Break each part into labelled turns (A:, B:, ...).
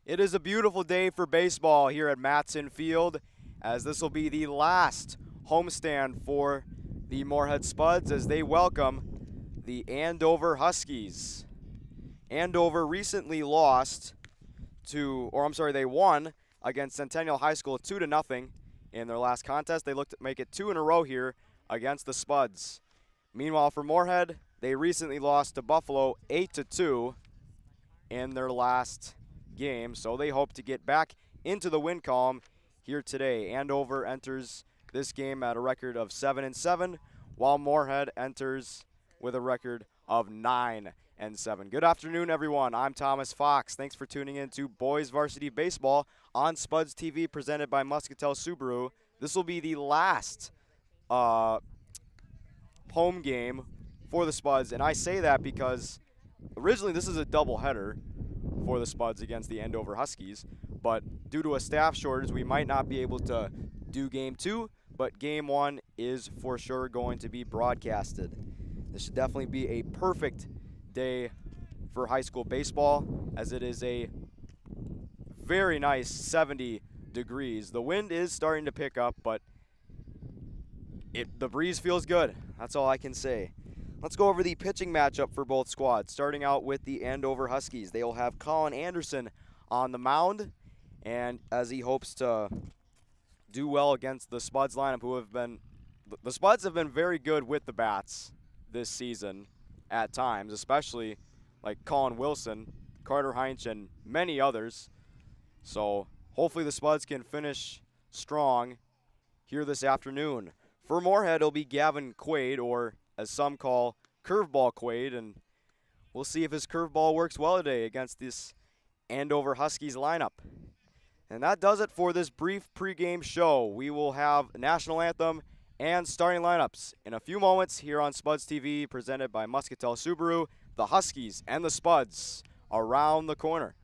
A: It is a beautiful day for baseball here at Matson Field, as this will be the last homestand for the Moorhead Spuds as they welcome the Andover Huskies. Andover recently lost they won against Centennial High School 2-0 in their last contest. They look to make it 2 in a row here against the Spuds. Meanwhile, for Moorhead, they recently lost to Buffalo 8-2 in their last game, so they hope to get back into the win column here today. Andover enters this game at a record of 7-7, while Moorhead enters with a record of 9-7. Good afternoon, everyone. I'm Thomas Fox. Thanks for tuning in to Boys Varsity Baseball on Spuds TV, presented by Muscatel Subaru. This will be the last home game for the Spuds, and I say that because originally this is a doubleheader for the Spuds against the Andover Huskies, but due to a staff shortage, we might not be able to do Game 2, but Game 1 is for sure going to be broadcasted. This should definitely be a perfect day for high school baseball, as it is a very nice 70 degrees. The wind is starting to pick up, but the breeze feels good. That's all I can say. Let's go over the pitching matchup for both squads, starting out with the Andover Huskies. They will have Colin Anderson on the mound, and as he hopes to do well against the Spuds lineup, the Spuds have been very good with the bats this season at times, especially like Colin Wilson, Carter Heinz, and many others. So hopefully the Spuds can finish strong here this afternoon. For Moorhead, it'll be Gavin Quaid, or as some call Curveball Quaid, and we'll see if his curveball works well today against this Andover Huskies lineup. And that does it for this brief pregame show. We will have national anthem and starting lineups in a few moments here on Spuds TV, presented by Muscatel Subaru. The Huskies and the Spuds around the corner.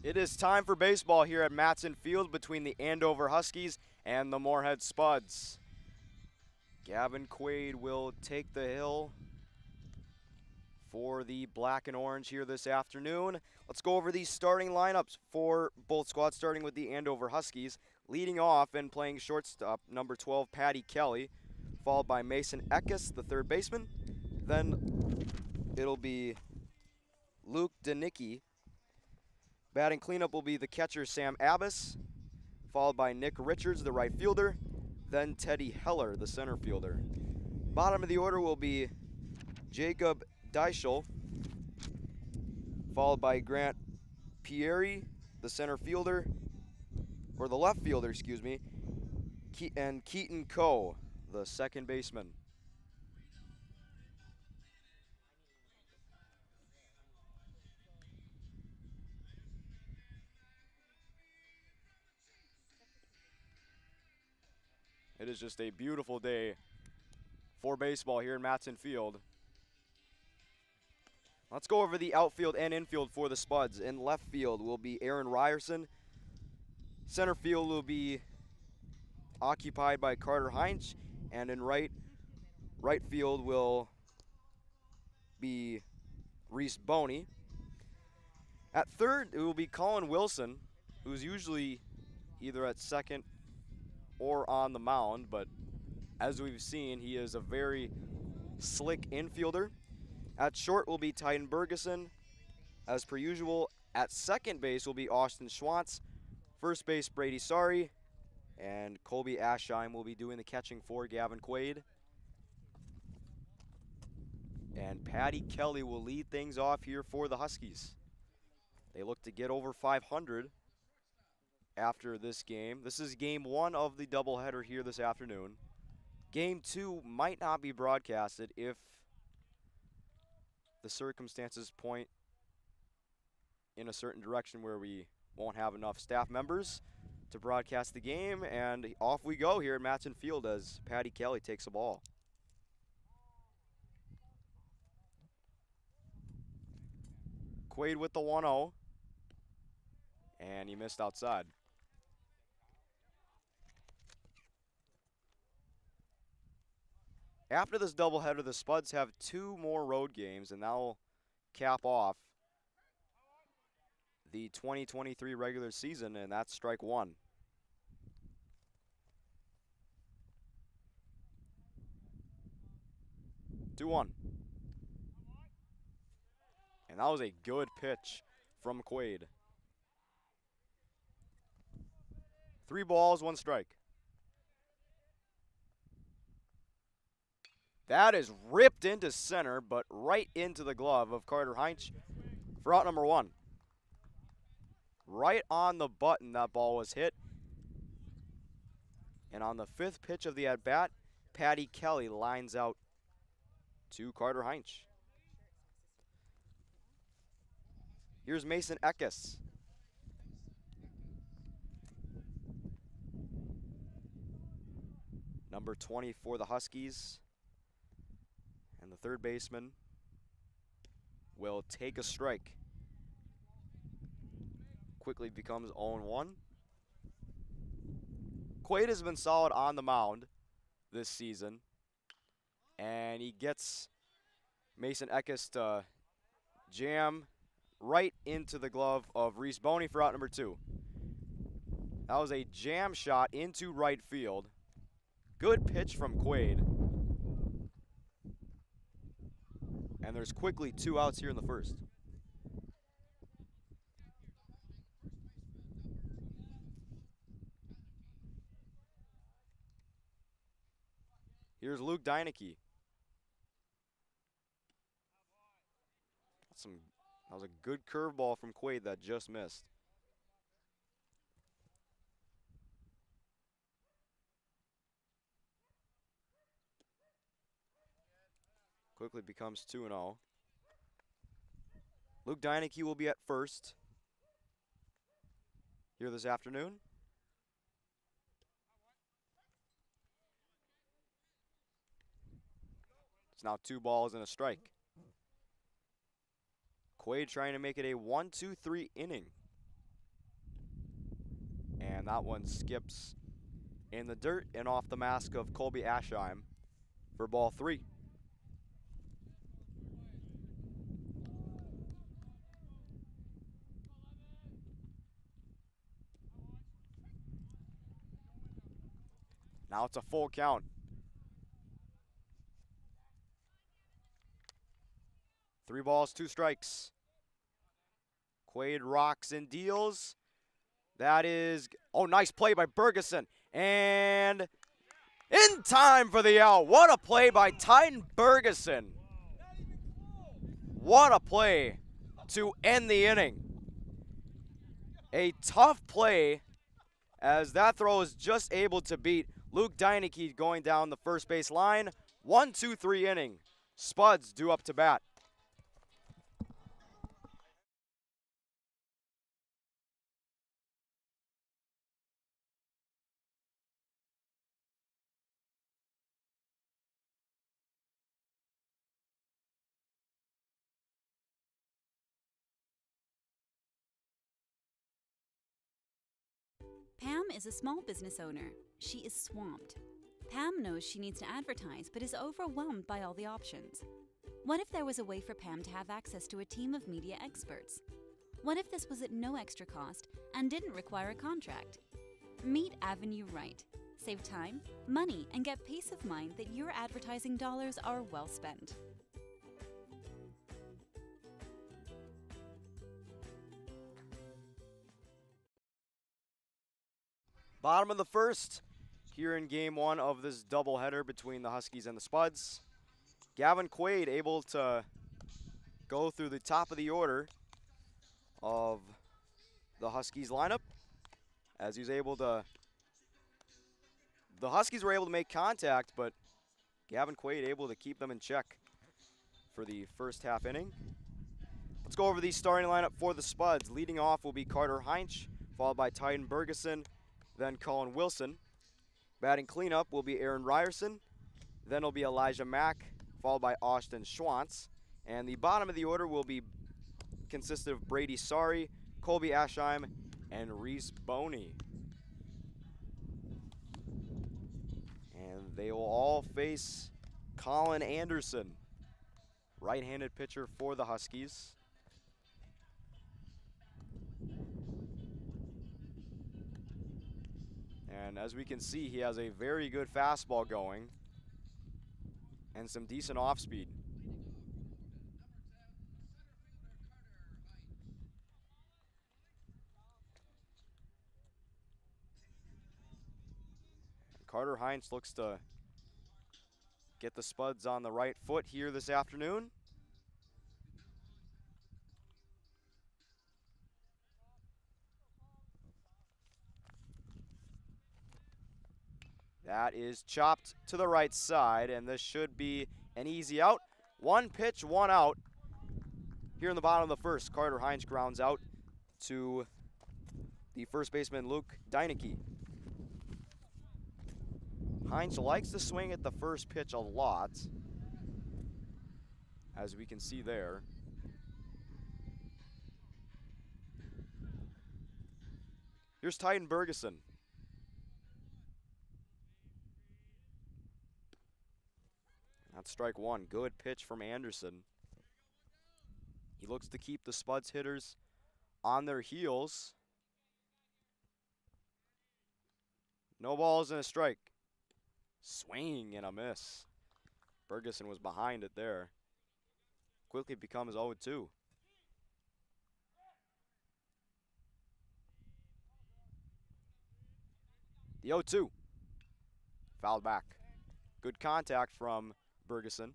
A: It is time for baseball here at Matson Field between the Andover Huskies and the Moorhead Spuds. Gavin Quaid will take the hill for the black and orange here this afternoon. Let's go over these starting lineups for both squads, starting with the Andover Huskies. Leading off and playing shortstop, number 12, Patty Kelly, followed by Mason Eckes, the third baseman. Then it'll be Luke Danicki. Batting cleanup will be the catcher, Sam Abbas, followed by Nick Richards, the right fielder, then Teddy Heller, the center fielder. Bottom of the order will be Jacob Deichel, followed by Grant Pieri, the center fielder, or the left fielder, excuse me, and Keaton Coe, the second baseman. It is just a beautiful day for baseball here in Matson Field. Let's go over the outfield and infield for the Spuds. In left field will be Aaron Ryerson. Center field will be occupied by Carter Heinz, and in right field will be Reese Boney. At third, it will be Colin Wilson, who's usually either at second or on the mound, but as we've seen, he is a very slick infielder. At short will be Titan Bergeson, as per usual. At second base will be Austin Schwantz. First base, Brady Sari, and Colby Aschheim will be doing the catching for Gavin Quaid. And Patty Kelly will lead things off here for the Huskies. They look to get over 500 after this game. This is game one of the doubleheader here this afternoon. Game two might not be broadcasted if the circumstances point in a certain direction where we won't have enough staff members to broadcast the game, and off we go here at Matson Field as Patty Kelly takes the ball. Quaid with the 1-0, and he missed outside. After this doubleheader, the Spuds have two more road games, and that will cap off the 2023 regular season, and that's strike one. Two one. And that was a good pitch from Quaid. 3 balls, 1 strike. That is ripped into center, but right into the glove of Carter Heinz for out number 1. Right on the button that ball was hit. And on the 5th pitch of the at-bat, Patty Kelly lines out to Carter Heinz. Here's Mason Eckes. Number 20 for the Huskies. And the third baseman will take a strike. Quickly becomes 0-1. Quaid has been solid on the mound this season. And he gets Mason Eckes to jam right into the glove of Reese Boney for out number 2. That was a jam shot into right field. Good pitch from Quaid. And there's quickly 2 outs here in the first. Here's Luke Danicki. That was a good curveball from Quaid that just missed. Quickly becomes 2-0. Luke Danicki will be at first here this afternoon. It's now 2 balls and a strike. Quaid trying to make it a 1-2-3 inning. And that one skips in the dirt and off the mask of Colby Aschheim for ball 3. Now it's a full count. 3 balls, 2 strikes. Quaid rocks and deals. That is, oh, nice play by Bergeson. And in time for the out. What a play by Titan Bergeson. What a play to end the inning. A tough play as that throw is just able to beat Luke Deineke going down the first base line. 1-2-3 inning. Spuds due up to bat.
B: Pam is a small business owner. She is swamped. Pam knows she needs to advertise but is overwhelmed by all the options. What if there was a way for Pam to have access to a team of media experts? What if this was at no extra cost and didn't require a contract? Meet Avenue Right. Save time, money, and get peace of mind that your advertising dollars are well spent.
A: Bottom of the first here in game 1 of this doubleheader between the Huskies and the Spuds. Gavin Quaid able to go through the top of the order of the Huskies lineup as he's able to, the Huskies were able to make contact, but Gavin Quaid able to keep them in check for the first half inning. Let's go over the starting lineup for the Spuds. Leading off will be Carter Heinz, followed by Titan Bergeson, then Colin Wilson. Batting cleanup will be Aaron Ryerson, then it'll be Elijah Mack, followed by Austin Schwantz. And the bottom of the order will be consisted of Brady Sari, Colby Aschheim, and Reese Boney. And they will all face Colin Anderson, right-handed pitcher for the Huskies. And as we can see, he has a very good fastball going and some decent off-speed. Carter Heinz looks to get the Spuds on the right foot here this afternoon. That is chopped to the right side, and this should be an easy out. 1 pitch, 1 out. Here in the bottom of the first, Carter Heinz grounds out to the first baseman, Luke Deineke. Heinz likes to swing at the first pitch a lot, as we can see there. Here's Titan Bergeson. That's strike 1. Good pitch from Anderson. He looks to keep the Spuds hitters on their heels. No balls and a strike. Swing and a miss. Bergeson was behind it there. Quickly becomes 0-2. The 0-2. Fouled back. Good contact from Bergeson.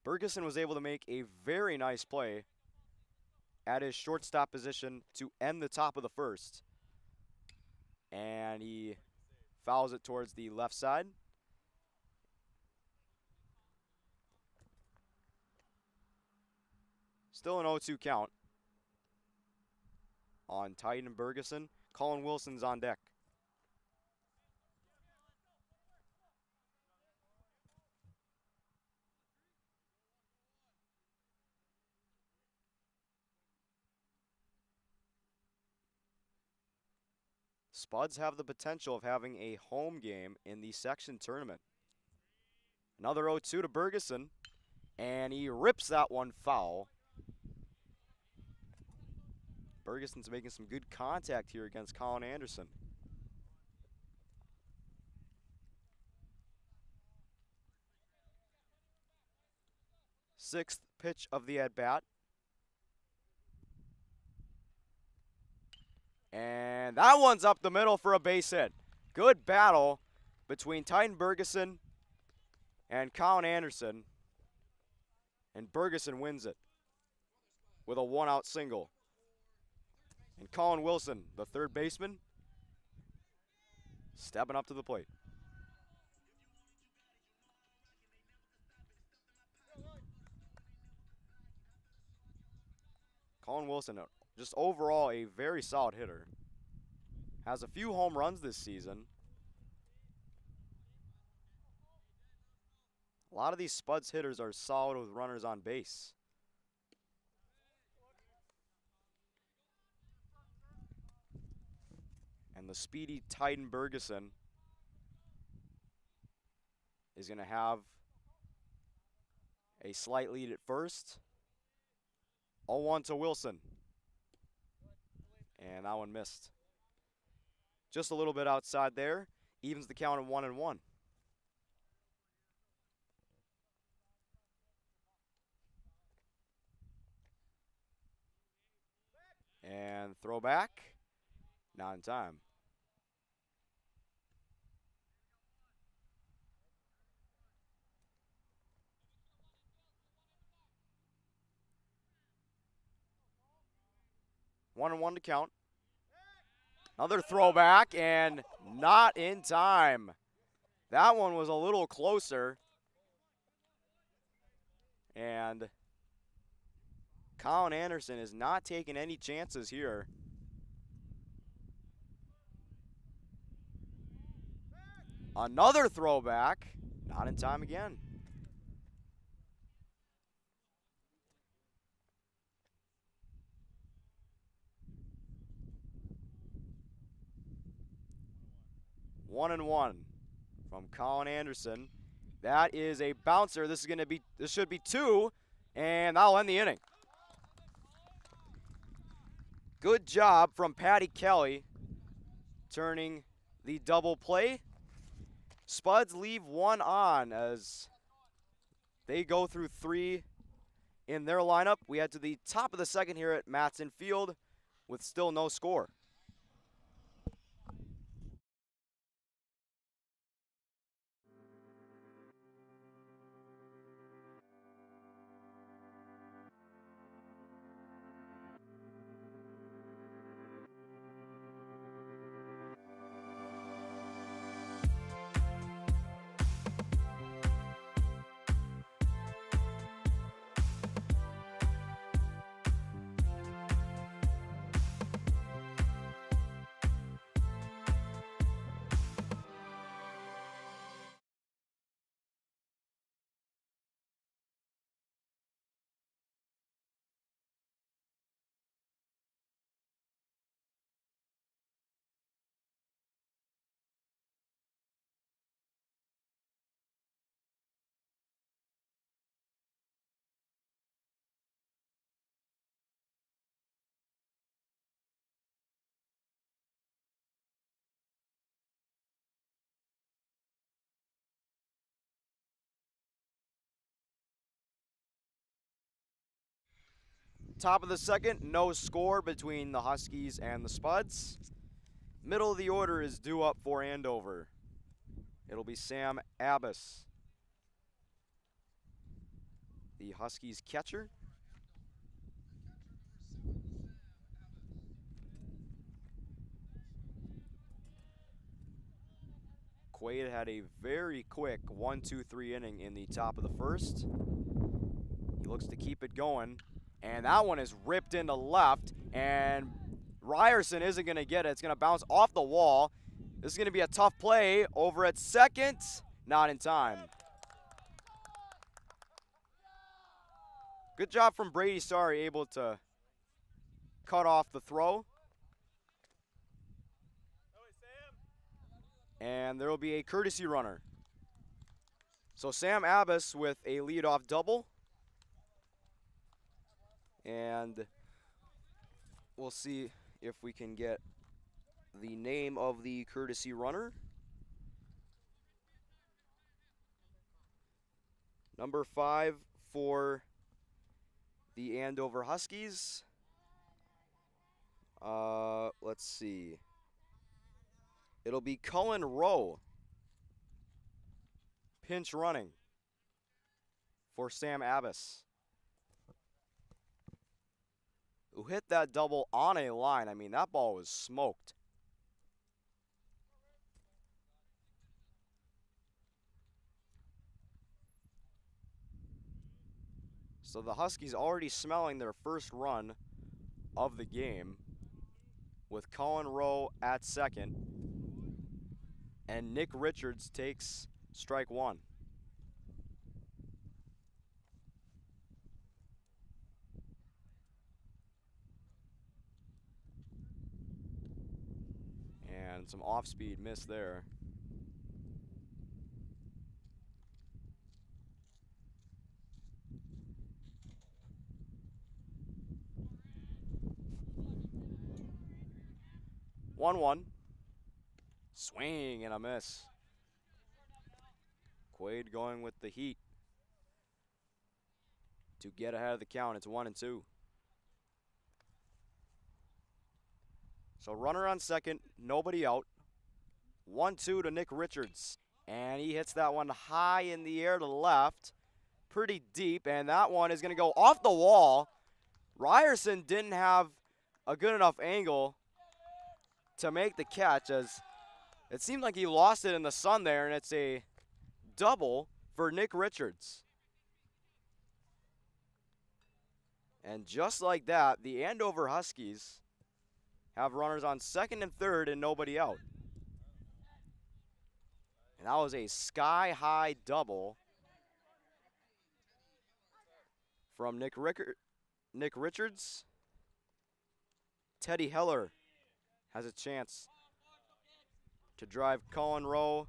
A: Bergeson was able to make a very nice play at his shortstop position to end the top of the first. And he fouls it towards the left side. Still an 0-2 count on Titan Bergeson. Colin Wilson's on deck. Spuds have the potential of having a home game in the section tournament. Another 0-2 to Bergeson, and he rips that one foul. Bergeson's making some good contact here against Colin Anderson. Sixth pitch of the at-bat. And that one's up the middle for a base hit. Good battle between Titan Bergeson and Colin Anderson. And Bergeson wins it with a one-out single. And Colin Wilson, the third baseman, stepping up to the plate. Colin Wilson, just overall a very solid hitter. Has a few home runs this season. A lot of these Spuds hitters are solid with runners on base. And the speedy Titan Bergeson is going to have a slight lead at first. 0-1 to Wilson. And that one missed. Just a little bit outside there. Evens the count at 1-1. And throw back. Not in time. One and one to count. Another throwback and not in time. That one was a little closer. And Colin Anderson is not taking any chances here. Another throwback, not in time again. One and one from Colin Anderson. That is a bouncer. This should be two, and that'll end the inning. Good job from Patty Kelly turning the double play. Spuds leave one on as they go through three in their lineup. We head to the top of the second here at Matson Field with still no score. Top of the second, no score between the Huskies and the Spuds. Middle of the order is due up for Andover. It'll be Sam Abbas, the Huskies catcher. Quaid had a very quick 1-2-3 inning in the top of the first. He looks to keep it going. And that one is ripped into left, and Ryerson isn't going to get it. It's going to bounce off the wall. This is going to be a tough play over at second. Not in time. Good job from Brady Starry, able to cut off the throw. And there will be a courtesy runner. So Sam Abbas with a leadoff double. And we'll see if we can get the name of the courtesy runner. Number 5 for the Andover Huskies. Let's see. It'll be Cullen Rowe. Pinch running for Sam Abbas, who hit that double on a line. I mean, that ball was smoked. So the Huskies already smelling their first run of the game with Cullen Rowe at second. And Nick Richards takes strike one. And some off-speed miss there. One. Swing and a miss. Quaid going with the heat to get ahead of the count. It's 1-2. So runner on second, nobody out. 1-2 to Nick Richards. And he hits that one high in the air to left. Pretty deep, and that one is going to go off the wall. Ryerson didn't have a good enough angle to make the catch, as it seemed like he lost it in the sun there, and it's a double for Nick Richards. And just like that, the Andover Huskies have runners on second and third and nobody out. And that was a sky-high double from Nick Richards. Teddy Heller has a chance to drive Cullen Rowe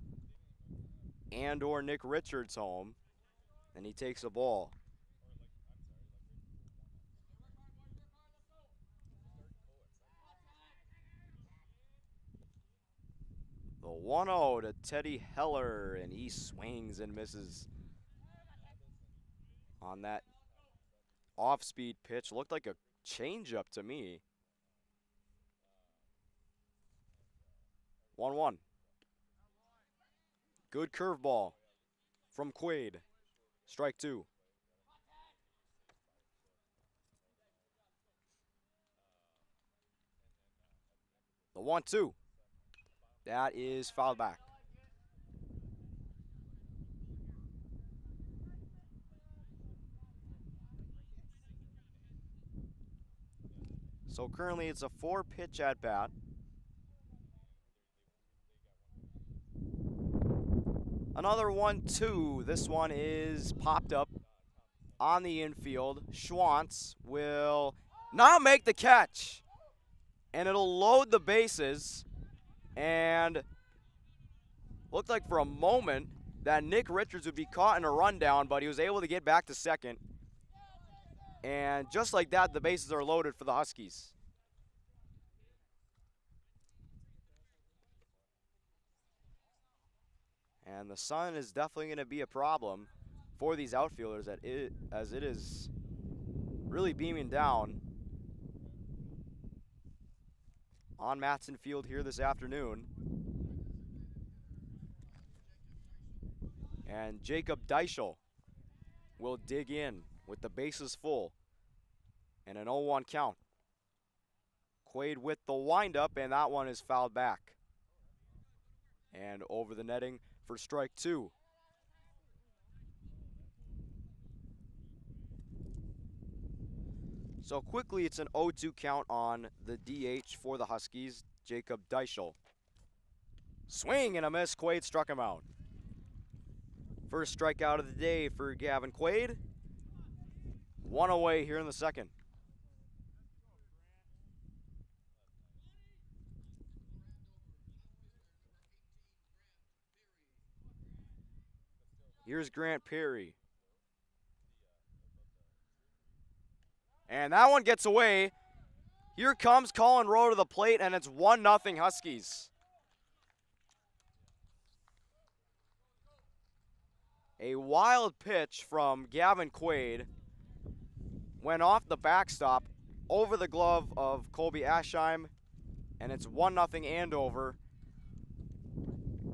A: and or Nick Richards home, and he takes a ball. The 1-0 to Teddy Heller, and he swings and misses on that off-speed pitch. Looked like a changeup to me. 1-1. Good curveball from Quaid. Strike two. The 1-2. That is fouled back. So currently it's a 4-pitch at bat. Another 1-2. This one is popped up on the infield. Schwantz will not make the catch. And it'll load the bases. And looked like for a moment that Nick Richards would be caught in a rundown, but he was able to get back to second. And just like that, the bases are loaded for the Huskies. And the sun is definitely going to be a problem for these outfielders as it is really beaming down on Matson Field here this afternoon. And Jacob Deichel will dig in with the bases full and an 0-1 count. Quaid with the windup, and that one is fouled back. And over the netting for strike two. So quickly, it's an 0-2 count on the DH for the Huskies, Jacob Deichel. Swing and a miss. Quaid struck him out. First strikeout of the day for Gavin Quaid. One away here in the second. Here's Grant Perry. And that one gets away. Here comes Colin Rowe to the plate, and it's 1-0 Huskies. A wild pitch from Gavin Quaid went off the backstop over the glove of Colby Aschheim, and it's 1-0 Andover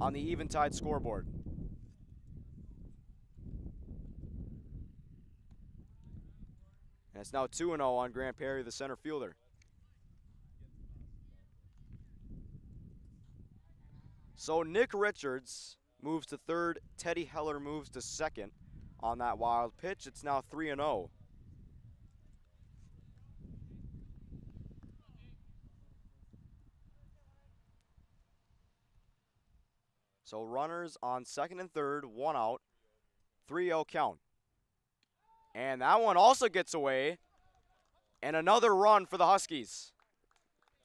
A: on the Eventide scoreboard. And it's now 2-0 on Grant Perry, the center fielder. So Nick Richards moves to third. Teddy Heller moves to second on that wild pitch. It's now 3-0. So runners on second and third, 1 out, 3-0 count. And that one also gets away. And another run for the Huskies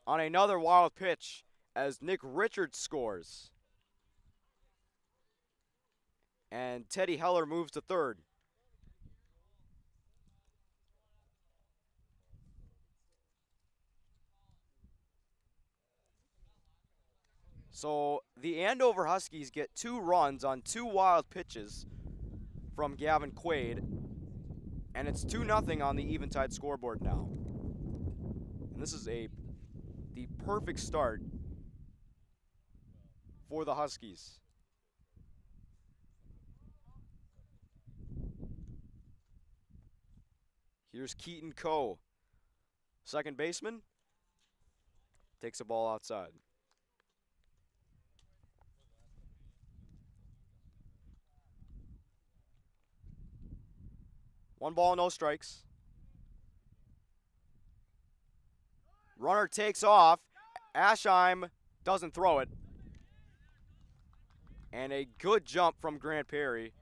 A: on another wild pitch as Nick Richards scores. And Teddy Heller moves to third. So the Andover Huskies get 2 runs on 2 wild pitches from Gavin Quaid. And it's 2-0 on the Eventide scoreboard now. And this is the perfect start for the Huskies. Here's Keaton Coe, second baseman, takes a ball outside. One ball, no strikes. Runner takes off. Aschheim doesn't throw it. And a good jump from Grant Perry.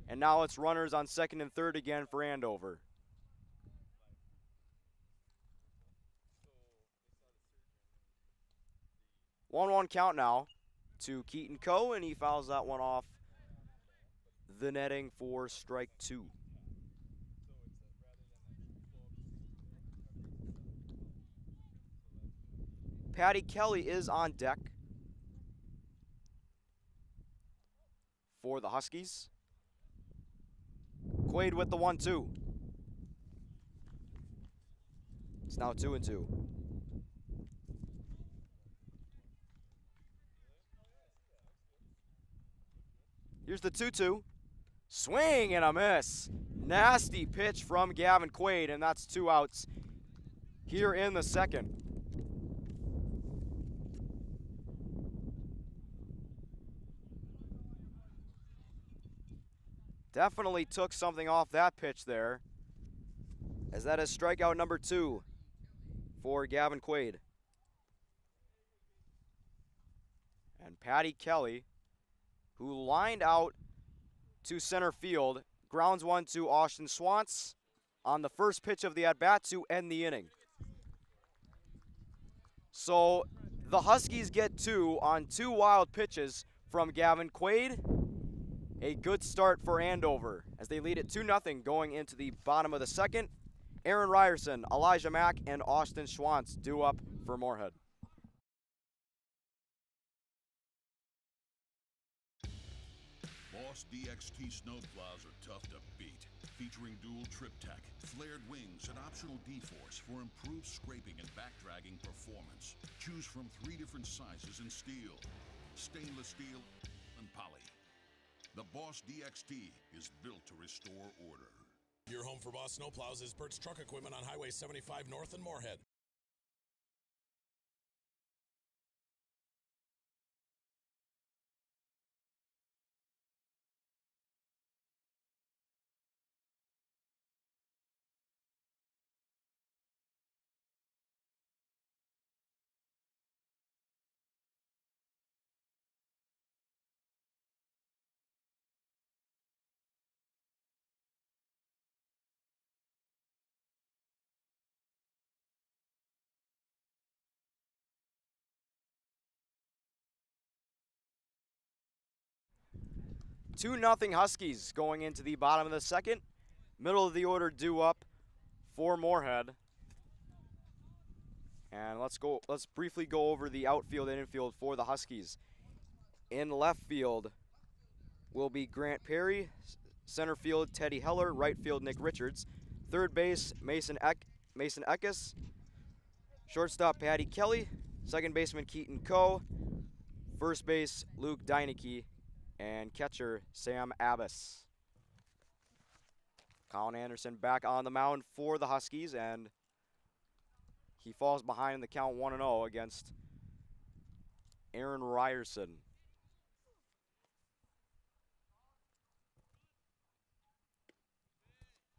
A: And now it's runners on second and third again for Andover. 1-1 count now to Keaton Coe, and he fouls that one off the netting for strike 2. Patty Kelly is on deck for the Huskies. Quaid with the 1-2. It's now 2-2. Here's the 2-2. Swing and a miss. Nasty pitch from Gavin Quaid, and that's 2 outs here in the second. Definitely took something off that pitch there, as that is strikeout number 2 for Gavin Quaid. And Patty Kelly, who lined out to center field, grounds one to Austin Swantz on the first pitch of the at-bat to end the inning. So the Huskies get 2 on 2 wild pitches from Gavin Quaid. A good start for Andover as they lead it 2-0 going into the bottom of the second. Aaron Ryerson, Elijah Mack, and Austin Schwantz due up for Moorhead.
C: Boss DXT snowplows are tough to beat. Featuring dual trip tech, flared wings, and optional D-force for improved scraping and backdragging performance. Choose from 3 different sizes in steel, stainless steel, and poly. The Boss DXT is built to restore order.
D: Your home for Boss Snowplows is Bert's Truck Equipment on Highway 75 North in Moorhead.
A: 2-0 Huskies going into the bottom of the second. Middle of the order due up for Moorhead. And let's briefly go over the outfield and infield for the Huskies. In left field will be Grant Perry, center field Teddy Heller, right field Nick Richards, third base Mason Eckes, shortstop Patty Kelly, second baseman Keaton Coe, first base Luke Deineke, and catcher Sam Abbas. Colin Anderson back on the mound for the Huskies, and he falls behind in the count 1-0 against Aaron Ryerson.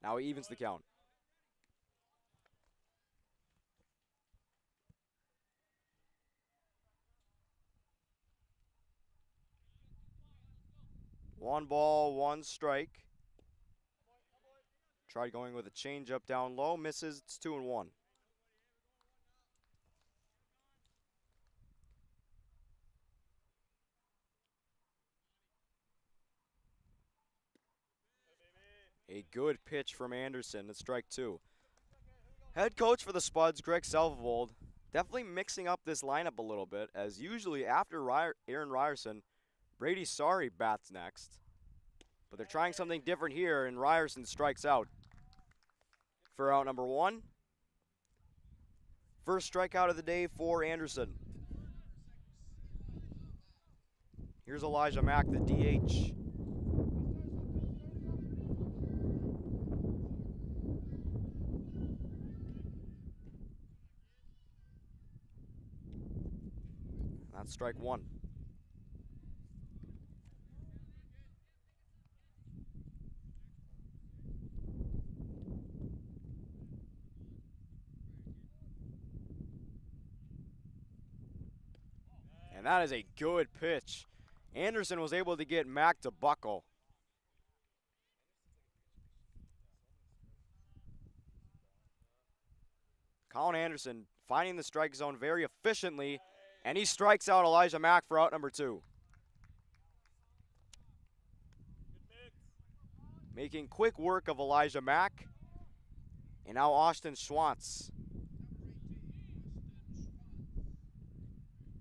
A: Now he evens the count. One ball, one strike. Tried going with a changeup down low, misses. It's 2-1. A good pitch from Anderson. It's strike two. Head coach for the Spuds, Greg Selvold, definitely mixing up this lineup a little bit, as usually after Aaron Ryerson, Brady Sorry bats next. But they're trying something different here, and Ryerson strikes out for out number one. First strikeout of the day for Anderson. Here's Elijah Mack, the DH. That's strike one. And that is a good pitch. Anderson was able to get Mack to buckle. Colin Anderson finding the strike zone very efficiently, and he strikes out Elijah Mack for out number two. Making quick work of Elijah Mack. And now Austin Schwantz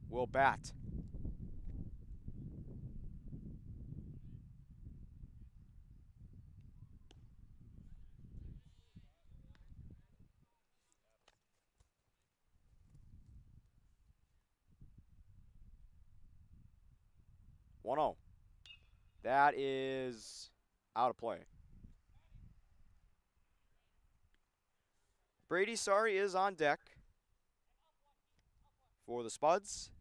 A: will bat. One 0. That is out of play. Brady Sorry is on deck for the Spuds.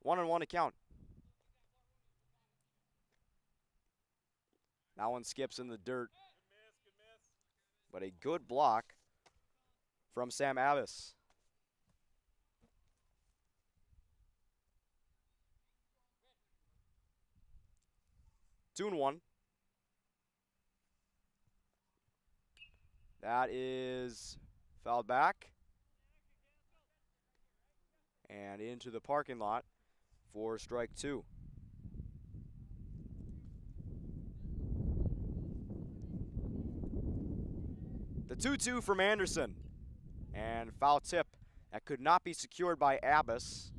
A: 1-1 to count. That one skips in the dirt. But a good block from Sam Abbas. Two and one. That is fouled back. And into the parking lot for strike two. The 2-2 from Anderson. And foul tip that could not be secured by Abbas.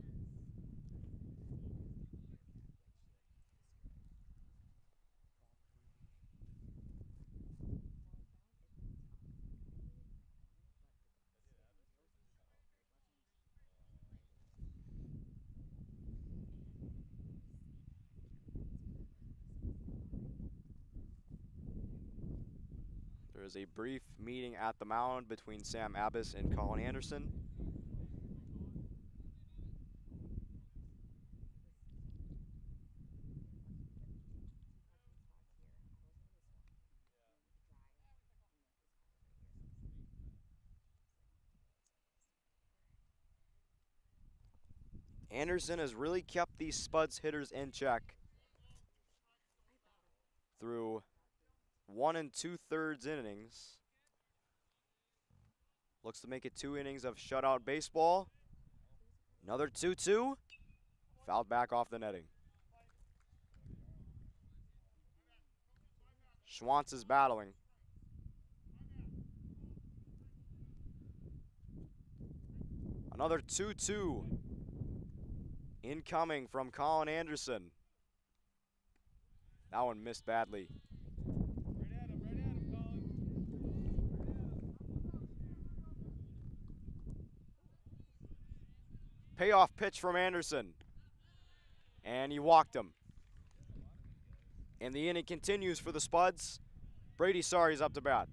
A: There is a brief meeting at the mound between Sam Abbas and Colin Anderson. Anderson has really kept these Spuds hitters in check through 1 2/3 innings. Looks to make it 2 innings of shutout baseball. Another 2-2. Fouled back off the netting. Schwantz is battling. Another 2-2 incoming from Colin Anderson. That one missed badly. Payoff pitch from Anderson. And he walked him. And the inning continues for the Spuds. Brady Sari's up to bat.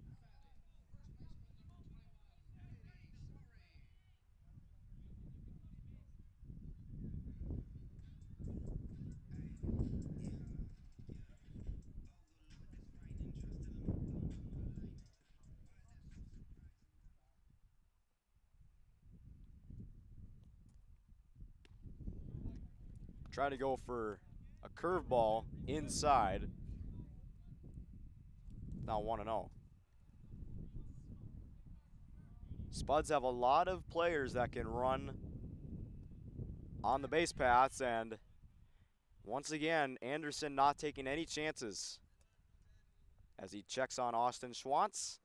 A: Try to go for a curveball inside. Now 1-0. Spuds have a lot of players that can run on the base paths, and once again, Anderson not taking any chances as he checks on Austin Schwantz.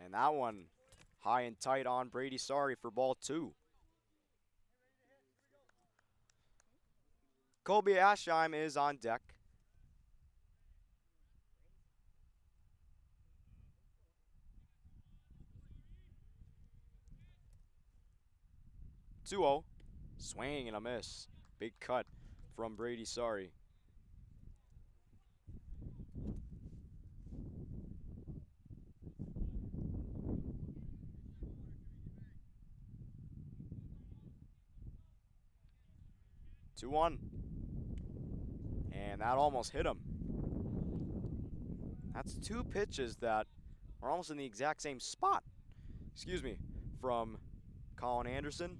A: And that one high and tight on Brady Sari for ball 2. Colby Aschheim is on deck. Two-0. Swing and a miss. Big cut from Brady Sari. Two one. And that almost hit him. That's two pitches that are almost in the exact same spot. Excuse me, from Colin Anderson.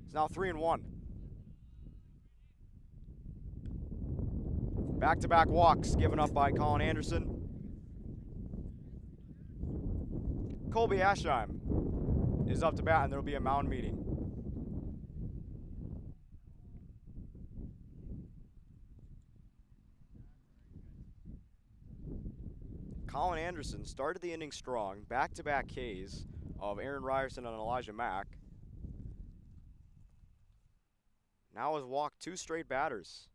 A: It's now 3-1. Back-to-back walks given up by Colin Anderson. Colby Aschheim is up to bat, and there will be a mound meeting. Colin Anderson started the inning strong, back-to-back Ks of Aaron Ryerson and Elijah Mack. Now has walked two straight batters.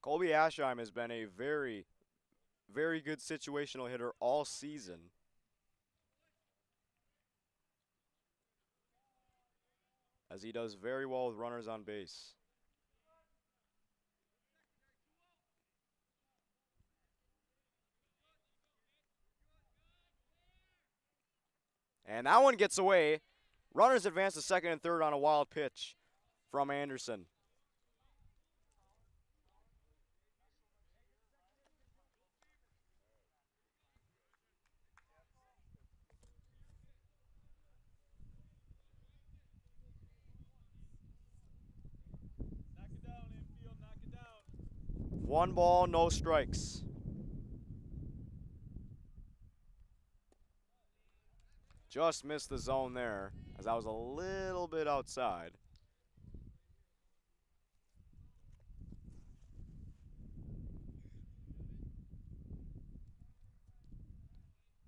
A: Colby Aschheim has been a very, very good situational hitter all season. As he does very well with runners on base. And that one gets away. Runners advance to second and third on a wild pitch from Anderson. One ball, no strikes. Just missed the zone there, as I was a little bit outside.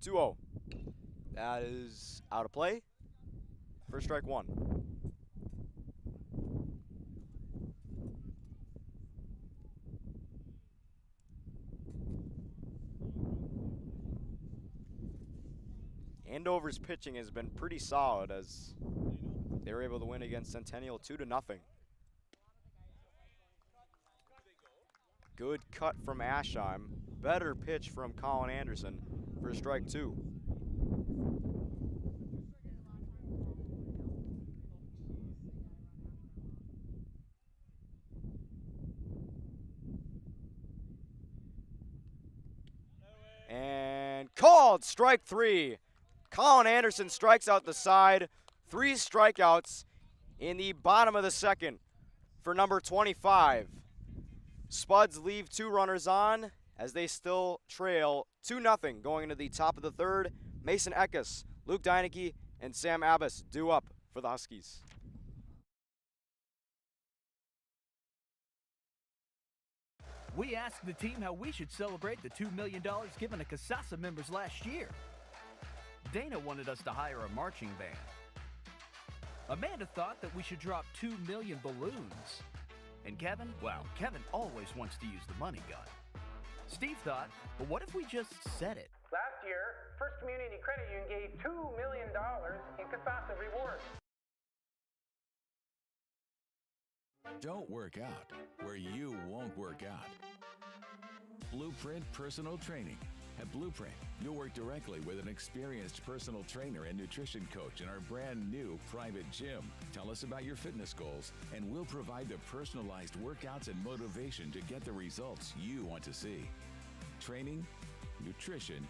A: Two-0. That is out of play. First strike one. Andover's pitching has been pretty solid as they were able to win against Centennial 2-0. Good cut from Aschheim. Better pitch from Colin Anderson for strike 2. And called strike 3. Colin Anderson strikes out the side. 3 strikeouts in the bottom of the second for number 25. Spuds leave 2 runners on as they still trail 2-0 going into the top of the third. Mason Eckes, Luke Deinecke, and Sam Abbas due up for the Huskies.
E: We asked the team how we should celebrate the $2 million given to Casasa members last year. Dana wanted us to hire a marching band. Amanda thought that we should drop 2 million balloons. And Kevin, well, Kevin always wants to use the money gun. Steve thought, well, what if we just said it?
F: Last year, First Community Credit Union gave $2 million in Casasa rewards.
G: Don't work out where you won't work out. Blueprint Personal Training. At Blueprint, you'll work directly with an experienced personal trainer and nutrition coach in our brand new private gym. Tell us about your fitness goals, and we'll provide the personalized workouts and motivation to get the results you want to see. Training, nutrition,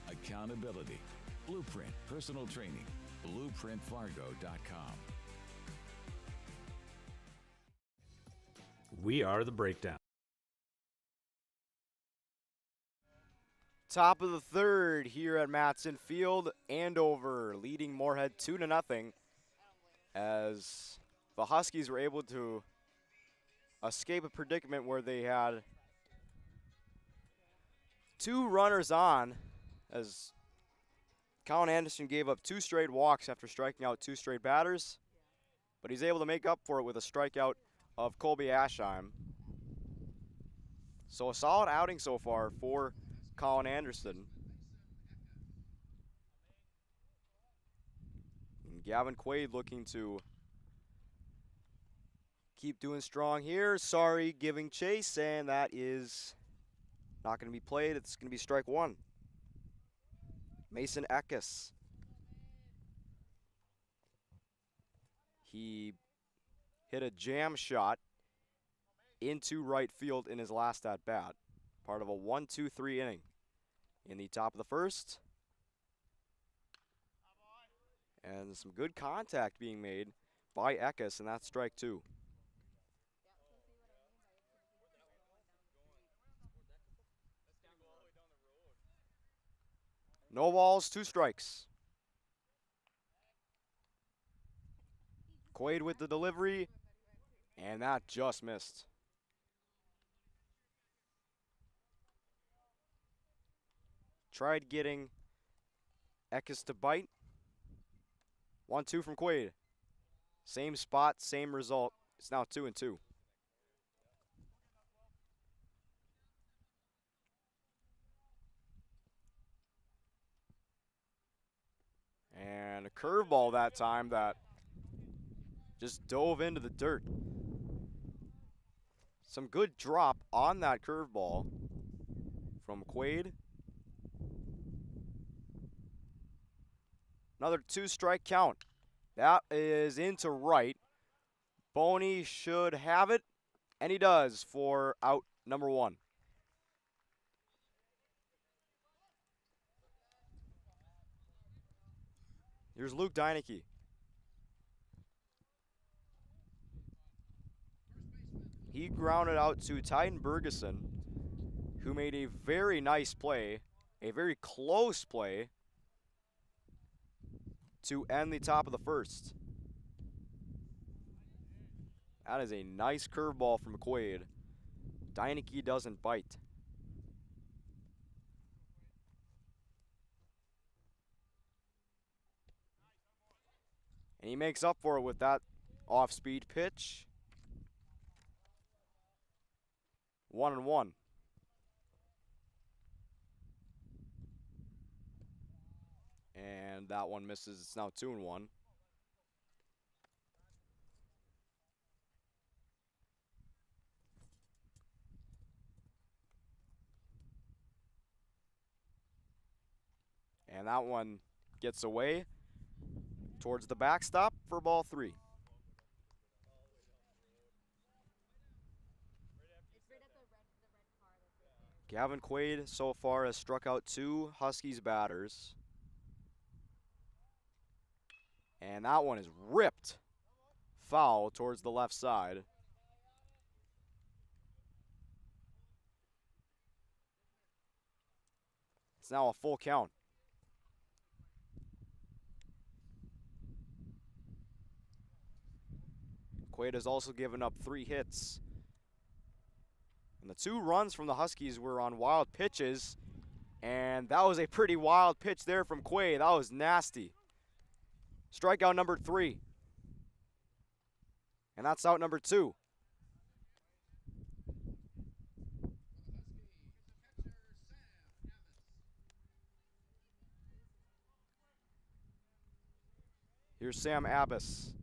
G: accountability. Blueprint Personal Training. BlueprintFargo.com.
H: We are the breakdown.
A: Top of the third here at Matson Field. Andover leading Moorhead 2-0 as the Huskies were able to escape a predicament where they had 2 runners on as Colin Anderson gave up 2 straight walks after striking out 2 straight batters, but he's able to make up for it with a strikeout of Colby Aschheim. So a solid outing so far for Colin Anderson. And Gavin Quaid looking to keep doing strong here. Sorry, giving chase, and that is not going to be played. It's going to be strike 1. Mason Eckes. He hit a jam shot into right field in his last at-bat. Part of a 1-2-3 inning in the top of the first. And some good contact being made by Eckes, and that's strike 2. No balls, 2 strikes. Quaid with the delivery, and that just missed. Tried getting Eckes to bite. 1-2 from Quaid. Same spot, same result. It's now 2-2. And a curveball that time that just dove into the dirt. Some good drop on that curveball from Quaid. Another 2-strike count. That is into right. Boney should have it, and he does for out number 1. Here's Luke Deinecke. He grounded out to Tyden Bergeson, who made a very nice play, a very close play, to end the top of the first. That is a nice curveball from Quaid. Deinecke doesn't bite. And he makes up for it with that off-speed pitch. 1-1. And And that one misses. It's now 2-1. And that one gets away towards the backstop for ball 3. Gavin Quaid so far has struck out 2 Huskies batters. And that one is ripped foul towards the left side. It's now a full count. Quaid has also given up 3 hits. And the 2 runs from the Huskies were on wild pitches. And that was a pretty wild pitch there from Quaid. That was nasty. Strikeout number 3. And that's out number 2. Here's Sam Abbas.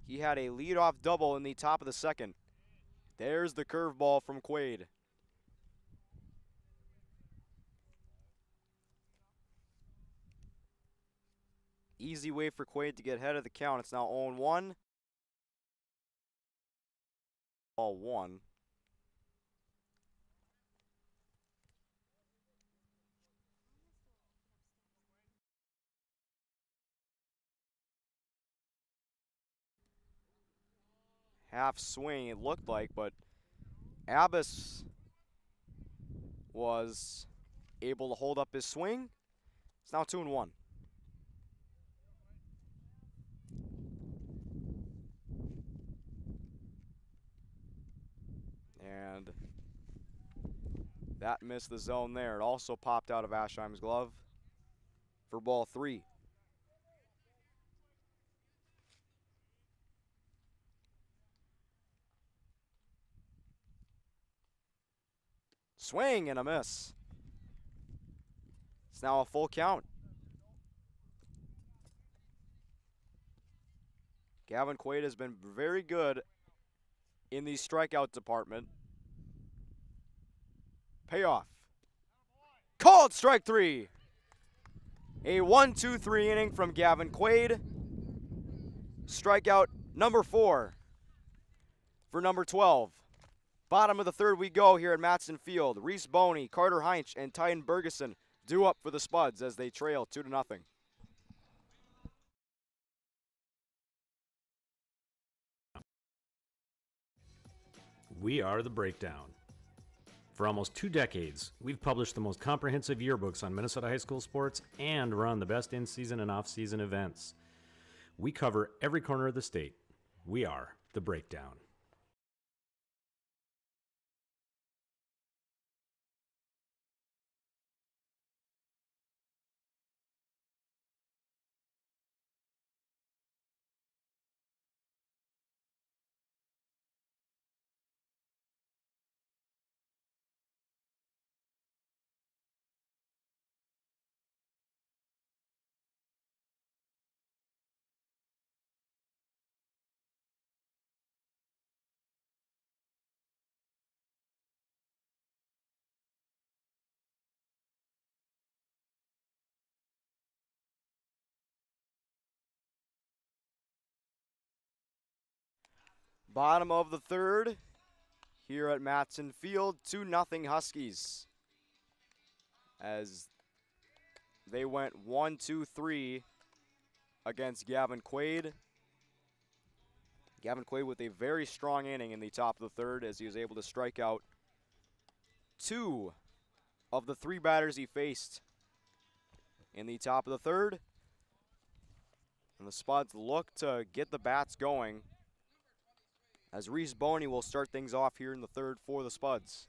A: He had a leadoff double in the top of the second. There's the curveball from Quaid. Easy way for Quaid to get ahead of the count. It's now 0-1. Ball 1. Half swing it looked like, but Abbas was able to hold up his swing. It's now 2-1. And that missed the zone there. It also popped out of Aschheim's glove for ball 3. Swing and a miss. It's now a full count. Gavin Quaid has been very good in the strikeout department. Payoff. Called strike 3. A 1-2-3 inning from Gavin Quaid. Strikeout number 4 for number 12. Bottom of the third we go here at Matson Field. Reese Boney, Carter Heinch, and Titan Bergeson due up for the Spuds as they trail 2-0.
H: We are The Breakdown. For almost 2 decades, we've published the most comprehensive yearbooks on Minnesota high school sports and run the best in-season and off-season events. We cover every corner of the state. We are The Breakdown.
A: Bottom of the third here at Matson Field, 2-0 Huskies. As they went 1-2-3 against Gavin Quaid. Gavin Quaid with a very strong inning in the top of the third as he was able to strike out 2 of the 3 batters he faced in the top of the third. And the Spuds look to get the bats going as Reese Boney will start things off here in the third for the Spuds.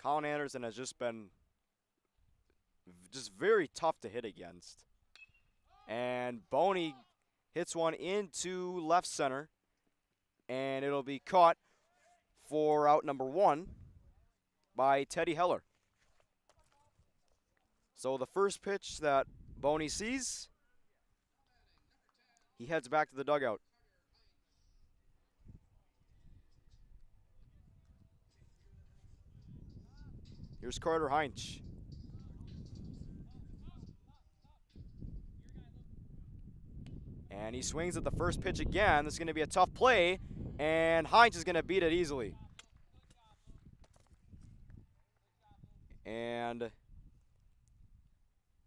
A: Colin Anderson has just been very tough to hit against. And Boney hits one into left center, and it'll be caught for out number 1 by Teddy Heller. So the first pitch that Boney sees, he heads back to the dugout. Here's Carter Heinz. And he swings at the first pitch again. This is going to be a tough play, and Heinz is going to beat it easily. And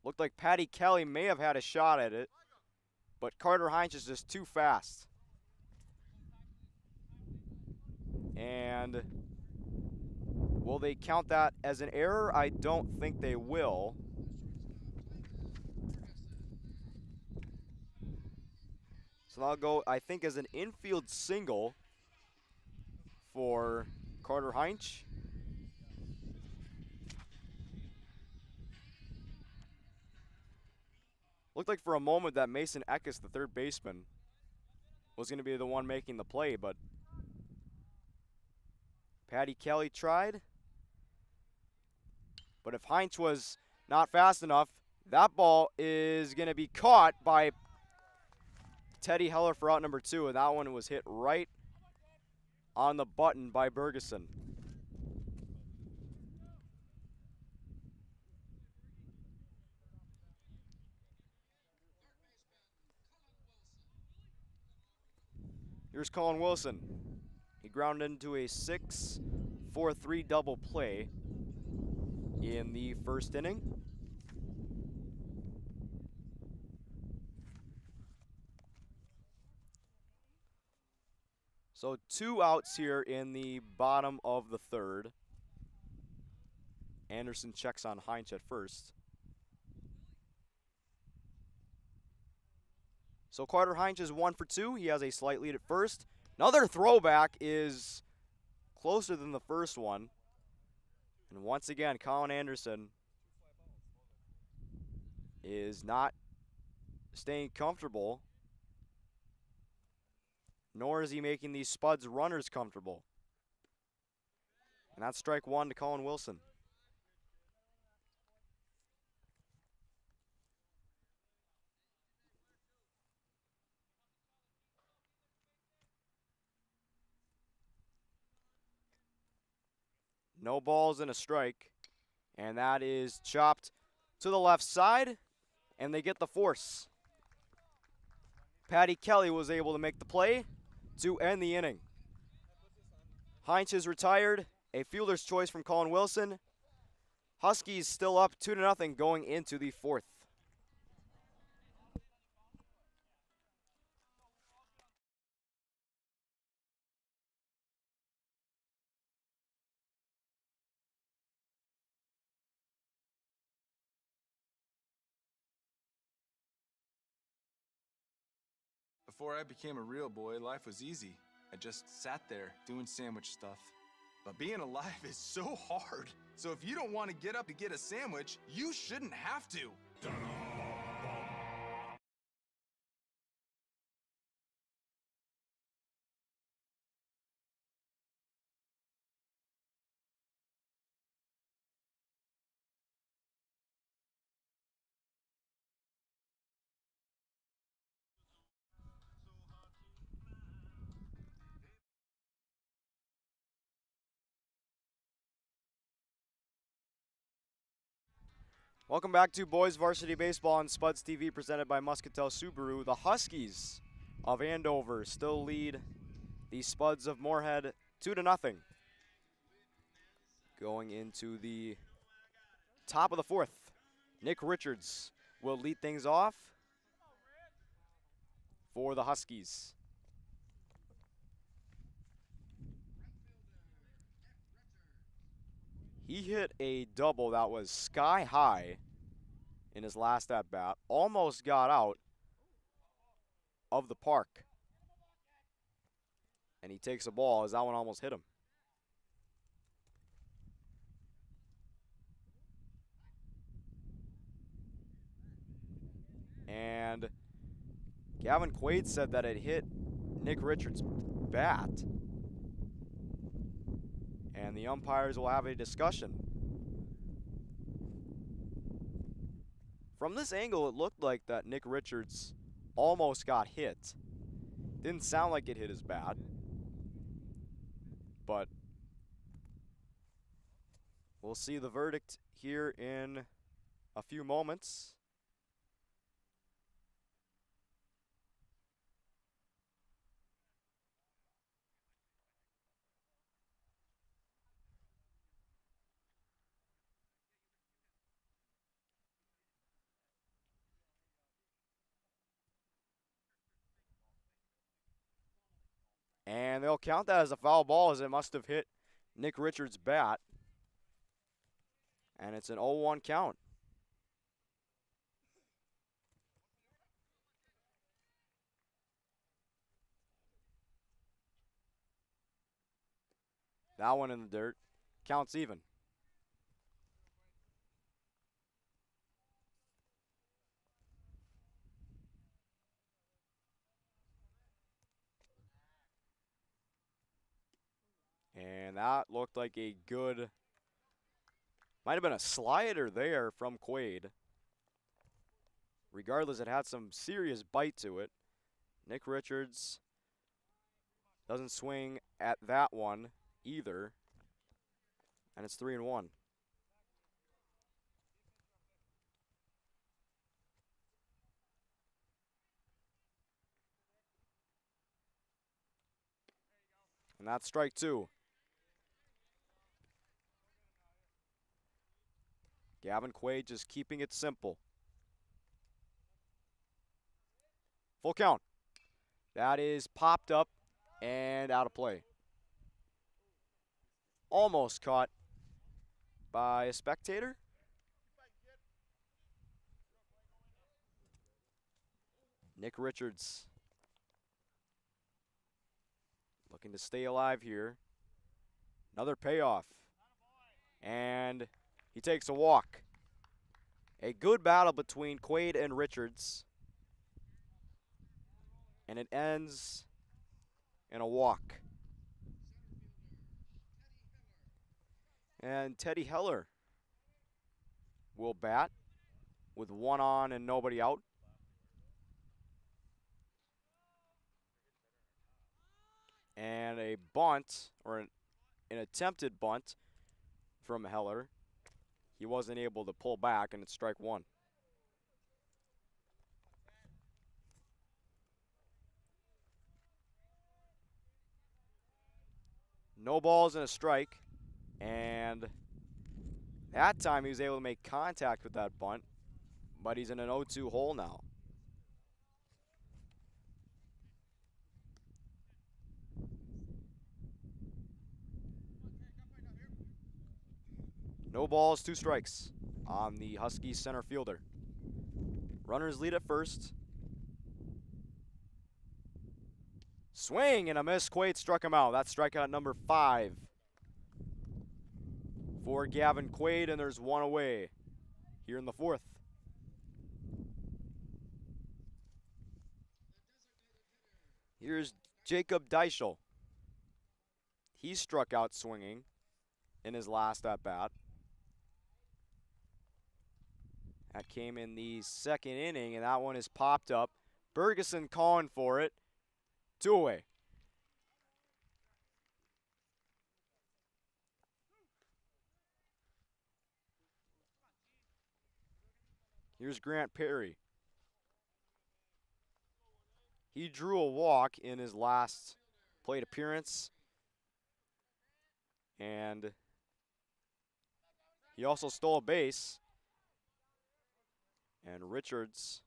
A: looked like Patty Kelly may have had a shot at it, but Carter Heinz is just too fast. And will they count that as an error? I don't think they will. So I'll go, I think, as an infield single for Carter Heinz. Looked like for a moment that Mason Eckes, the third baseman, was going to be the one making the play, but Patty Kelly tried. But if Heinz was not fast enough, that ball is going to be caught by Teddy Heller for out number 2, and that one was hit right on the button by Bergeson. Here's Colin Wilson. He grounded into a 6-4-3 double play in the first inning. So 2 outs here in the bottom of the third. Anderson checks on Heinz at first. So Carter Heinz is 1 for 2. He has a slight lead at first. Another throwback is closer than the first one. And once again, Colin Anderson is not staying comfortable, nor is he making these Spuds runners comfortable. And that's strike 1 to Colin Wilson. No balls and a strike. And that is chopped to the left side, and they get the force. Patty Kelly was able to make the play to end the inning. Heinz is retired. A fielder's choice from Colin Wilson. Huskies still up 2-0 going into the 4th.
I: Before I became a real boy, life was easy. I just sat there doing sandwich stuff. But being alive is so hard. So if you don't want to get up to get a sandwich, you shouldn't have to.
A: Welcome back to Boys Varsity Baseball on Spuds TV, presented by Muscatel Subaru. The Huskies of Andover still lead the Spuds of Moorhead 2-0. Going into the top of the 4th, Nick Richards will lead things off for the Huskies. He hit a double that was sky high in his last at-bat. Almost got out of the park. And he takes a ball as that one almost hit him. And Gavin Quaid said that it hit Nick Richards' bat. And the umpires will have a discussion. From this angle, it looked like that Nick Richards almost got hit. Didn't sound like it hit his bat. But we'll see the verdict here in a few moments. And they'll count that as a foul ball, as it must have hit Nick Richards' bat. And it's an 0-1 count. That one in the dirt. Counts even. And that looked like a good, might have been a slider there from Quaid. Regardless, it had some serious bite to it. Nick Richards doesn't swing at that one either. And it's 3-1. And that's strike two. Gavin Quaid just keeping it simple. Full count. That is popped up and out of play. Almost caught by a spectator. Nick Richards looking to stay alive here. Another payoff. And he takes a walk. A good battle between Quaid and Richards. And it ends in a walk. And Teddy Heller will bat with one on and nobody out. And a bunt, or an attempted bunt from Heller. He wasn't able to pull back, and it's strike one. No balls and a strike. And that time he was able to make contact with that bunt, but he's in an 0-2 hole now. No balls, 2 strikes on the Huskies center fielder. Runners lead at first. Swing and a miss. Quaid struck him out. That's strikeout number 5 for Gavin Quaid, and there's one away here in the 4th. Here's Jacob Deichel. He struck out swinging in his last at-bat. That came in the 2nd inning, and that one is popped up. Bergeson calling for it. 2 away. Here's Grant Perry. He drew a walk in his last plate appearance. And he also stole a base. And Richards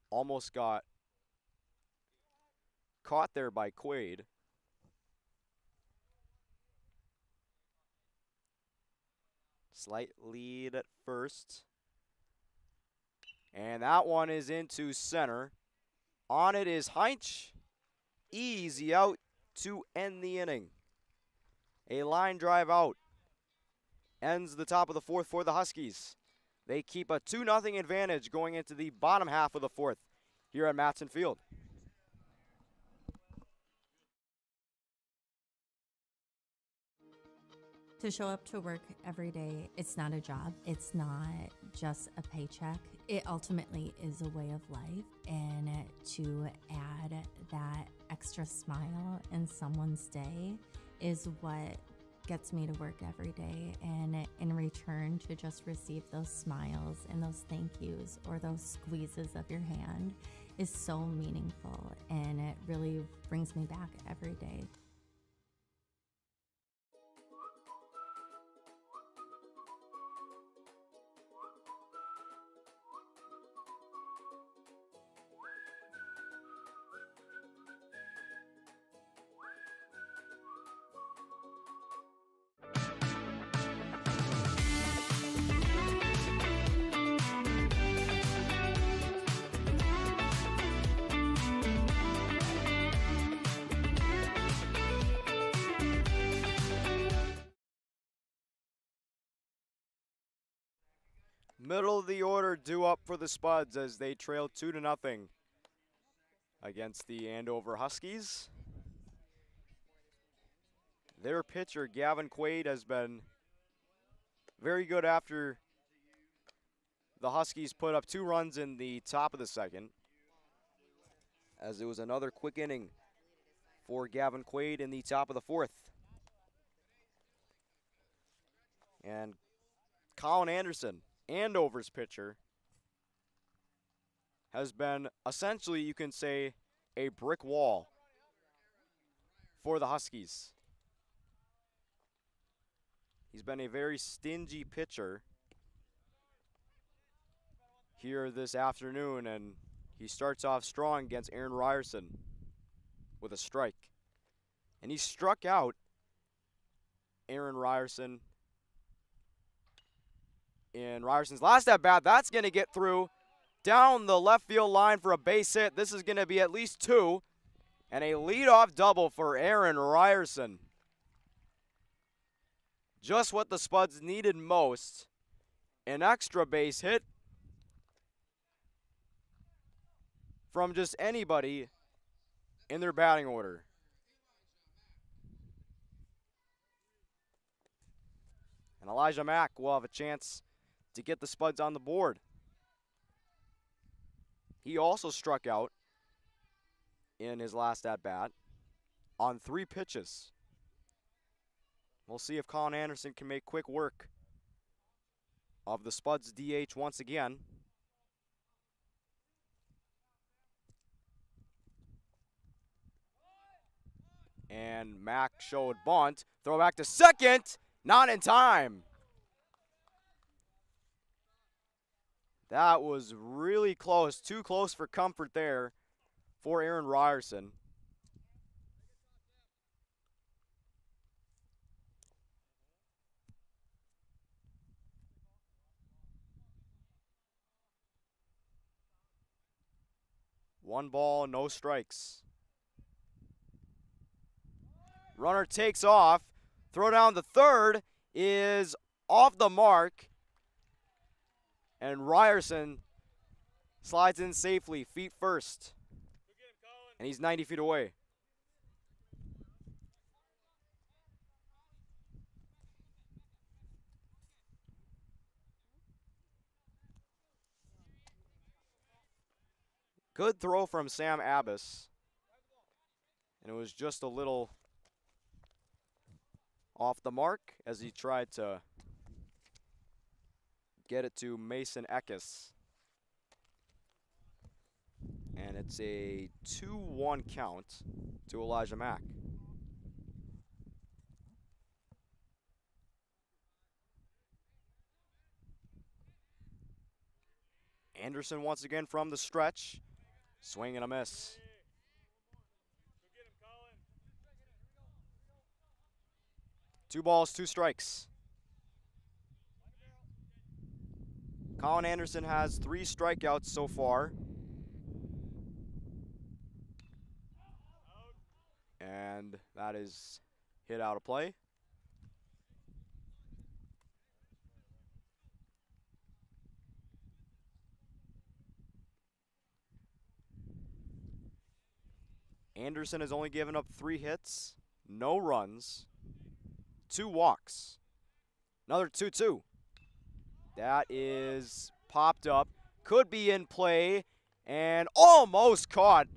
A: almost got caught there by Quaid. Slight lead at first. And that one is into center. On it is Heinz. Easy out to end the inning. A line drive out. Ends the top of the 4th for the Huskies. They keep a 2-0 advantage going into the bottom half of the 4th. here at Matson Field.
J: To show up to work every day, it's not a job. It's not just a paycheck. It ultimately is a way of life. And to add that extra smile in someone's day is what gets me to work every day. And in return, to just receive those smiles and those thank yous or those squeezes of your hand is so meaningful. And it really brings me back every day.
A: Middle of the order due up for the Spuds as they trail 2-0 against the Andover Huskies. Their pitcher, Gavin Quaid, has been very good after the Huskies put up 2 runs in the top of the second, as it was another quick inning for Gavin Quaid in the top of the 4th. And Colin Anderson, Andover's pitcher, has been essentially, you can say, a brick wall for the Huskies. He's been a very stingy pitcher here this afternoon, and he starts off strong against Aaron Ryerson with a strike. And he struck out Aaron Ryerson in Ryerson's last at bat. That's going to get through down the left field line for a base hit. This is going to be at least 2, and a leadoff double for Aaron Ryerson. Just what the Spuds needed most. An extra base hit from just anybody in their batting order. And Elijah Mack will have a chance to get the Spuds on the board. He also struck out in his last at-bat on 3 pitches. We'll see if Colin Anderson can make quick work of the Spuds DH once again. And Mack showed bunt. Throw back to second. Not in time. That was really close. Too close for comfort there for Aaron Ryerson. One ball, no strikes. Runner takes off. Throw down the third is off the mark. And Ryerson slides in safely, feet first. And he's 90 feet away. Good throw from Sam Abbas. And it was just a little off the mark as he tried to get it to Mason Eckes. And it's a 2-1 count to Elijah Mack. Anderson once again from the stretch. Swing and a miss. Two balls, 2 strikes. Colin Anderson has 3 strikeouts so far. And that is hit out of play. Anderson has only given up 3 hits, no runs, 2 walks. Another 2-2. That is popped up, could be in play, and almost caught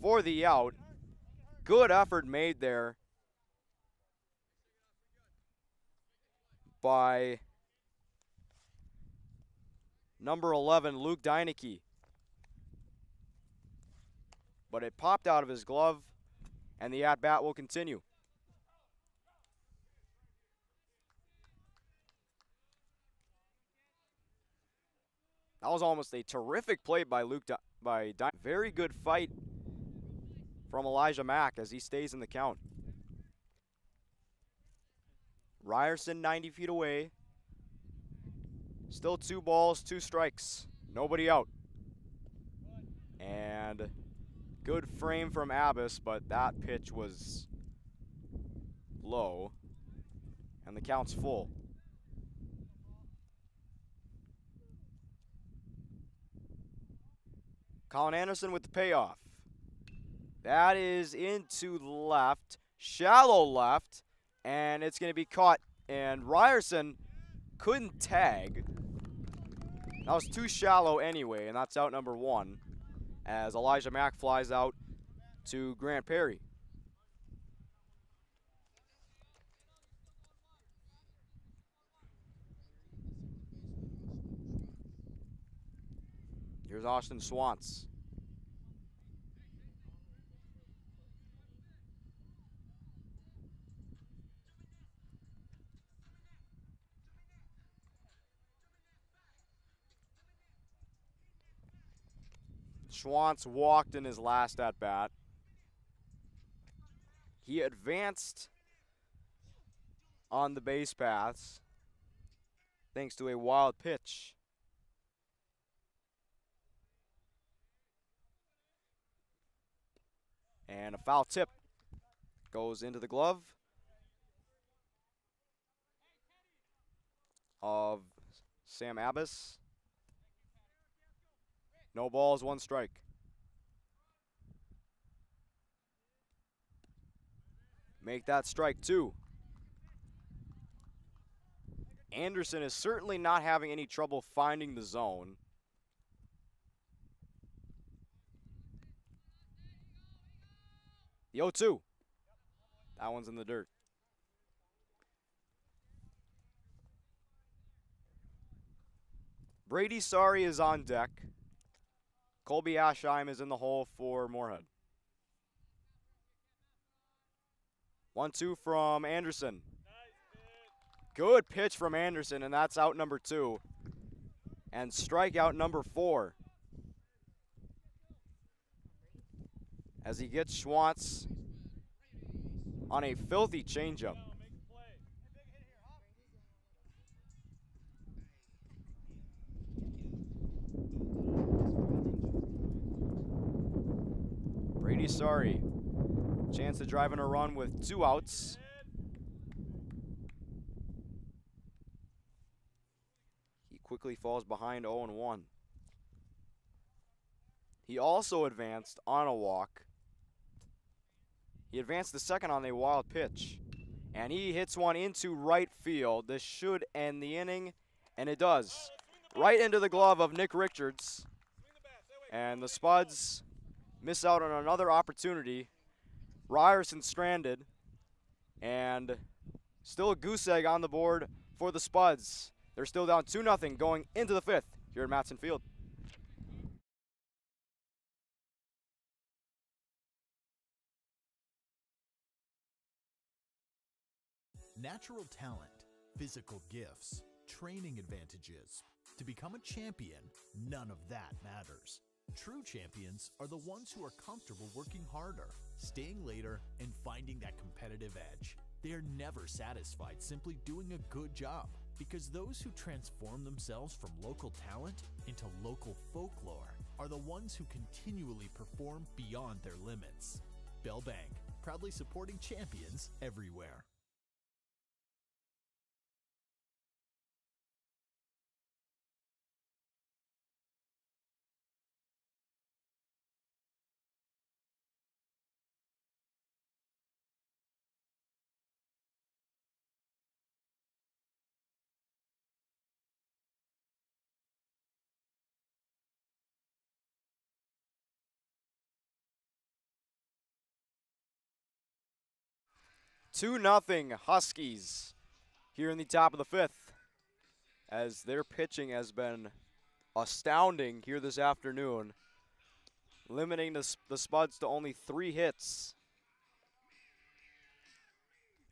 A: for the out. Good effort made there by number 11, Luke Deinecke. But it popped out of his glove, and the at-bat will continue. That was almost a terrific play by Very good fight from Elijah Mack as he stays in the count. Ryerson 90 feet away. Still 2 balls, 2 strikes. Nobody out. And good frame from Abbas, but that pitch was low. And the count's full. Colin Anderson with the payoff. That is into left, shallow left, and it's going to be caught. And Ryerson couldn't tag. That was too shallow anyway, and that's out number 1 as Elijah Mack flies out to Grant Perry. Here's Austin Swantz. Schwantz walked in his last at-bat. He advanced on the base paths thanks to a wild pitch. And a foul tip goes into the glove of Sam Abbas. No balls, 1 strike. Make that strike 2. Anderson is certainly not having any trouble finding the zone. The 0-2. That one's in the dirt. Brady Sari is on deck. Colby Aschheim is in the hole for Moorhead. 1-2 from Anderson. Good pitch from Anderson, and that's out number 2. And strikeout number 4. As he gets Schwantz on a filthy changeup. Brady Sari, chance to drive in a run with 2 outs. He quickly falls behind 0-1. He also advanced on a walk. He advanced the second on a wild pitch. And he hits one into right field. This should end the inning, and it does. Right into the glove of Nick Richards. And the Spuds miss out on another opportunity. Ryerson stranded. And still a goose egg on the board for the Spuds. They're still down 2-0 going into the 5th here at Matson Field.
K: Natural talent, physical gifts, training advantages. To become a champion, none of that matters. True champions are the ones who are comfortable working harder, staying later, and finding that competitive edge. They are never satisfied simply doing a good job, because those who transform themselves from local talent into local folklore are the ones who continually perform beyond their limits. Bell Bank, proudly supporting champions everywhere.
A: 2-0 Huskies here in the top of the 5th, as their pitching has been astounding here this afternoon, limiting the Spuds to only 3 hits.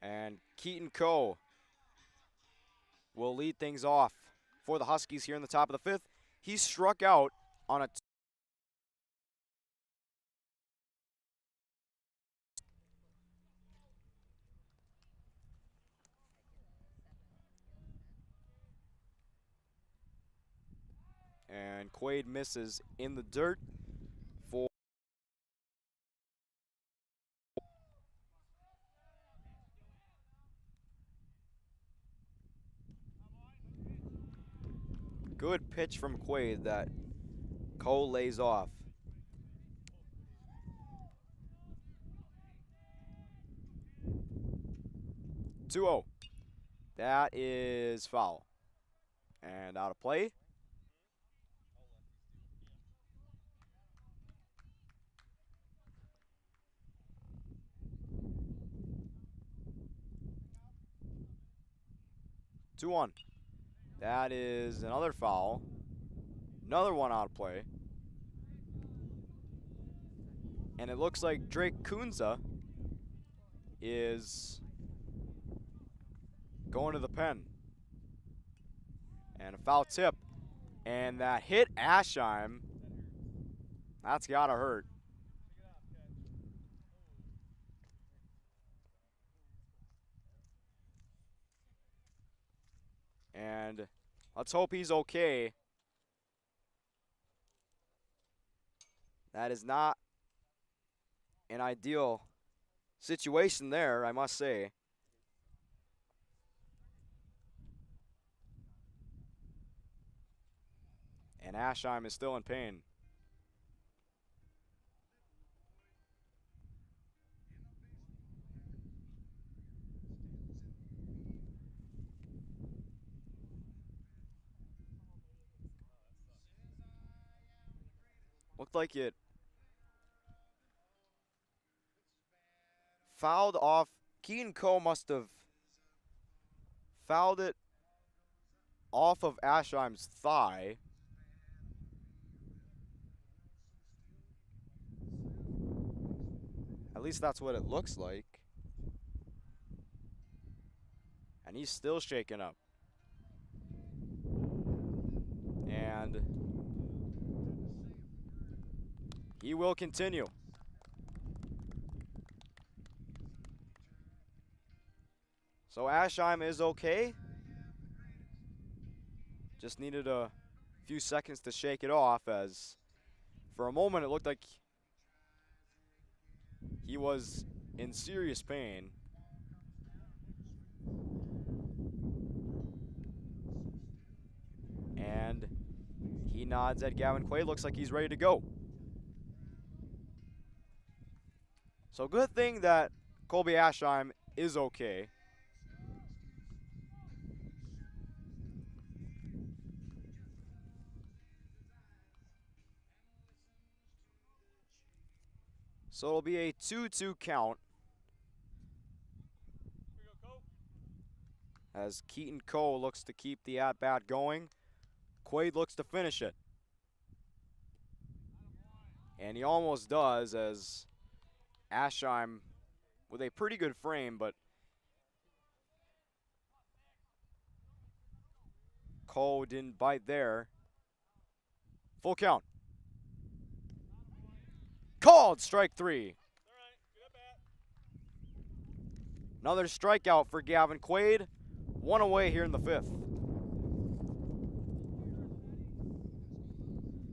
A: And Keaton Coe will lead things off for the Huskies here in the top of the 5th. He struck out on a and Quaid misses in the dirt for good pitch from Quaid that Cole lays off. 2-0. That is foul. And out of play. Two one. That is another foul. Another one out of play. And it looks like Drake Kunza is going to the pen. And a foul tip. And that hit Aschheim. That's gotta hurt. And let's hope he's okay. That is not an ideal situation there, I must say. And Aschheim is still in pain. Looked like it fouled off. Keaton Coe must have fouled it off of Aschheim's thigh. At least that's what it looks like. And he's still shaken up. And he will continue. So Aschheim is okay. Just needed a few seconds to shake it off, as for a moment it looked like he was in serious pain. And he nods at Gavin Quaid. Looks like he's ready to go. So good thing that Colby Aschheim is okay. So it'll be a 2-2 count as Keaton Coe looks to keep the at-bat going. Quaid looks to finish it. And he almost does, as Aschheim with a pretty good frame, but Coe didn't bite there. Full count. Called strike 3. Another strikeout for Gavin Quaid. One away here in the 5th.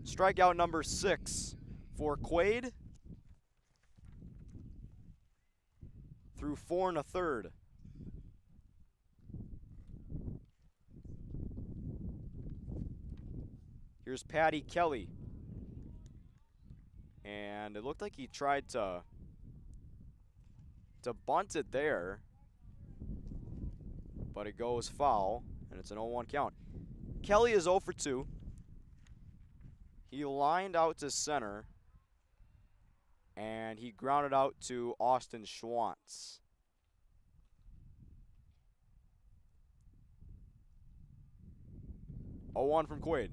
A: Strikeout number 6 for Quaid through 4 1/3. Here's Patty Kelly. And it looked like he tried to bunt it there, but it goes foul, and it's an 0-1 count. Kelly is 0 for 2. He lined out to center, and he grounded out to Austin Schwantz. 0-1 from Quaid.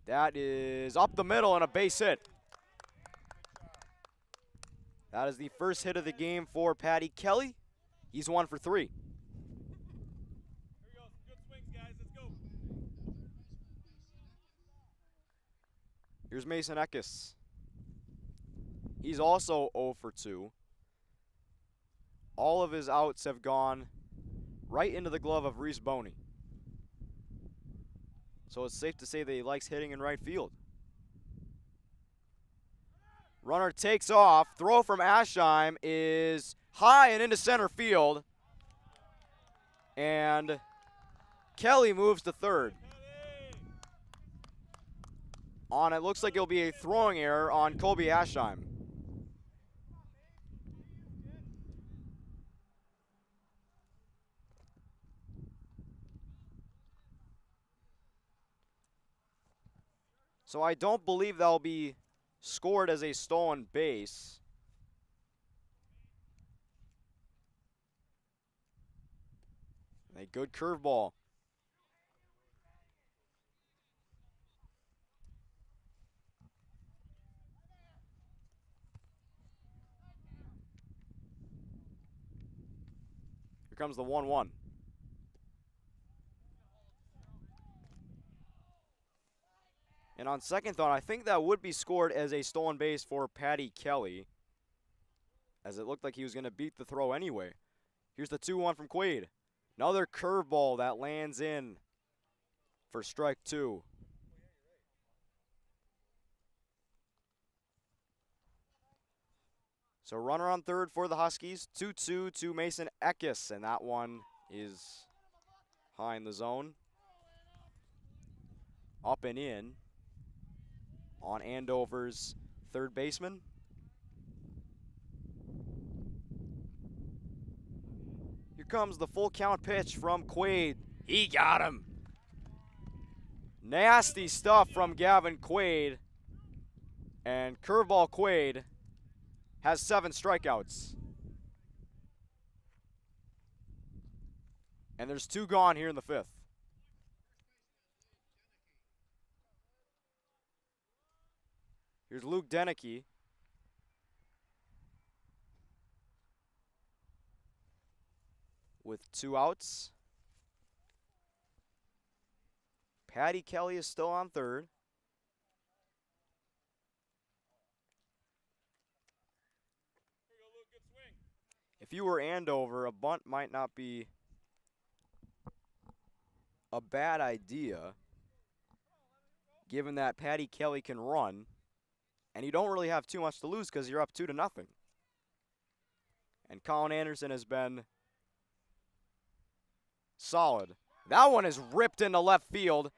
A: That is up the middle and a base hit. That is the first hit of the game for Patty Kelly. He's 1 for 3. Here's Mason Eckes. He's also 0 for 2. All of his outs have gone right into the glove of Reese Boney. So it's safe to say that he likes hitting in right field. Runner takes off. Throw from Aschheim is high and into center field. And Kelly moves to third. On it looks like it'll be a throwing error on Colby Aschheim. So I don't believe that'll be scored as a stolen base. A good curveball. Here comes the 1-1. And on second thought, I think that would be scored as a stolen base for Patty Kelly, as it looked like he was going to beat the throw anyway. Here's the 2-1 from Quaid. Another curveball that lands in for strike 2. So runner on third for the Huskies. 2-2 to Mason Eckes, and that one is high in the zone. Up and in on Andover's third baseman. Here comes the full count pitch from Quaid. He got him. Nasty stuff from Gavin Quaid. And curveball Quaid has 7 strikeouts. And there's 2 gone here in the 5th. Here's Luke Deneke. With 2 outs. Patty Kelly is still on third. If you were Andover, a bunt might not be a bad idea, given that Patty Kelly can run, and you don't really have too much to lose because you're up 2-0. And Colin Anderson has been solid. That one is ripped into left field.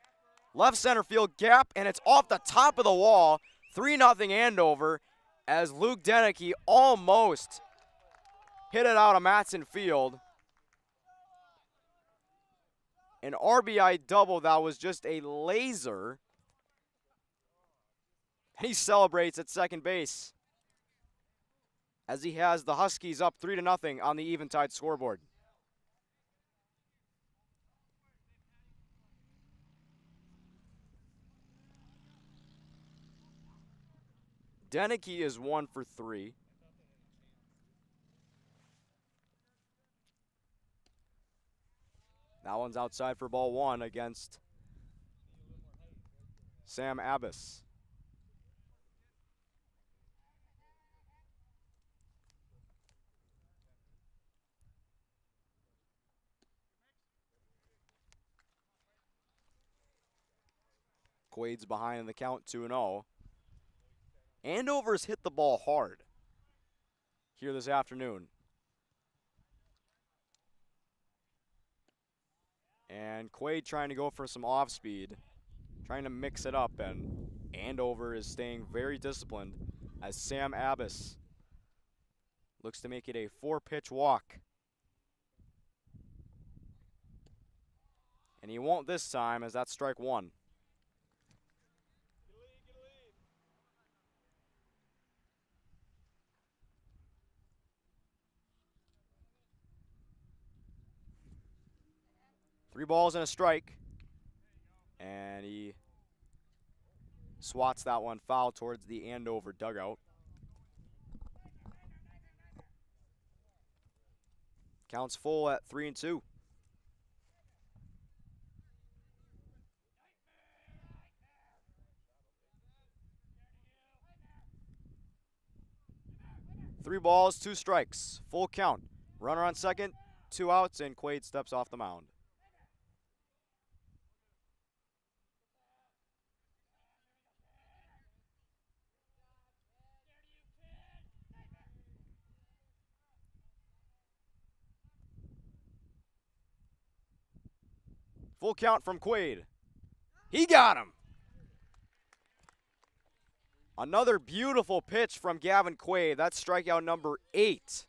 A: Left center field gap, and it's off the top of the wall. 3-0 Andover as Luke Deneke almost hit it out of Matson Field. An RBI double that was just a laser. And he celebrates at second base as he has the Huskies up 3-0 on the Eventide scoreboard. Deneke is 1 for 3. That one's outside for ball 1 against Sam Abbas. Quaid's behind in the count 2-0. Andover's hit the ball hard here this afternoon. And Quaid trying to go for some off speed, trying to mix it up, and Andover is staying very disciplined as Sam Abbas looks to make it a 4-pitch walk. And he won't this time, as that's strike 1. Three balls and a strike. And he swats that one foul towards the Andover dugout. Counts full at 3-2. Three balls, two strikes, full count. Runner on second, 2 outs, and Quaid steps off the mound. Full count from Quaid. He got him. Another beautiful pitch from Gavin Quaid. That's strikeout number 8.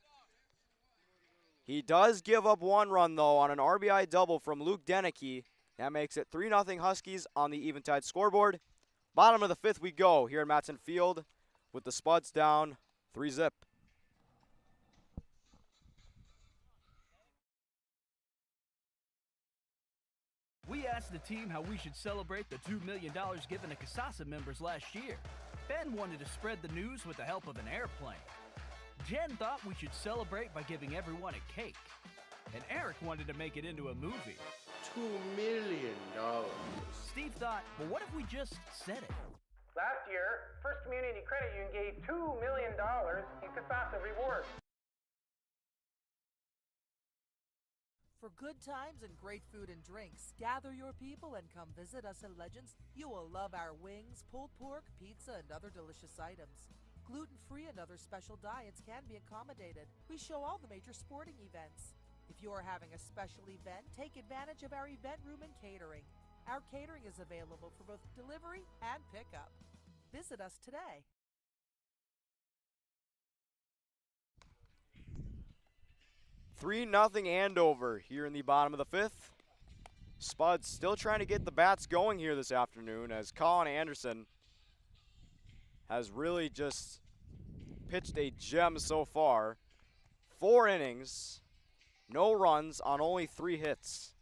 A: He does give up 1 run, though, on an RBI double from Luke Deneke. That makes it 3-0 Huskies on the Eventide scoreboard. Bottom of the 5th we go here at Matson Field with the Spuds down 3-0.
E: We asked the team how we should celebrate the $2 million given to Casasa members last year. Ben wanted to spread the news with the help of an airplane. Jen thought we should celebrate by giving everyone a cake. And Eric wanted to make it into a movie.
L: $2 million.
E: Steve thought, well, what if we just said it?
F: Last year, First Community Credit Union gave $2 million in Casasa rewards.
M: For good times and great food and drinks, gather your people and come visit us at Legends. You will love our wings, pulled pork, pizza, and other delicious items. Gluten-free and other special diets can be accommodated. We show all the major sporting events. If you are having a special event, take advantage of our event room and catering. Our catering is available for both delivery and pickup. Visit us today.
A: 3-0 Andover here in the bottom of the 5th. Spuds still trying to get the bats going here this afternoon as Colin Anderson has really just pitched a gem so far. 4 innings, no runs on only 3 hits.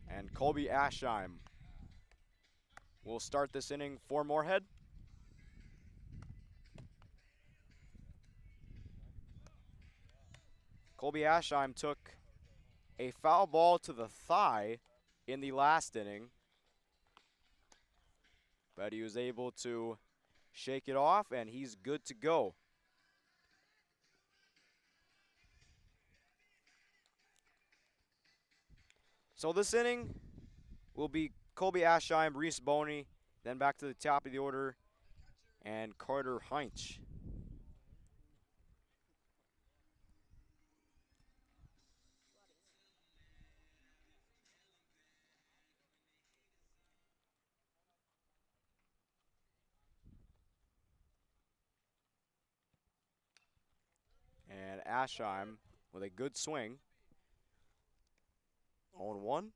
A: And Colby Aschheim will start this inning for Moorhead. Colby Aschheim took a foul ball to the thigh in the last inning, but he was able to shake it off, and he's good to go. So this inning will be Colby Aschheim, Reese Boney, then back to the top of the order, and Carter Heinch. And Aschheim with a good swing. 0-1.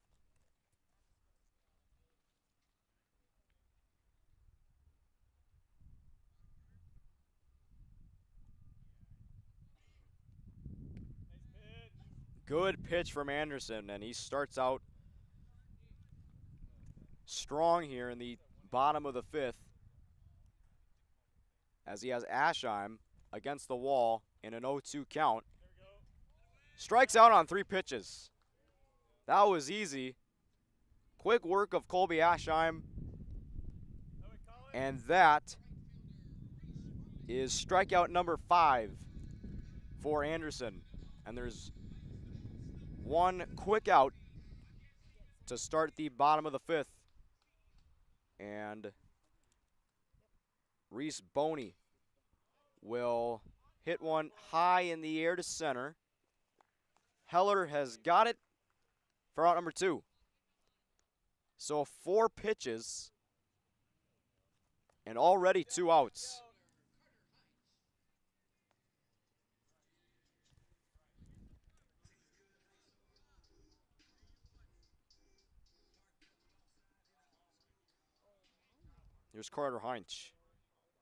A: Good pitch from Anderson, and he starts out strong here in the bottom of the 5th as he has Aschheim against the wall in an 0-2 count. Strikes out on 3 pitches. That was easy. Quick work of Colby Aschheim. And that is strikeout number 5 for Anderson. And there's one quick out to start the bottom of the 5th. And Reese Boney will hit one high in the air to center. Heller has got it for out number 2. So 4 pitches and already 2 outs. Here's Carter Heinch.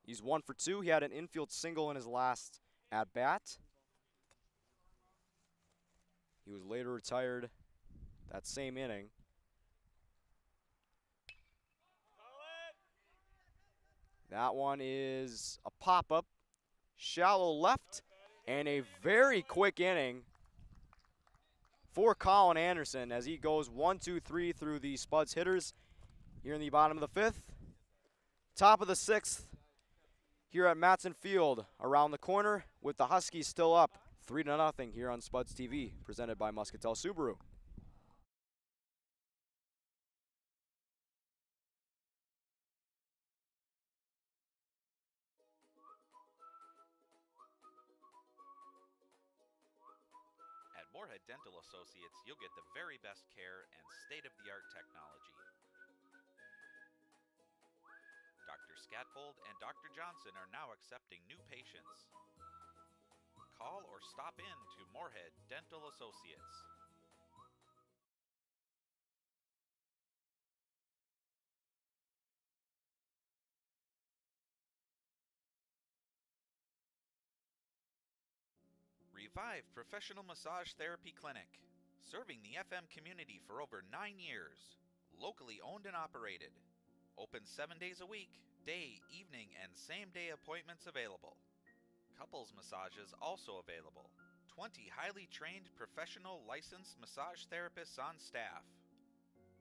A: He's 1 for 2. He had an infield single in his last at-bat. He was later retired that same inning. That one is a pop-up, shallow left, and a very quick inning for Colin Anderson as he goes 1, 2, 3 through the Spuds hitters here in the bottom of the fifth. Top of the sixth here at Matson Field, around the corner with the Huskies still up 3-0 here on Spuds TV, presented by Muscatel Subaru.
N: At Moorhead Dental Associates, you'll get the very best care and state-of-the-art technology. Dr. Scatfold and Dr. Johnson are now accepting new patients. Call or stop in to Moorhead Dental Associates. Revive Professional Massage Therapy Clinic, serving the FM community for over 9 years. Locally owned and operated. Open 7 days a week, day, evening, and same-day appointments available. Couples massages also available. 20 highly trained professional licensed massage therapists on staff.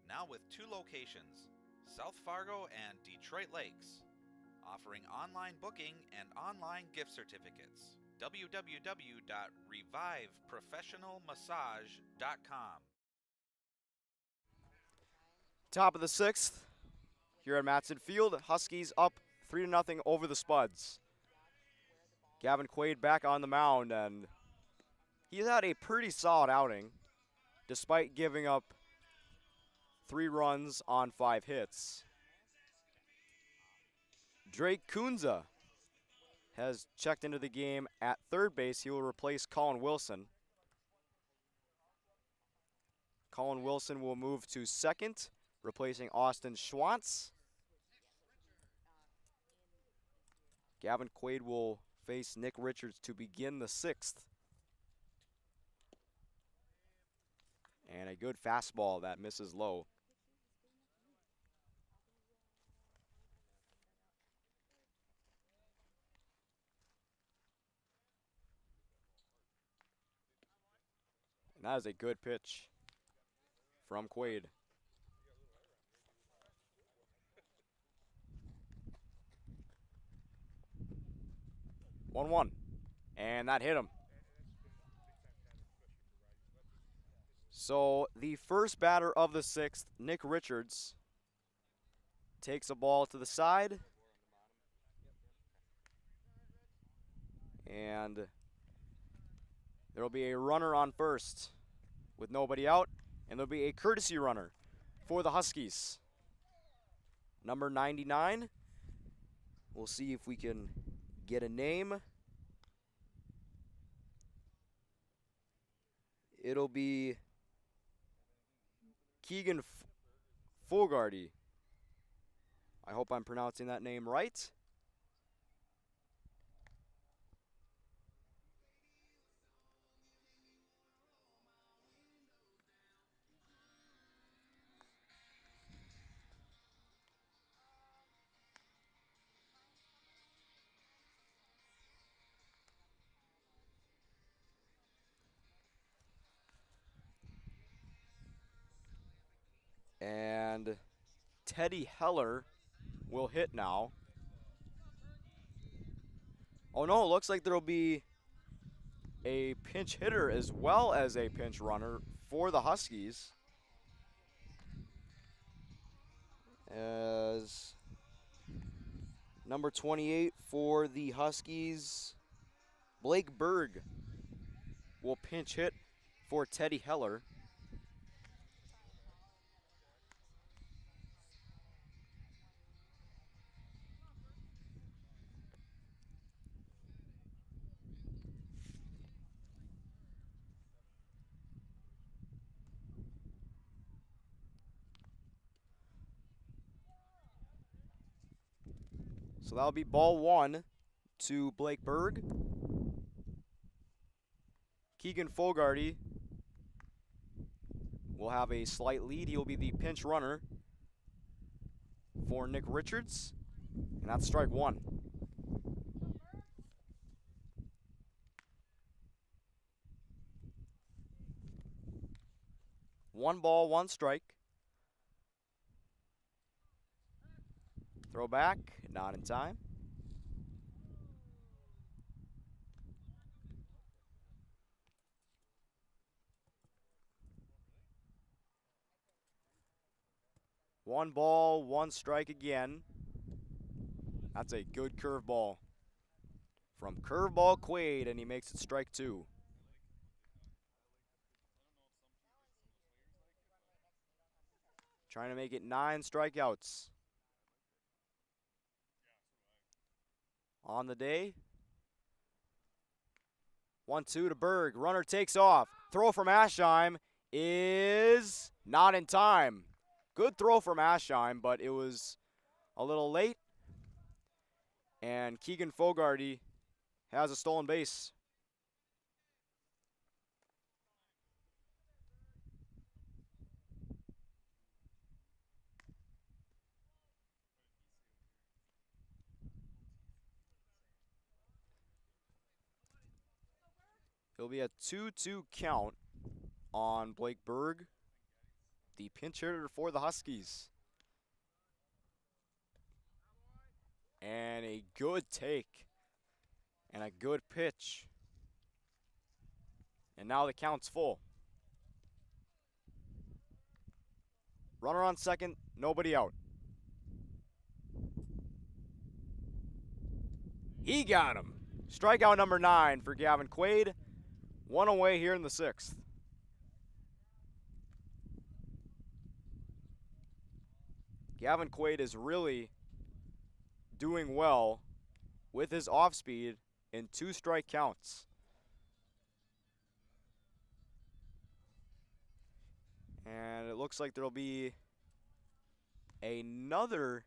N: Now with 2 locations, South Fargo and Detroit Lakes. Offering online booking and online gift certificates. www.reviveprofessionalmassage.com.
A: Top of the sixth here at Matson Field. Huskies up 3-0 over the Spuds. Gavin Quaid back on the mound, and he's had a pretty solid outing despite giving up 3 runs on 5 hits. Drake Kunza has checked into the game at third base. He will replace Colin Wilson. Colin Wilson will move to second, replacing Austin Schwantz. Gavin Quaid will face Nick Richards to begin the sixth. And a good fastball that misses low. And that is a good pitch from Quaid. One, and that hit him. So the first batter of the sixth, Nick Richards, takes a ball to the side. And there will be a runner on first with nobody out, and there'll be a courtesy runner for the Huskies. Number 99. We'll see if we can get a name. It'll be Keegan Fogarty. I hope I'm pronouncing that name right. And Teddy Heller will hit now. Oh no, it looks like there'll be a pinch hitter as well as a pinch runner for the Huskies. As number 28 for the Huskies, Blake Berg will pinch hit for Teddy Heller. So that'll be ball 1 to Blake Berg. Keegan Fogarty will have a slight lead. He'll be the pinch runner for Nick Richards. And that's strike one. One ball, one strike. Throw back, not in time. One ball, one strike again. That's a good curveball from Curveball Quaid, and he makes it strike two. Trying to make it 9 strikeouts. On the day. 1-2 to Berg. Runner takes off. Throw from Aschheim is not in time. Good throw from Aschheim, but it was a little late. And Keegan Fogarty has a stolen base. It'll be a 2-2 count on Blake Berg, the pinch hitter for the Huskies. And a good take. And a good pitch. And now the count's full. Runner on second, nobody out. He got him. Strikeout number 9 for Gavin Quaid. One away here in the 6th. Gavin Quaid is really doing well with his off speed in 2 strike counts. And it looks like there'll be another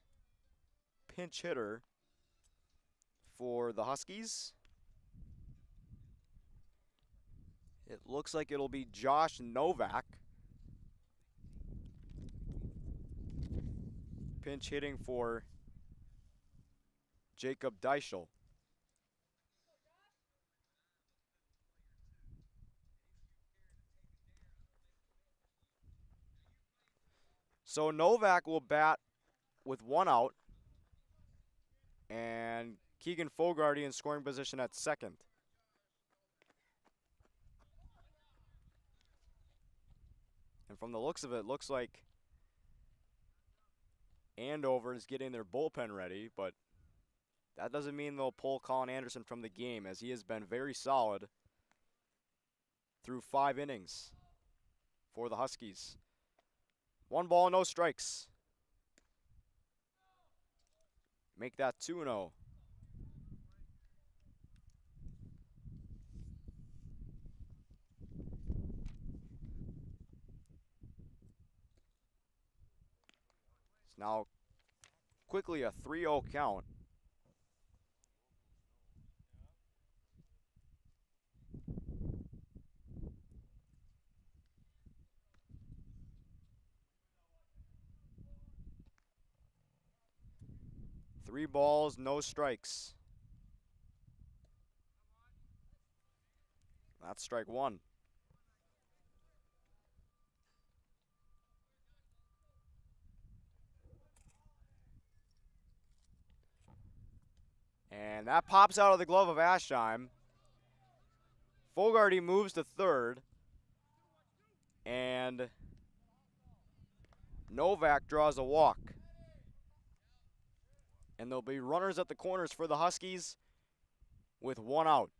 A: pinch hitter for the Huskies. It looks like it'll be Josh Novak. Pinch hitting for Jacob Deichel. So Novak will bat with 1 out. And Keegan Fogarty in scoring position at second. And from the looks of it, looks like Andover is getting their bullpen ready, but that doesn't mean they'll pull Colin Anderson from the game, as he has been very solid through 5 innings for the Huskies. 1 ball, no strikes. Make that 2-0. It's now quickly a 3-0 count. Three balls, no strikes. That's strike 1. And that pops out of the glove of Aschheim. Fogarty moves to third. And Novak draws a walk. And there'll be runners at the corners for the Huskies with 1 out.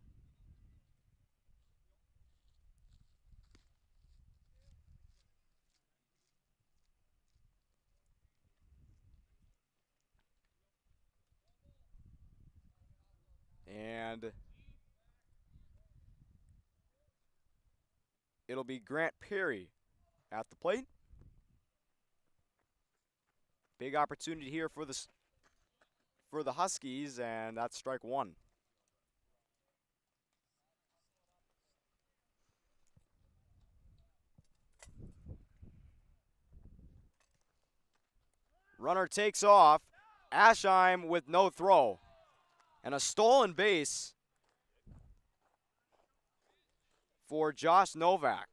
A: And it'll be Grant Perry at the plate. Big opportunity here for the Huskies, and that's strike 1. Runner takes off. Ashheim with no throw. And a stolen base for Josh Novak.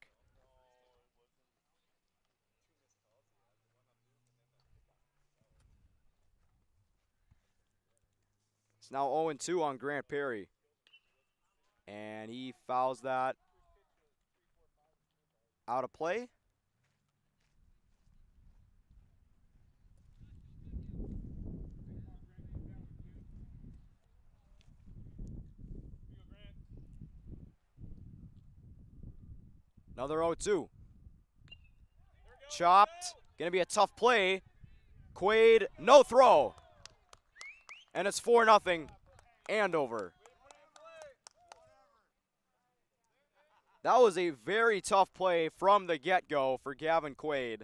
A: It's now 0-2 on Grant Perry. And he fouls that out of play. Another 0-2. Chopped. Gonna be a tough play. Quaid, no throw. And it's 4-0 Andover. That was a very tough play from the get-go for Gavin Quaid.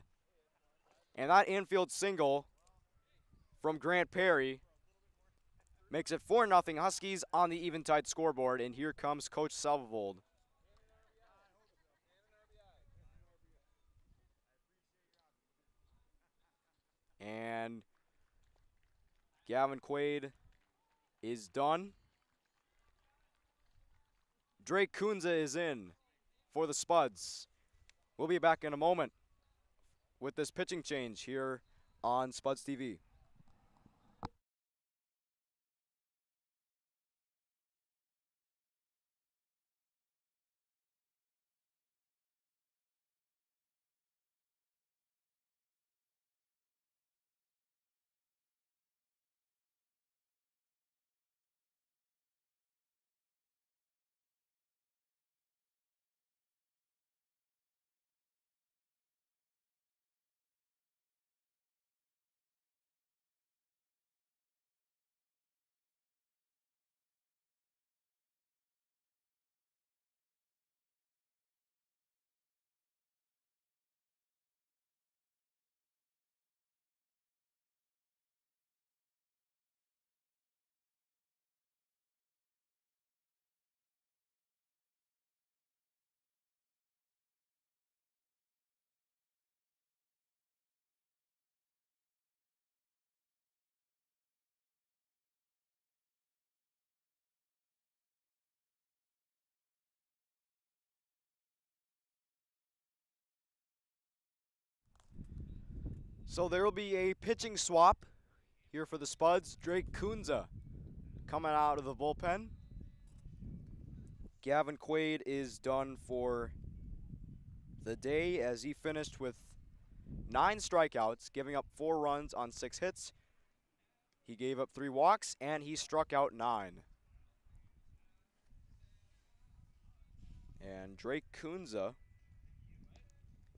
A: And that infield single from Grant Perry makes it 4-0 Huskies on the Eventide scoreboard. And here comes Coach Salvold. And Gavin Quaid is done. Drake Kunza is in for the Spuds. We'll be back in a moment with this pitching change here on Spuds TV. So there will be a pitching swap here for the Spuds. Drake Kunza coming out of the bullpen. Gavin Quaid is done for the day as he finished with 9 strikeouts, giving up 4 runs on 6 hits. He gave up 3 walks, and he struck out 9. And Drake Kunza,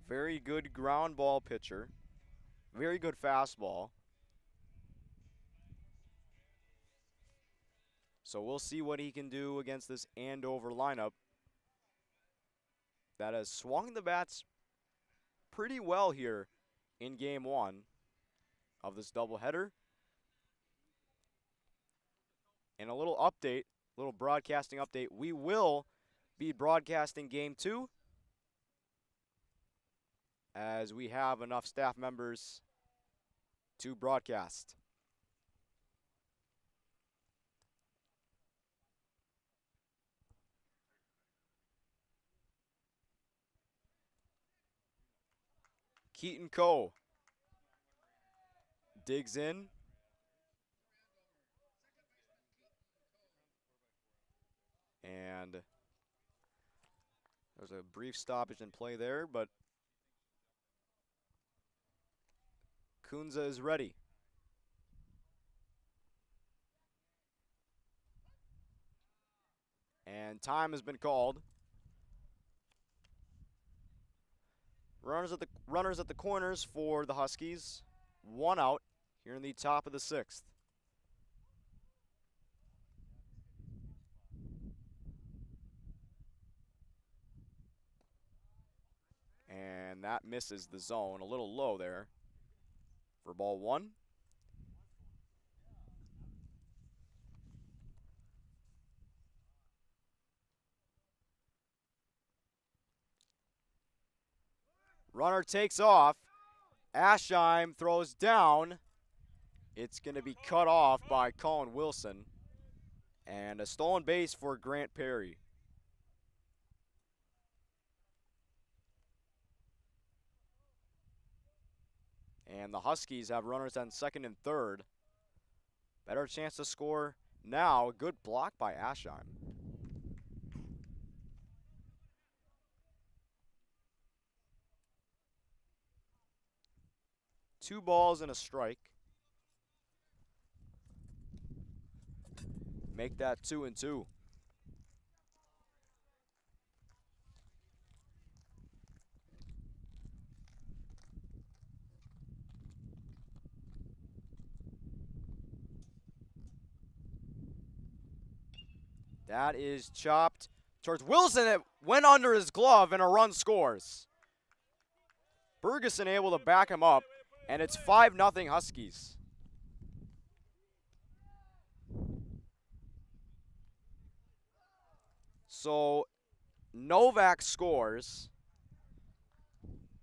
A: very good ground ball pitcher, very good fastball. So we'll see what he can do against this Andover lineup that has swung the bats pretty well here in Game 1 of this doubleheader. And a little update, little broadcasting update. We will be broadcasting Game 2 as we have enough staff members to broadcast. Keaton Coe digs in. And there's a brief stoppage in play there, but Kunza is ready. And time has been called. Runners at the corners for the Huskies. 1 out here in the top of the 6th. And that misses the zone. A little low there for ball 1. Runner takes off. Ashheim throws down. It's going to be cut off by Colin Wilson. And a stolen base for Grant Perry. And the Huskies have runners on second and third. Better chance to score now. Good block by Aschheim. Two balls and a strike. Make that 2-2. That is chopped towards Wilson. It went under his glove and a run scores. Bergeson able to back him up, and it's 5-0 Huskies. So Novak scores.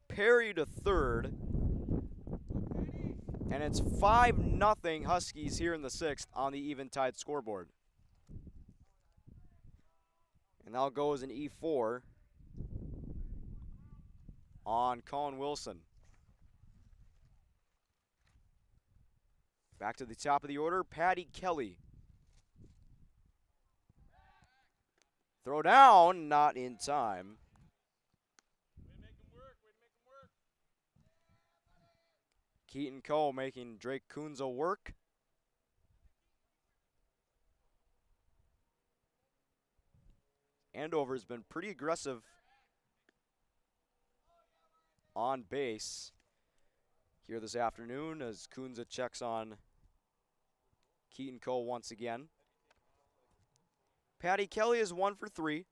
A: Perry to third. And it's 5-0 Huskies here in the sixth on the Eventide scoreboard. And now goes an E4 on Colin Wilson. Back to the top of the order, Patty Kelly. Throw down, not in time. Keaton Cole making Drake Kunza work. Andover's been pretty aggressive on base here this afternoon as Kunza checks on Keaton Cole once again. Patty Kelly is 1 for 3.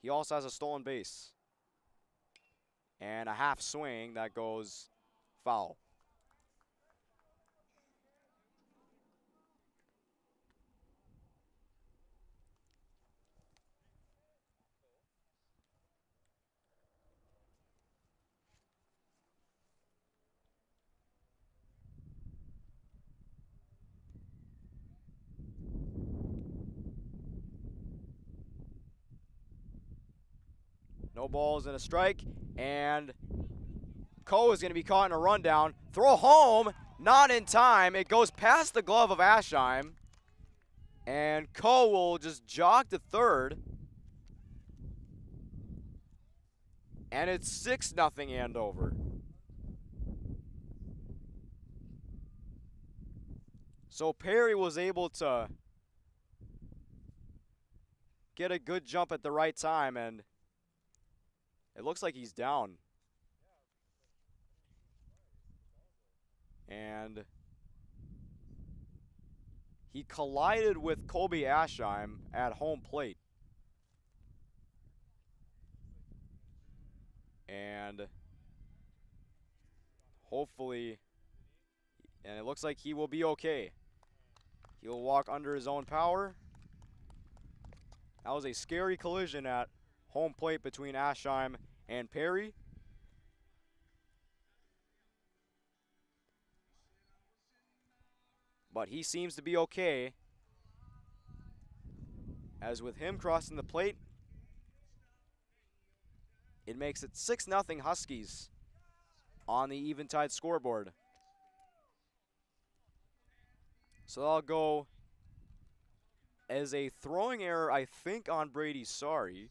A: He also has a stolen base. And a half swing that goes foul. No balls and a strike, and Coe is going to be caught in a rundown. Throw home, not in time. It goes past the glove of Aschheim, and Coe will just jog to third. And it's 6-0 Andover. So Perry was able to get a good jump at the right time, and it looks like he's down. And he collided with Colby Aschheim at home plate. And hopefully, and it looks like he will be okay. He'll walk under his own power. That was a scary collision at home plate between Aschheim and Perry. But he seems to be okay. As with him crossing the plate, it makes it 6-0 Huskies on the Eventide scoreboard. So I'll go as a throwing error, I think, on Brady Sorry.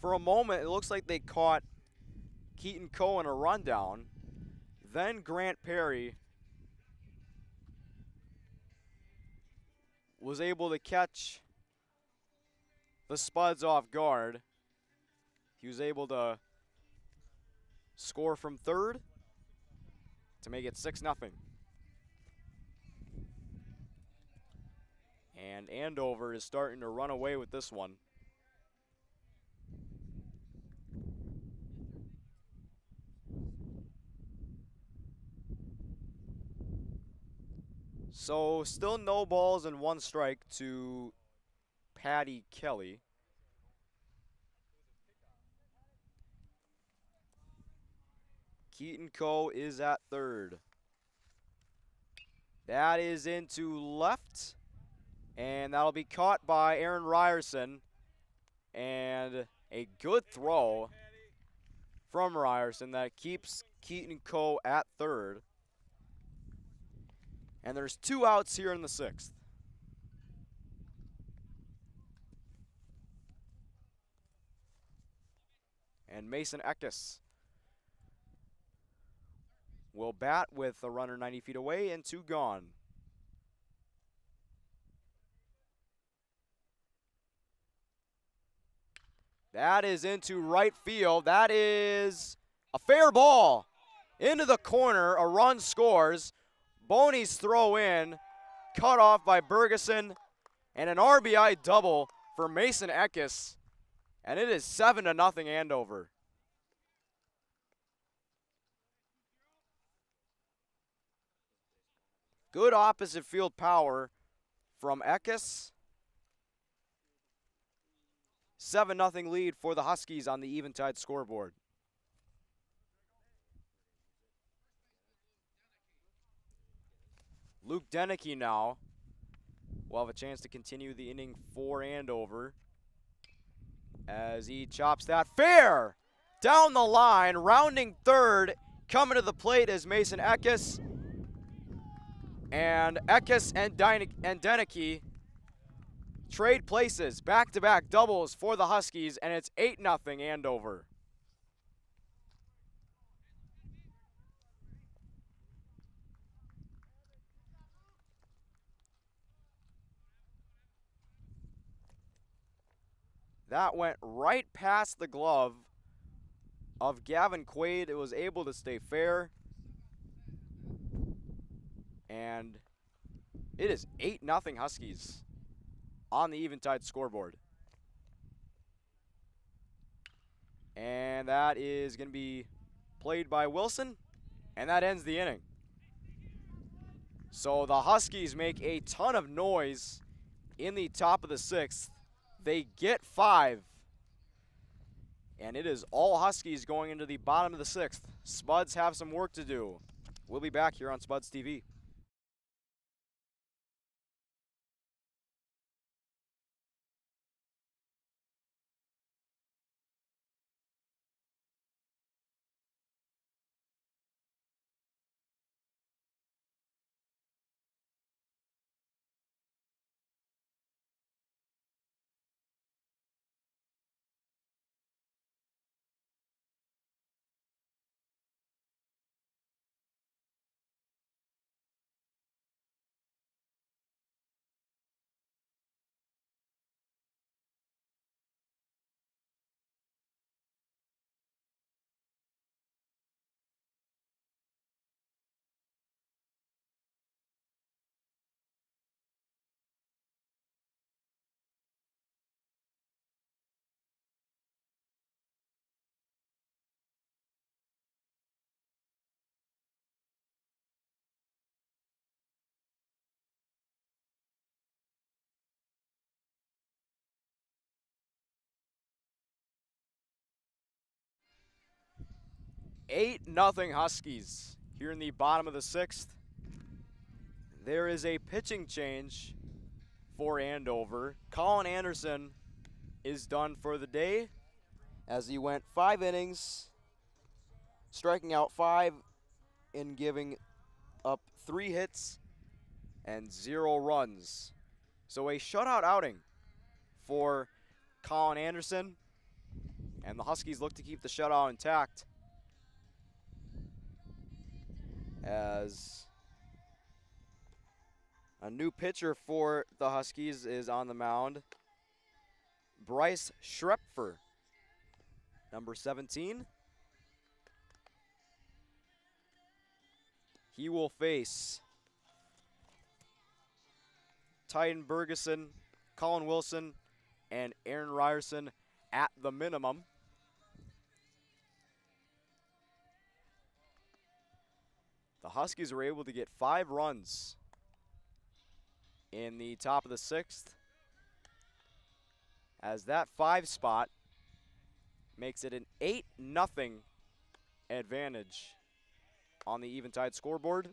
A: For a moment, it looks like they caught Keaton Coe in a rundown. Then Grant Perry was able to catch the Spuds off guard. He was able to score from third to make it 6-0. And Andover is starting to run away with this one. So still no balls and 1 strike to Patty Kelly. Keaton Coe is at third. That is into left, and that'll be caught by Aaron Ryerson. And a good throw from Ryerson that keeps Keaton Coe at third. And there's 2 outs here in the 6th. And Mason Eckes will bat with a runner 90 feet away and 2 gone. That is into right field. That is a fair ball. Into the corner, a run scores. Boney's throw in, cut off by Bergeson, and an RBI double for Mason Eckes. And it is 7-0 Andover. Good opposite field power from Eckes. 7-0 lead for the Huskies on the Eventide scoreboard. Luke Denicky now will have a chance to continue the inning for Andover as he chops that fair down the line, rounding third, coming to the plate is Mason Eckes. And Eckes and Denicky trade places, back-to-back doubles for the Huskies, and it's 8-0 Andover. That went right past the glove of Gavin Quaid. It was able to stay fair. And it is 8-0 Huskies on the Eventide scoreboard. And that is going to be played by Wilson, and that ends the inning. So the Huskies make a ton of noise in the top of the 6th. They get 5. And it is all Huskies going into the bottom of the 6th. Spuds have some work to do. We'll be back here on Spuds TV. Eight nothing Huskies here in the bottom of the 6th. There is a pitching change for Andover. Colin Anderson is done for the day as he went 5 innings, striking out 5 and giving up 3 hits and 0 runs. So a shutout outing for Colin Anderson, and the Huskies look to keep the shutout intact as a new pitcher for the Huskies is on the mound. Bryce Schrepfer, number 17. He will face Titan Bergeson, Colin Wilson, and Aaron Ryerson at the minimum. The Huskies were able to get 5 runs in the top of the 6th, as that 5 spot makes it an 8-0 advantage on the Eventide scoreboard.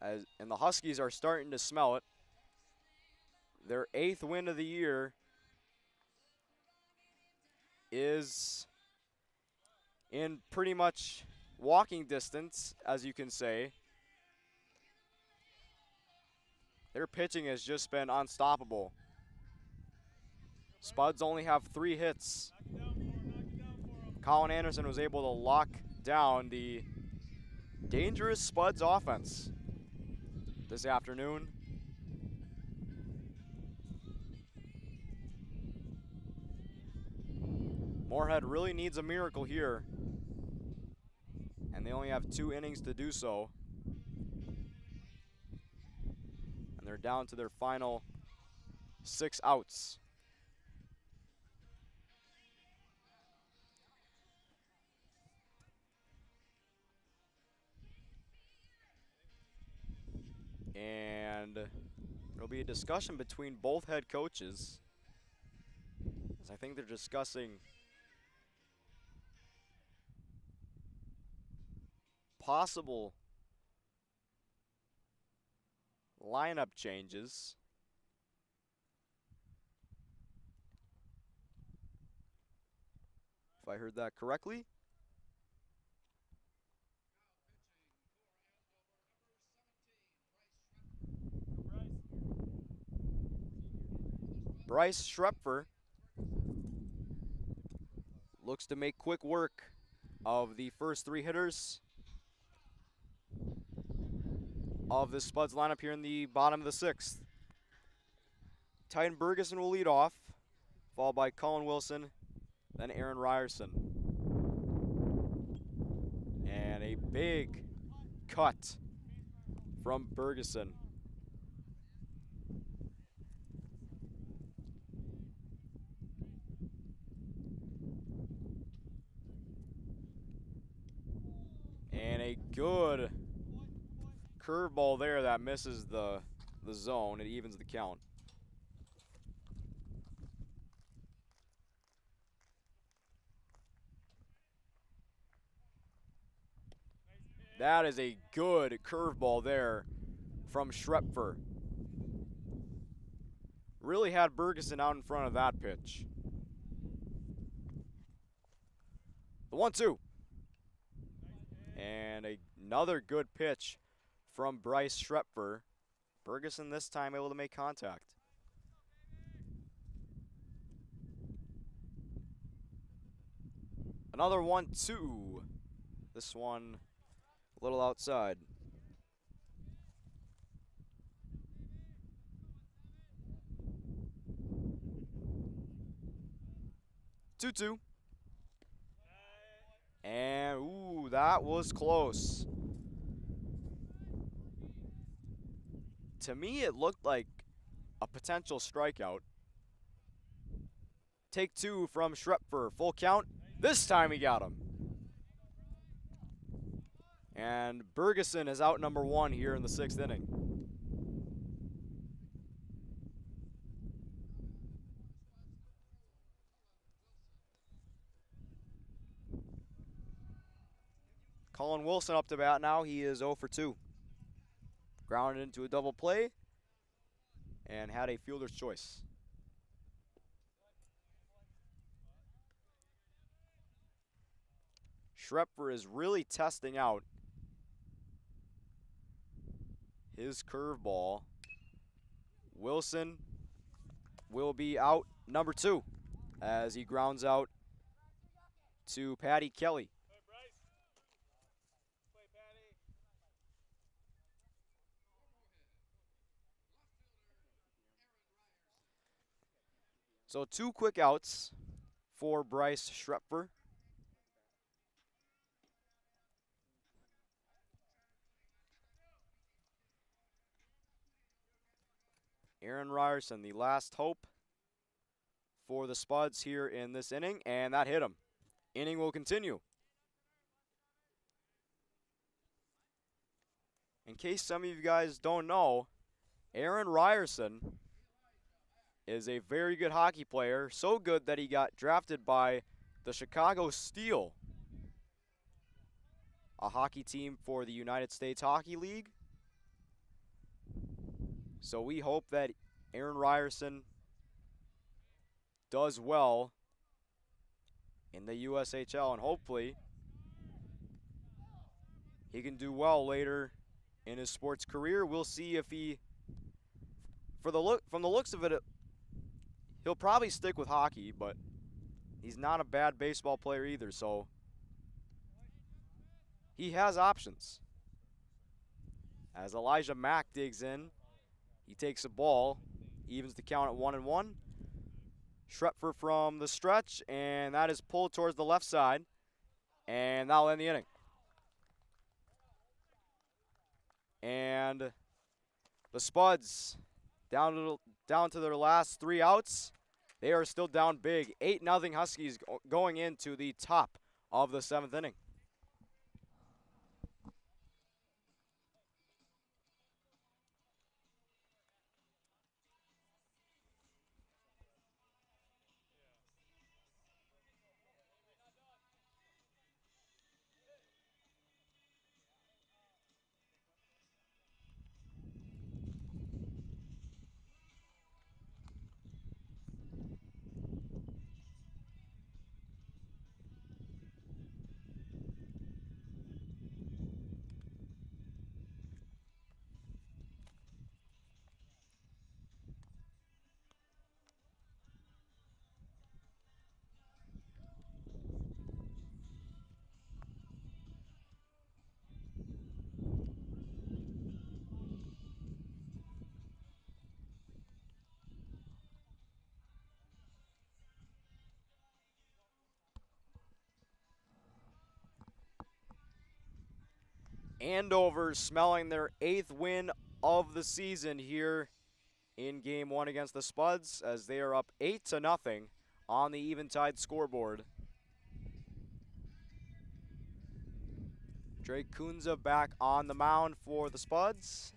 A: And the Huskies are starting to smell it. Their 8th win of the year is in pretty much walking distance, as you can say. Their pitching has just been unstoppable. Spuds only have 3 hits. Colin Anderson was able to lock down the dangerous Spuds offense this afternoon. Moorhead really needs a miracle here, and they only have 2 innings to do so. And they're down to their final 6 outs. And there'll be a discussion between both head coaches, as I think they're discussing possible lineup changes. If I heard that correctly. Bryce Schrepfer looks to make quick work of the first 3 hitters of the Spuds lineup here in the bottom of the 6th. Titan Bergeson will lead off, followed by Colin Wilson, then Aaron Ryerson. And a big cut from Bergeson. And a good curveball there that misses the zone. It evens the count. That is a good curveball there from Schrepfer. Really had Bergeson out in front of that pitch. The 1-2. And another good pitch from Bryce Schrepfer. Bergeson this time able to make contact. Another 1-2. This one a little outside. Two. And, ooh, that was close. To me, it looked like a potential strikeout. Take 2 from Schrepfer. Full count. This time he got him. And Bergeson is out number 1 here in the 6th inning. Colin Wilson up to bat now. He is 0 for 2. Grounded into a double play and had a fielder's choice. Schrepfer is really testing out his curveball. Wilson will be out number 2 as he grounds out to Patty Kelly. So 2 quick outs for Bryce Schrepfer. Aaron Ryerson, the last hope for the Spuds here in this inning, and that hit him. Inning will continue. In case some of you guys don't know, Aaron Ryerson is a very good hockey player, so good that he got drafted by the Chicago Steel, a hockey team for the United States Hockey League. So we hope that Aaron Ryerson does well in the USHL, and hopefully he can do well later in his sports career. We'll see if he, from the looks of it, he'll probably stick with hockey, but he's not a bad baseball player either, so he has options. As Elijah Mack digs in, he takes a ball, evens the count at 1-1. Schrepfer from the stretch, and that is pulled towards the left side, and that'll end the inning. And the Spuds, down to their last 3 outs, they are still down big. 8-0 Huskies going into the top of the 7th inning. Andover smelling their 8th win of the season here in Game 1 against the Spuds, as they are up 8-0 on the Eventide scoreboard. Drake Kunza back on the mound for the Spuds.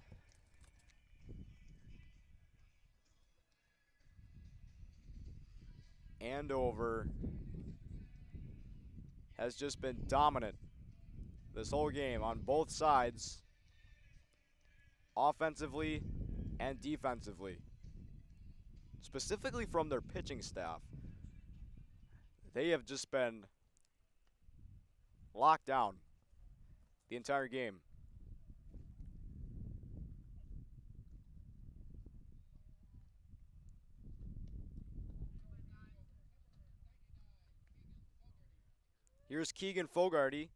A: Andover has just been dominant this whole game on both sides, offensively and defensively. Specifically from their pitching staff, they have just been locked down the entire game. Here's Keegan Fogarty.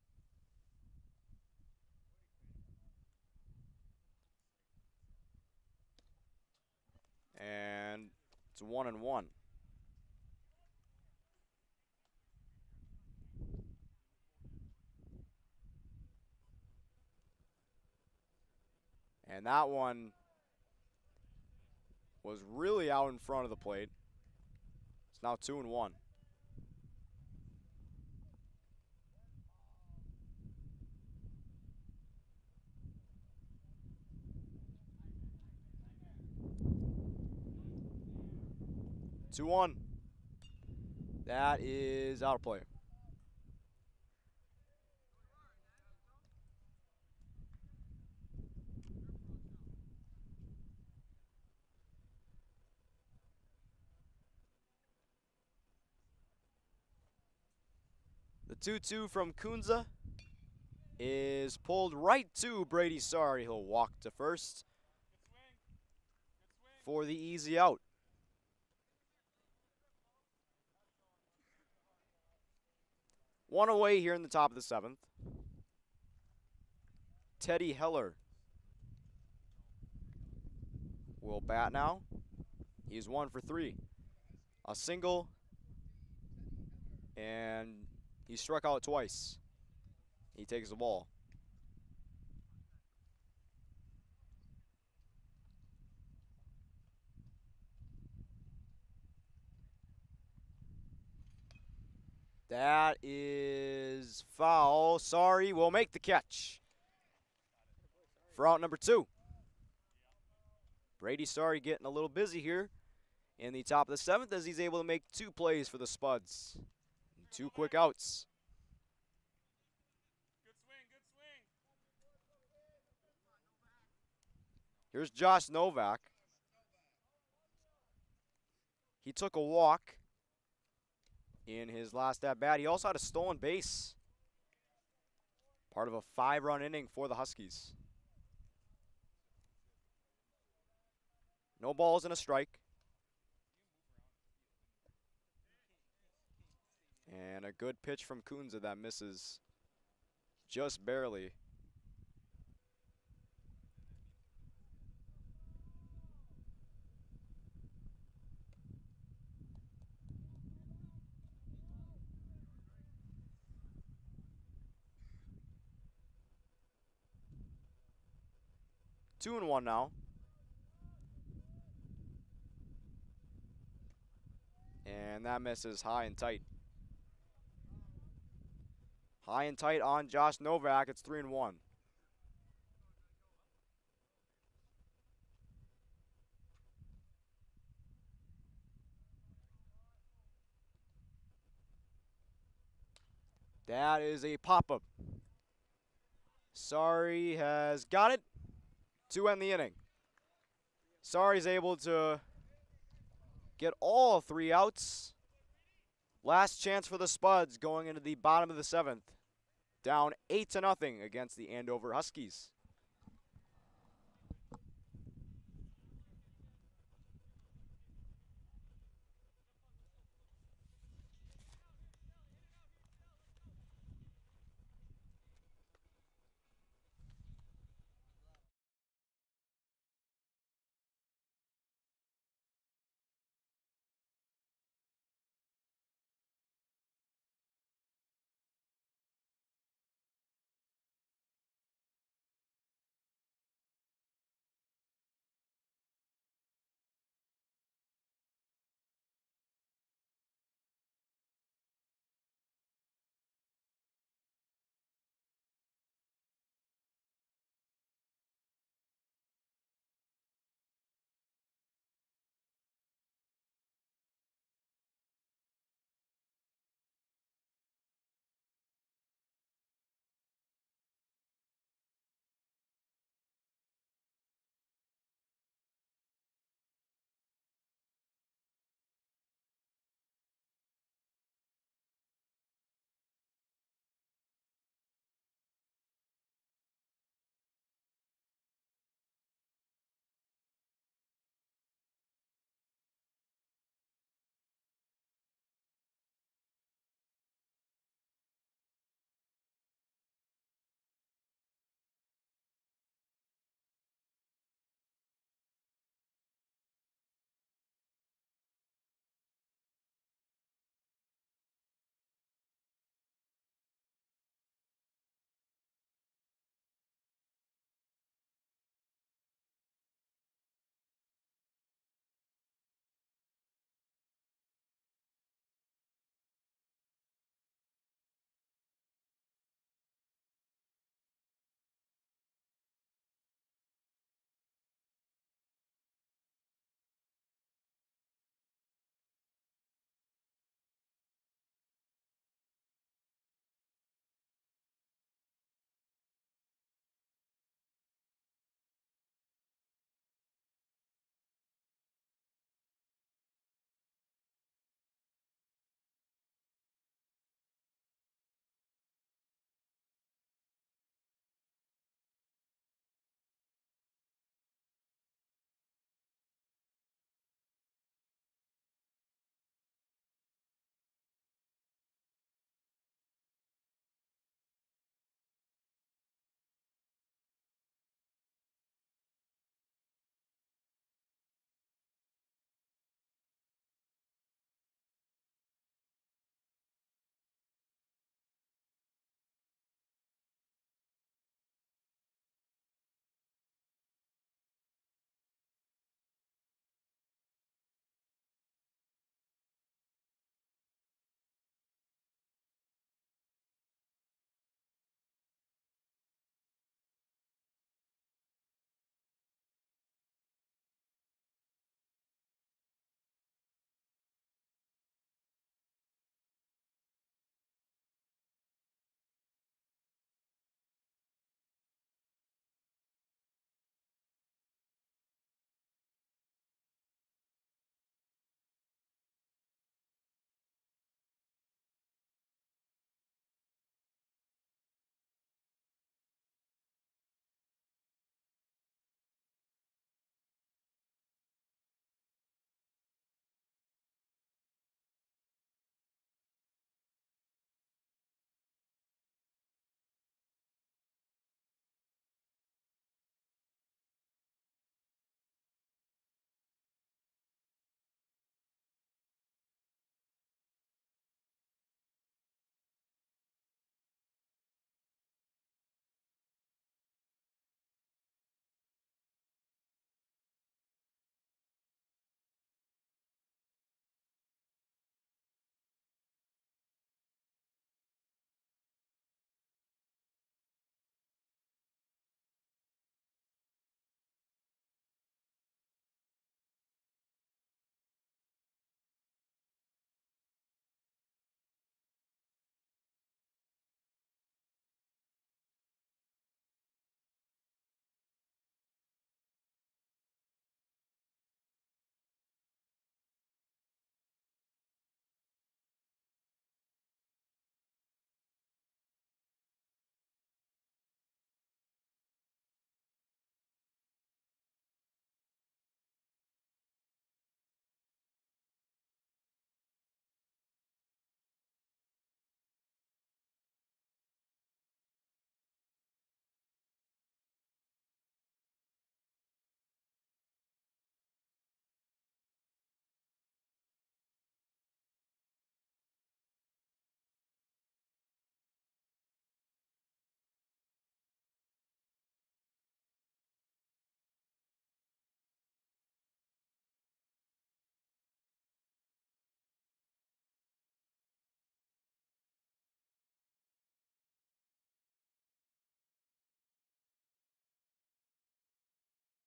A: And it's 1-1. And that one was really out in front of the plate. It's now 2-1. That is out of play. The 2-2 from Kunza is pulled right to Brady Sarr. He'll walk to first for the easy out. One away here in the top of the 7th. Teddy Heller will bat now. He's 1 for 3. A single, and he struck out twice. He takes the ball. That is foul. Sorry, we'll make the catch for out number 2. Brady Starry getting a little busy here in the top of the 7th as he's able to make 2 plays for the Spuds. 2 quick outs. Here's Josh Novak. He took a walk in his last at-bat. He also had a stolen base. Part of a 5-run inning for the Huskies. No balls and a strike. And a good pitch from Kunza that misses just barely. Two and one now. And that misses high and tight. High and tight on Josh Novak. It's 3-1. That is a pop-up. Sari has got it to end the inning. Sari's able to get all 3 outs. Last chance for the Spuds going into the bottom of the 7th. Down 8-0 against the Andover Huskies.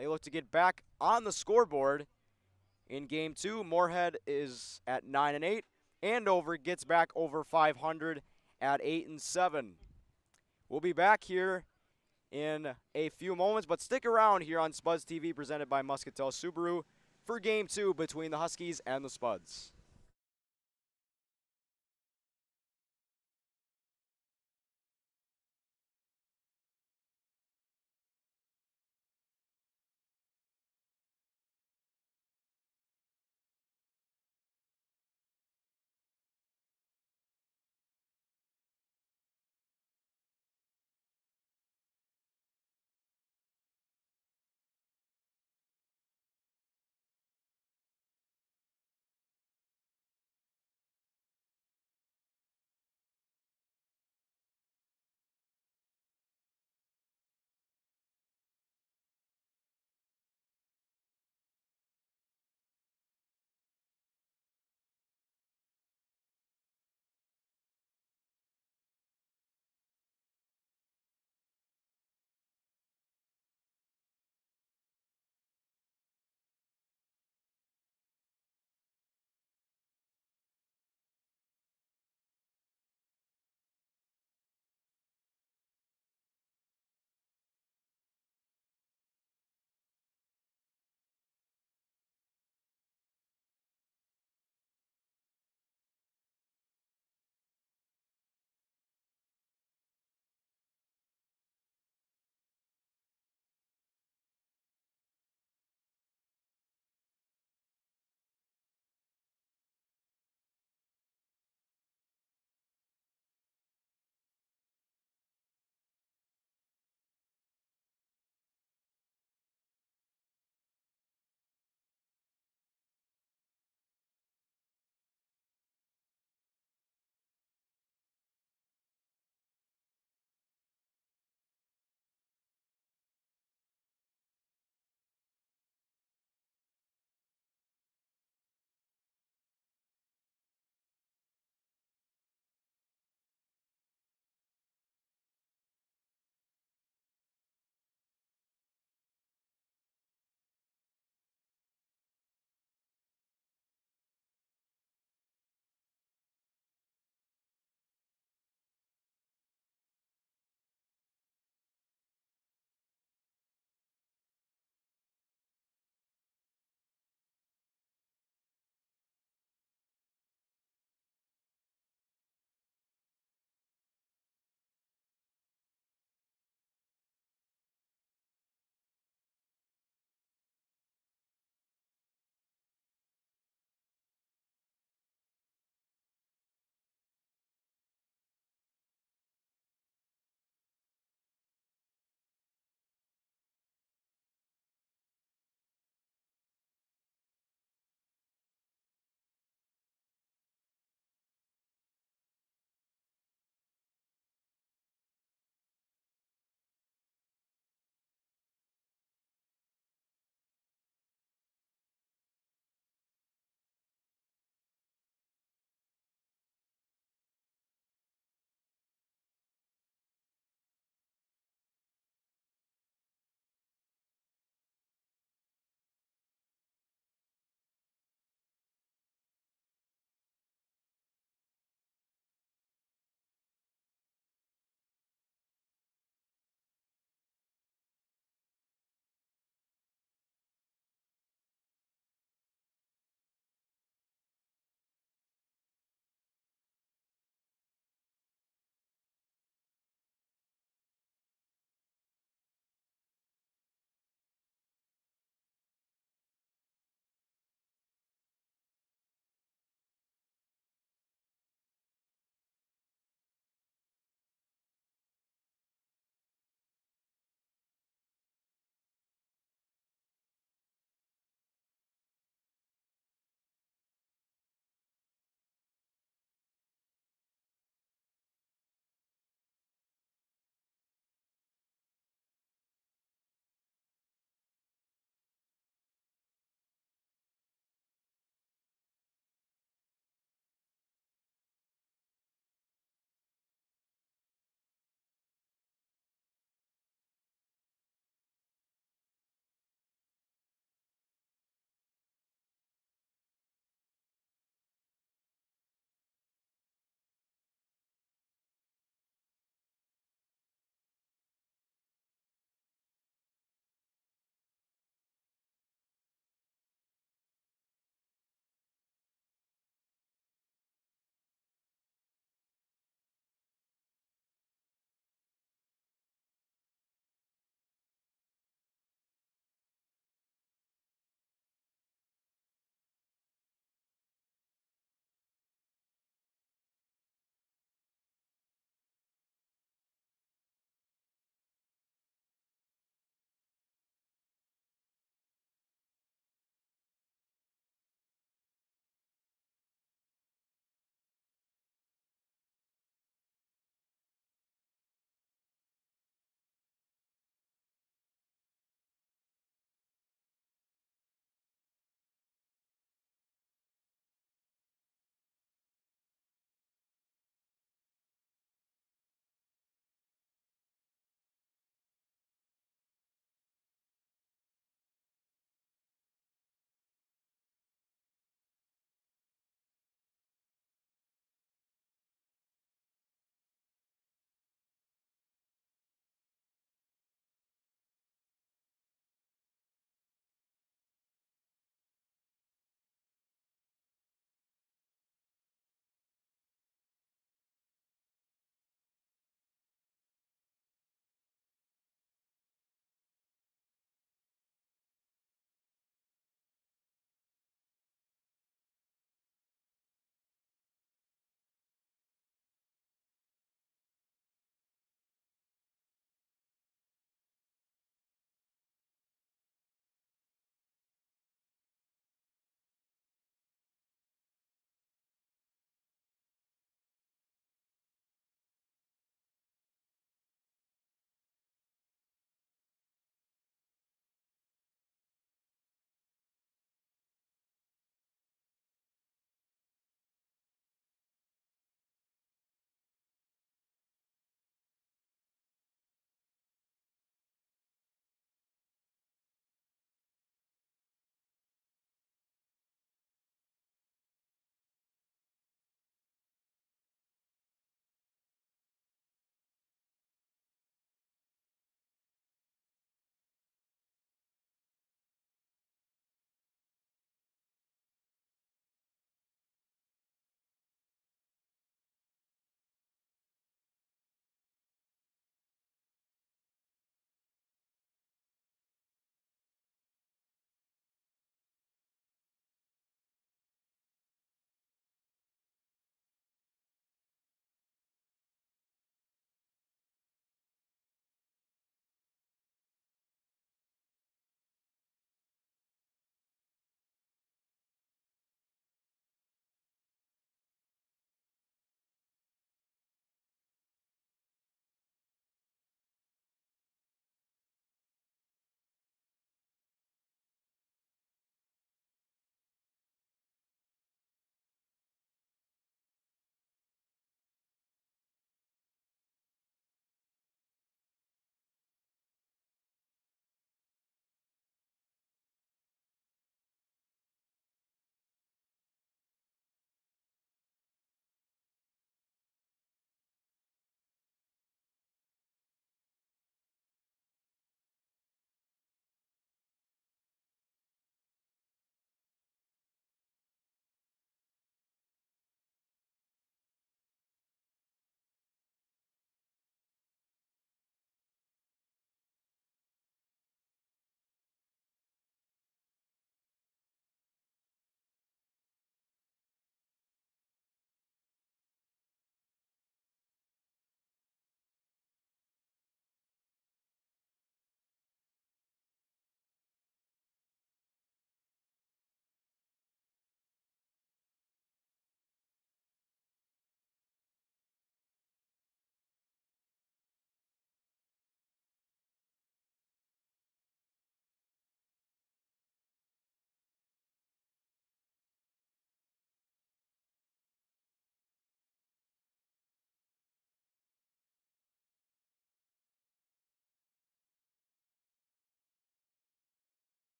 A: they look to get back on the scoreboard in Game 2. Moorhead is at 9-8. Andover gets back over 500 at 8-7. We'll be back here in a few moments, but stick around here on Spuds TV presented by Muscatel Subaru for Game 2 between the Huskies and the Spuds.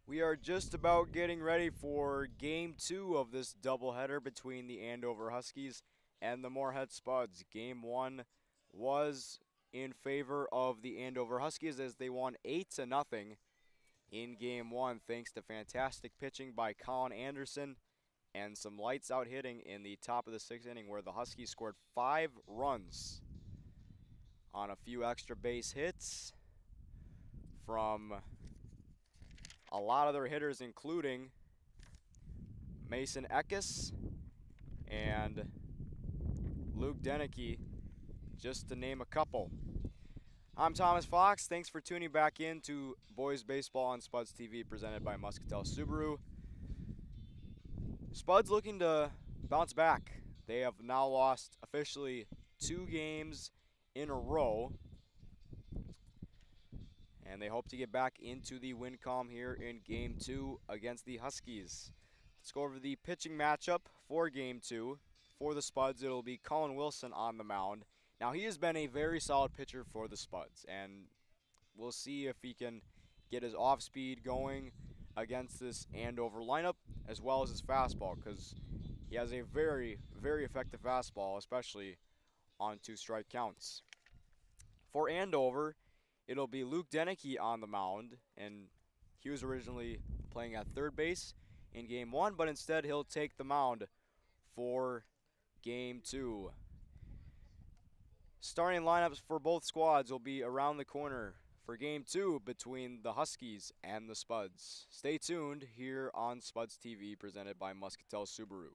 A: We are just about getting ready for Game 2 of this doubleheader between the Andover Huskies and the Moorhead Spuds. Game 1 was in favor of the Andover Huskies as they won 8-0 in Game 1 thanks to fantastic pitching by Colin Anderson and some lights out hitting in the top of the 6th inning where the Huskies scored 5 runs on a few extra base hits from a lot of their hitters, including Mason Eckes and Luke Deneke, just to name a couple. I'm Thomas Fox. Thanks for tuning back in to Boys Baseball on Spuds TV, presented by Muscatel Subaru. Spuds looking to bounce back. They have now lost officially 2 games in a row, and they hope to get back into the win column here in Game 2 against the Huskies. Let's go over the pitching matchup for Game 2. For the Spuds, it'll be Colin Wilson on the mound. Now, he has been a very solid pitcher for the Spuds, and we'll see if he can get his off-speed going against this Andover lineup, as well as his fastball, because he has a very, very effective fastball, especially on 2-strike counts. For Andover, it'll be Luke Deneke on the mound, and he was originally playing at third base in Game 1, but instead he'll take the mound for Game 2. Starting lineups for both squads will be around the corner for Game 2 between the Huskies and the Spuds. Stay tuned here on Spuds TV, presented by Muscatel Subaru.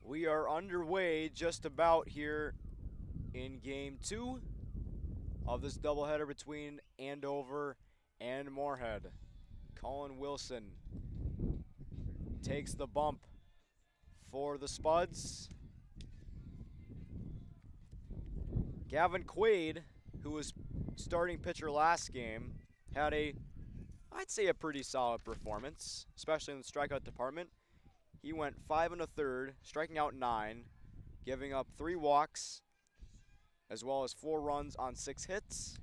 A: We are underway just about here in Game 2 of this doubleheader between Andover and Moorhead. Colin Wilson takes the bump for the Spuds. Gavin Quaid, who was starting pitcher last game, had I'd say a pretty solid performance, especially in the strikeout department. He went 5 1/3, striking out 9, giving up 3 walks, as well as 4 runs on 6 hits.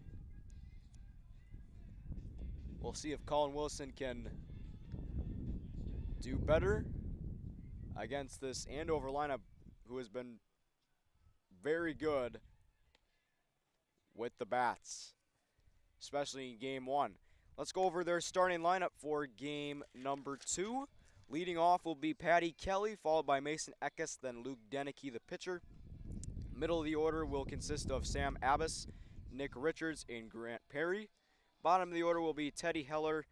A: We'll see if Colin Wilson can do better against this Andover lineup, who has been very good with the bats, especially in Game 1. Let's go over their starting lineup for Game number 2. Leading off will be Patty Kelly, followed by Mason Eckes, then Luke Deneke, the pitcher. Middle of the order will consist of Sam Abbas, Nick Richards, and Grant Perry. Bottom of the order will be Teddy Heller,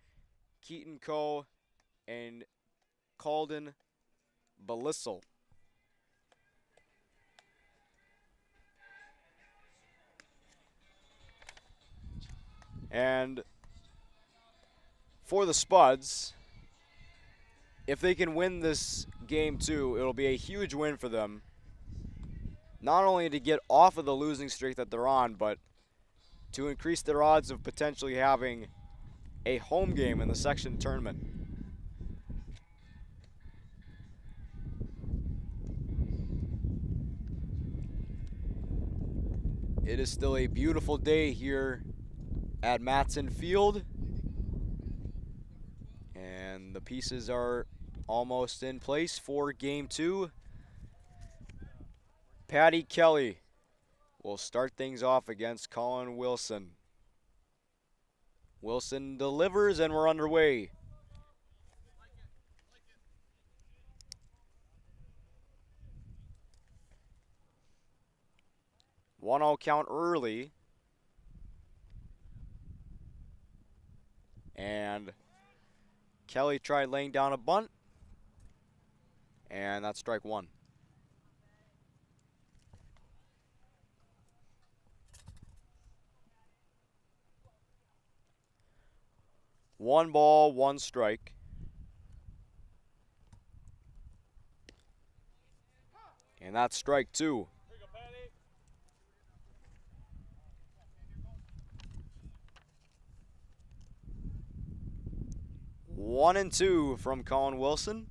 A: Keaton Coe, and Calden Belissel. And for the Spuds, if they can win this Game 2, it'll be a huge win for them not only to get off of the losing streak that they're on, but to increase their odds of potentially having a home game in the section tournament. It is still a beautiful day here at Matson Field, and the pieces are almost in place for game 2. Patty Kelly will start things off against Colin Wilson. Wilson delivers, and we're underway. One-all count early. And Kelly tried laying down a bunt. And that's strike 1. One ball, one strike. And that's strike 2. One and 2 from Colin Wilson.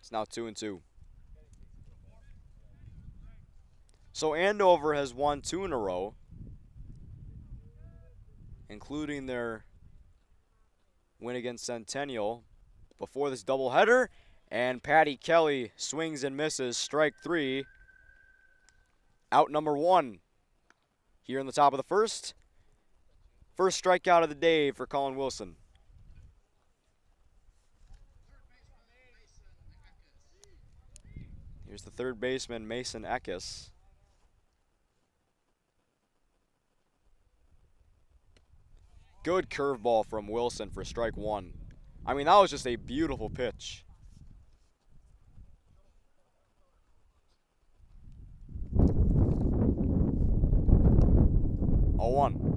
A: It's now 2 and 2. So Andover has won 2 in a row, including their win against Centennial before this doubleheader. And Patty Kelly swings and misses, strike 3. Out number 1 here in the top of the first. First strikeout of the day for Colin Wilson. Here's the third baseman, Mason Eckes. Good curveball from Wilson for strike 1. I mean, that was just a beautiful pitch. 0-1.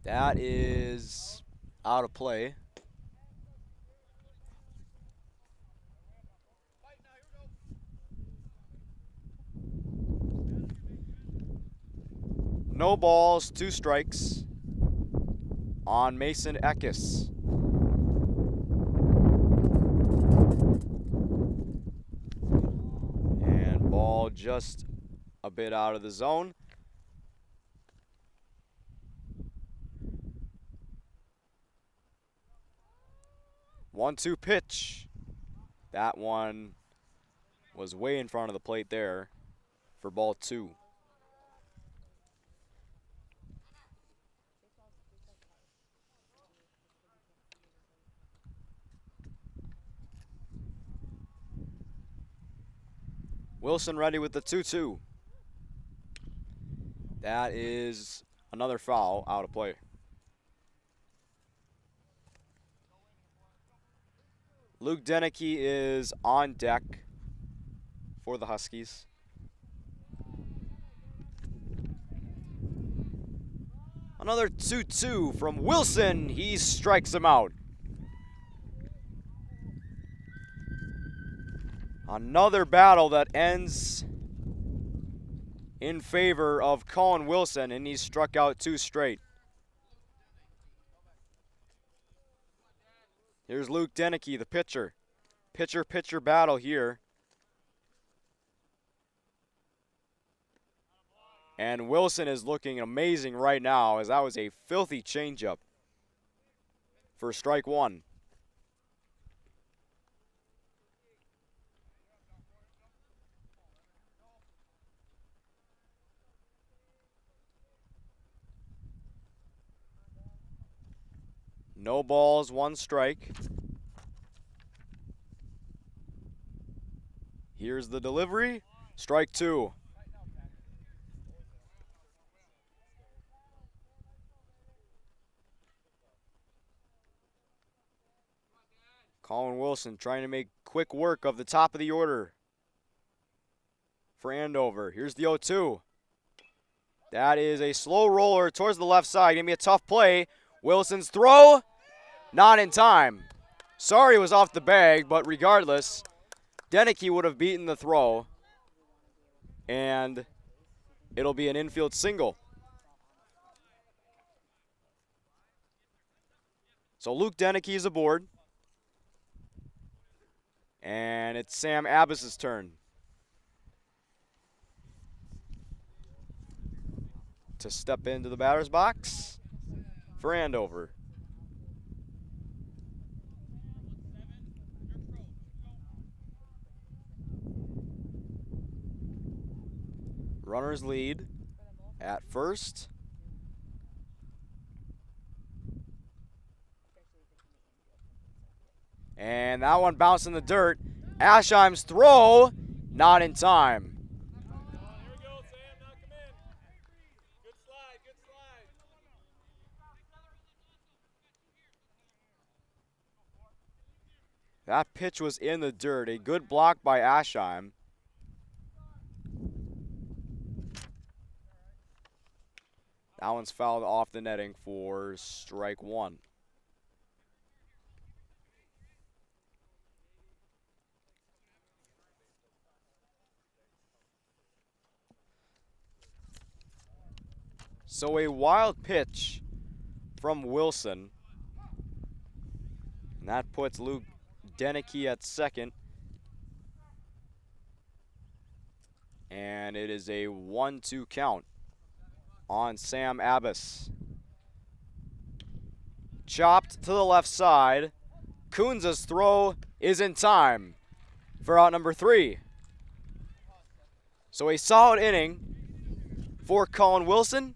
A: That is out of play. No balls, 2 strikes on Mason Eckes. And ball just a bit out of the zone. One-two pitch. That one was way in front of the plate there for ball 2. Wilson ready with the 2-2. That is another foul, out of play. Luke Deneke is on deck for the Huskies. Another 2-2 from Wilson. He strikes him out. Another battle that ends in favor of Colin Wilson, and he's struck out 2 straight. Here's Luke Deneke, the pitcher. Pitcher-pitcher battle here. And Wilson is looking amazing right now, as that was a filthy changeup for strike 1. No balls, 1 strike. Here's the delivery. Strike 2. Colin Wilson trying to make quick work of the top of the order for Andover. Here's the 0-2. That is a slow roller towards the left side. Gonna be a tough play. Wilson's throw, not in time. Sorry it was off the bag, but regardless, Deneke would have beaten the throw, and it'll be an infield single. So Luke Deneke is aboard, and it's Sam Abbas's turn to step into the batter's box for Andover. Runners lead at first. And that one bounced in the dirt. Aschheim's throw, not in time. That pitch was in the dirt. A good block by Aschheim. That one's fouled off the netting for strike one. So a wild pitch from Wilson. And that puts Luke Deneke at second. And it is a 1-2 count on Sam Abbas. Chopped to the left side. Kunza's throw is in time for out number 3. So a solid inning for Colin Wilson.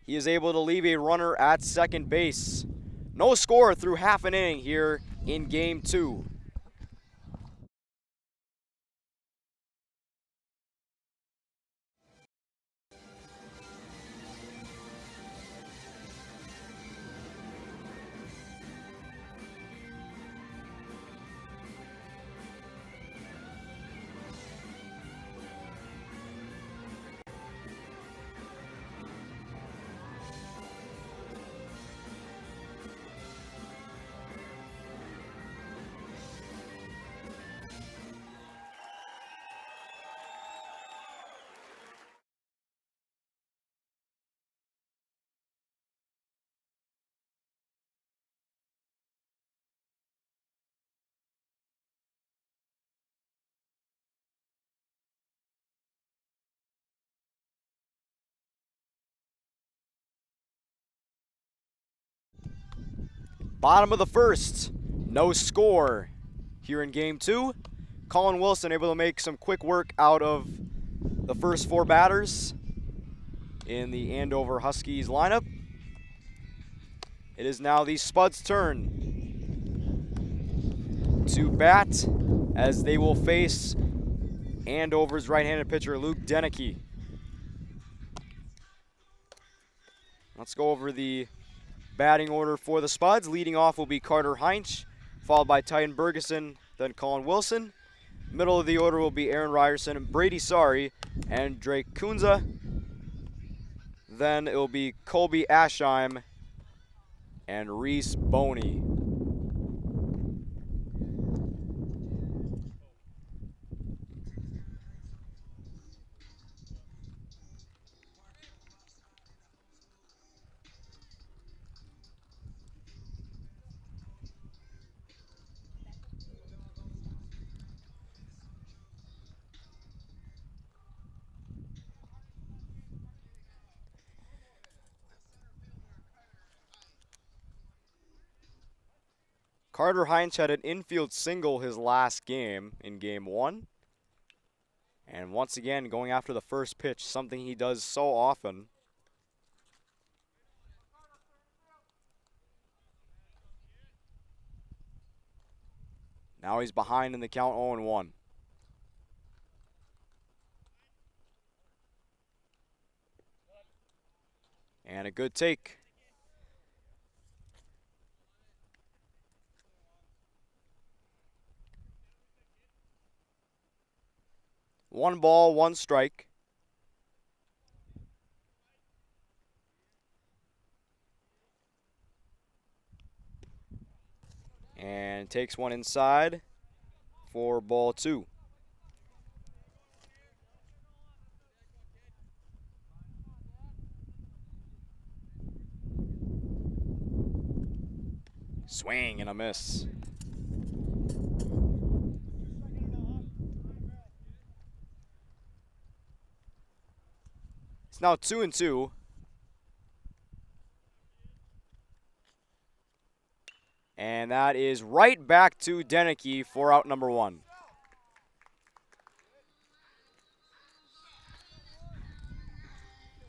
A: He is able to leave a runner at second base. No score through half an inning here in game 2. Bottom of the first, no score here in game 2. Colin Wilson able to make some quick work out of the first 4 batters in the Andover Huskies lineup. It is now the Spuds' turn to bat as they will face Andover's right-handed pitcher Luke Deneke. Let's go over the batting order for the Spuds. Leading off will be Carter Heinz, followed by Titan Bergeson, then Colin Wilson. Middle of the order will be Aaron Ryerson, Brady Sari, and Drake Kunza. Then it will be Colby Aschheim and Reese Boney. Carter Heinz had an infield single his last game in game 1. And once again, going after the first pitch, something he does so often. Now he's behind in the count 0-1. And a good take. One ball, one strike. And takes one inside for ball 2. Swing and a miss. It's now 2-2. And that is right back to Deneke for out number 1.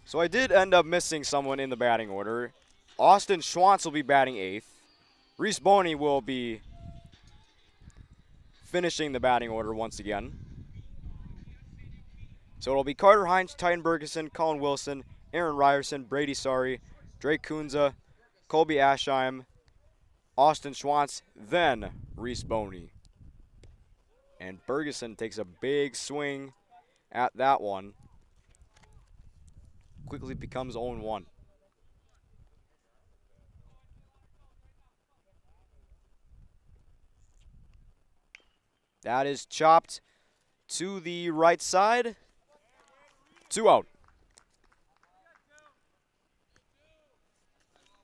A: So I did end up missing someone in the batting order. Austin Schwantz will be batting 8th. Reese Boney will be finishing the batting order once again. So it'll be Carter Hines, Titan Bergeson, Colin Wilson, Aaron Ryerson, Brady Sari, Drake Kunza, Colby Aschheim, Austin Schwantz, then Reese Boney. And Bergeson takes a big swing at that one. Quickly becomes 0-1. That is chopped to the right side. 2 out.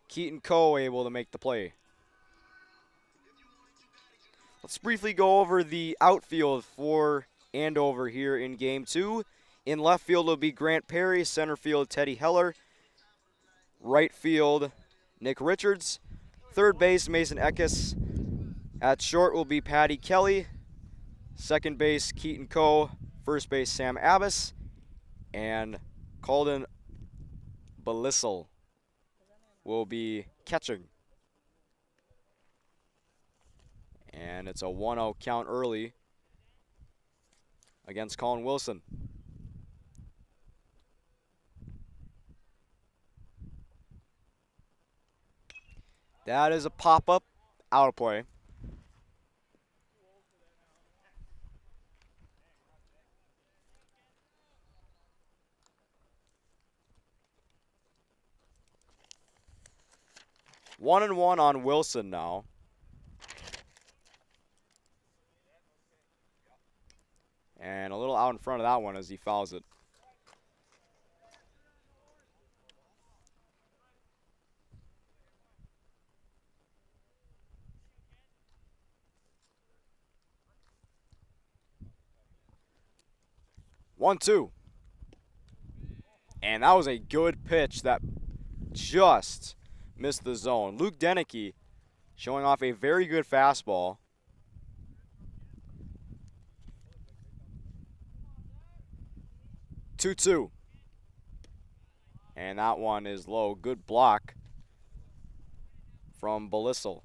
A: Keaton Coe able to make the play. Let's briefly go over the outfield for Andover here in Game 2. In left field will be Grant Perry, center field Teddy Heller, right field Nick Richards, third base Mason Eckes, at short will be Patty Kelly, second base Keaton Coe, first base Sam Abbas, and Calden Belissel will be catching. And it's a 1-0 count early against Colin Wilson. That is a pop-up, out of play. One and one on Wilson now. And a little out in front of that one as he fouls it. One, two. And that was a good pitch that just missed the zone. Luke Deneke showing off a very good fastball. Two. And that one is low. Good block from Belissel.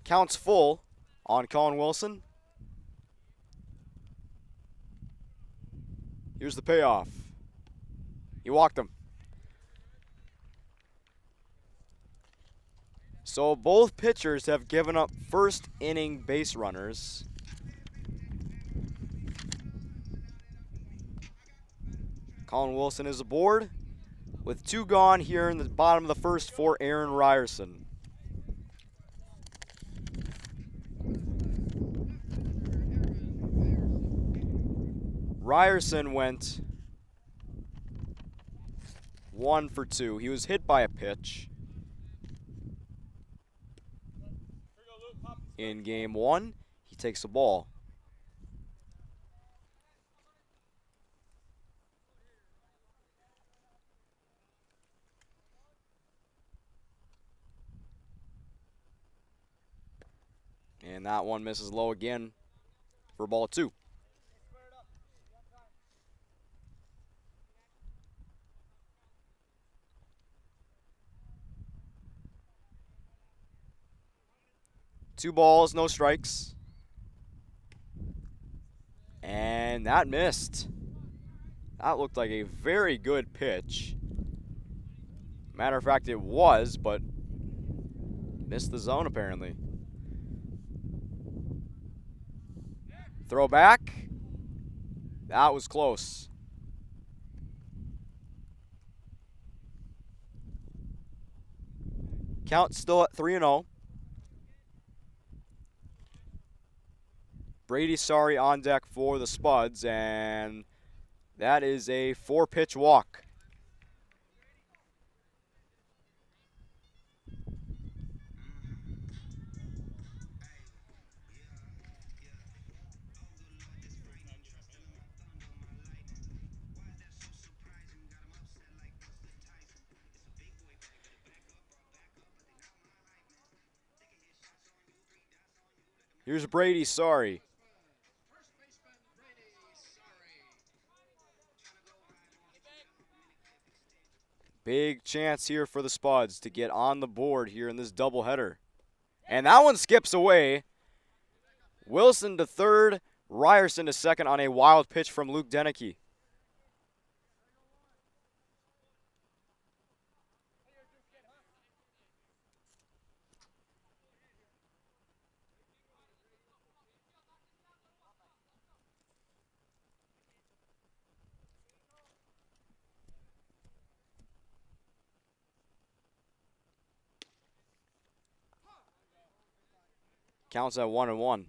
A: Counts full on Colin Wilson. Here's the payoff. He walked him. So both pitchers have given up first inning base runners. Colin Wilson is aboard with 2 gone here in the bottom of the first for Aaron Ryerson. Ryerson went 1 for 2. He was hit by a pitch in game 1. He takes the ball. And that one misses low again for ball 2. Two balls, no strikes. And that missed. That looked like a very good pitch. Matter of fact, it was, but missed the zone apparently. Throw back. That was close. Count still at 3-0. Brady Sorry on deck for the Spuds, and that is a 4-pitch walk. Here's Brady Sorry. Big chance here for the Spuds to get on the board here in this doubleheader. And that one skips away. Wilson to third, Ryerson to second on a wild pitch from Luke Deneke. Counts at 1-1.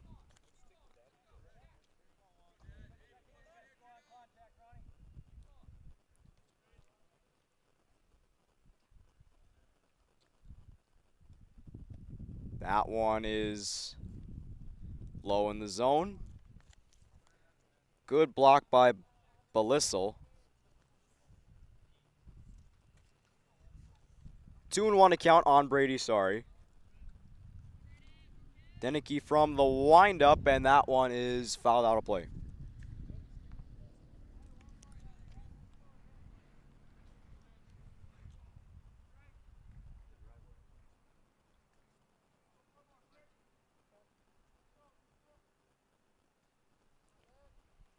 A: That one is low in the zone. Good block by Belissel. 2-1 to count on Brady Sorry. Deneke from the windup, and that one is fouled out of play.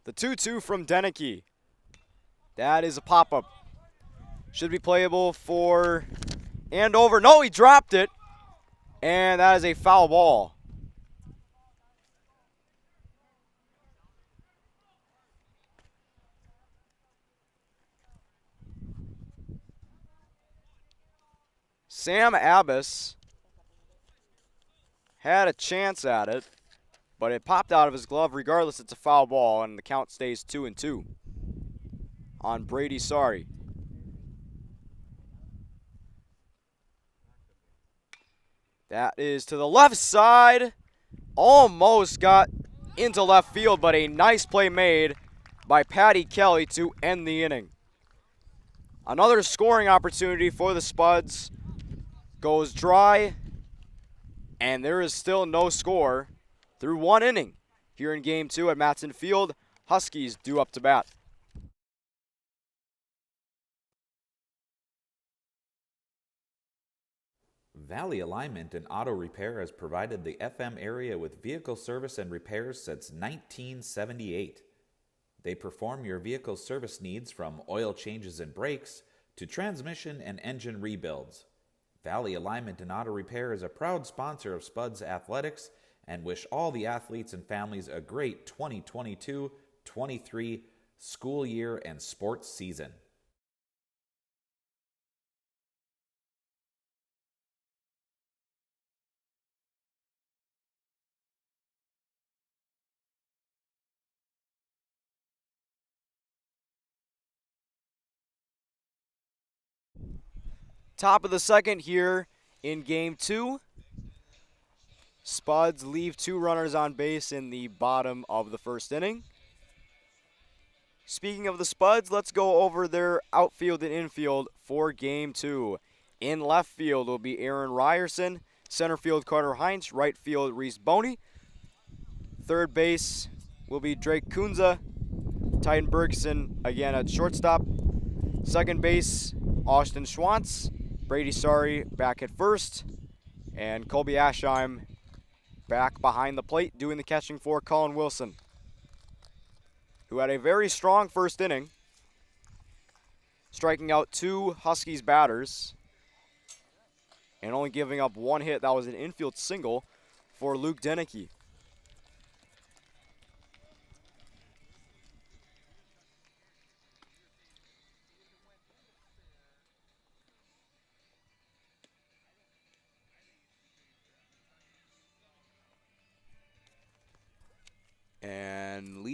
A: The 2-2 from Deneke. That is a pop-up. Should be playable for Andover. No, he dropped it. And that is a foul ball. Sam Abbas had a chance at it, but it popped out of his glove. Regardless, it's a foul ball, and the count stays 2-2 on Brady Sorry. That is to the left side. Almost got into left field, but a nice play made by Patty Kelly to end the inning. Another scoring opportunity for the Spuds goes dry, and there is still no score through one inning here in Game 2 at Matson Field. Huskies due up to bat.
N: Valley Alignment and Auto Repair has provided the FM area with vehicle service and repairs since 1978. They perform your vehicle service needs from oil changes and brakes to transmission and engine rebuilds. Valley Alignment and Auto Repair is a proud sponsor of Spuds Athletics and wish all the athletes and families a great 2022-23 school year and sports season.
A: Top of the second here in Game 2. Spuds leave 2 runners on base in the bottom of the first inning. Speaking of the Spuds, let's go over their outfield and infield for Game 2. In left field will be Aaron Ryerson, center field Carter Heinz, right field Reese Boney. Third base will be Drake Kunza, Titan Bergson again at shortstop. Second base, Austin Schwantz, Brady Sorry back at first, and Colby Aschheim back behind the plate doing the catching for Colin Wilson, who had a very strong first inning, striking out 2 Huskies batters and only giving up 1 hit. That was an infield single for Luke Deneke.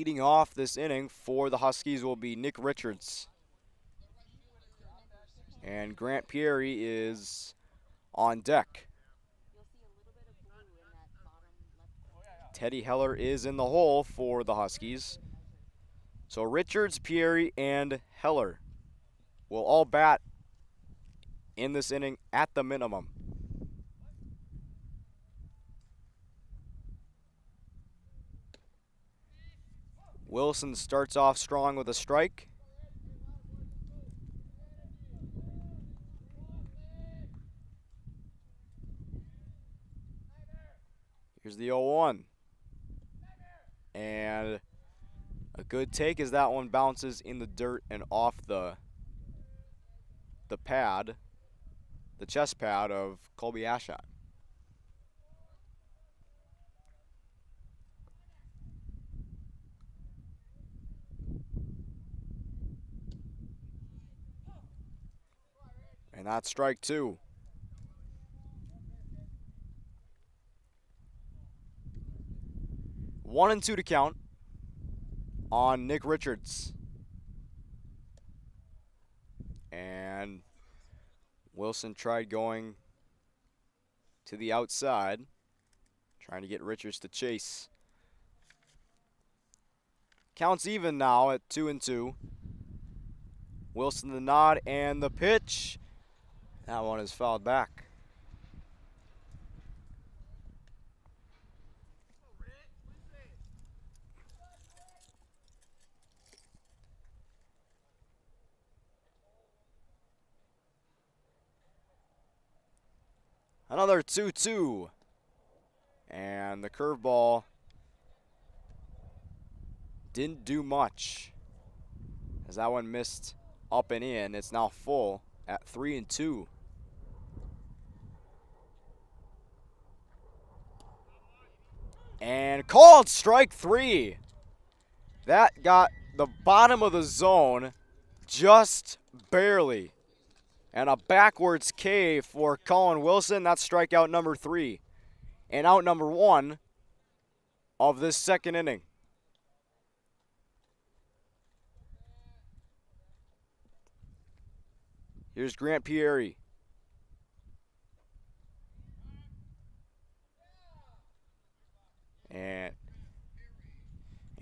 A: leading off this inning for the Huskies will be Nick Richards. And Grant Pieri is on deck. Teddy Heller is in the hole for the Huskies. So Richards, Pieri, and Heller will all bat in this inning at the minimum. Wilson starts off strong with a strike. Here's the 0-1. And a good take as that one bounces in the dirt and off the pad, the chest pad of Colby Ashat. And that's strike 2. One and 2 to count on Nick Richards. And Wilson tried going to the outside, trying to get Richards to chase. Counts even now at 2-2. Wilson the nod and the pitch. That one is fouled back. Another 2-2. And the curveball didn't do much as that one missed up and in. It's now full at 3-2. And called strike 3. That got the bottom of the zone just barely. And a backwards K for Colin Wilson. That's strikeout number 3. And out number 1 of this second inning. Here's Grant Pieri.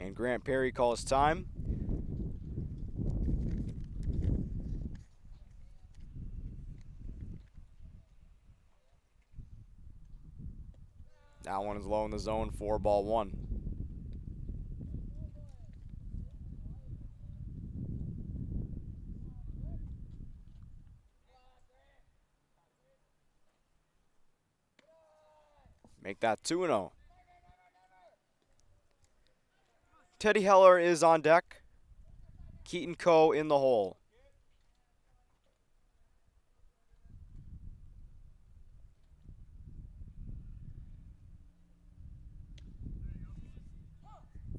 A: And Grant Pieri calls time. That one is low in the zone, 4-1. Make that 2-0. Teddy Heller is on deck. Keaton Coe in the hole.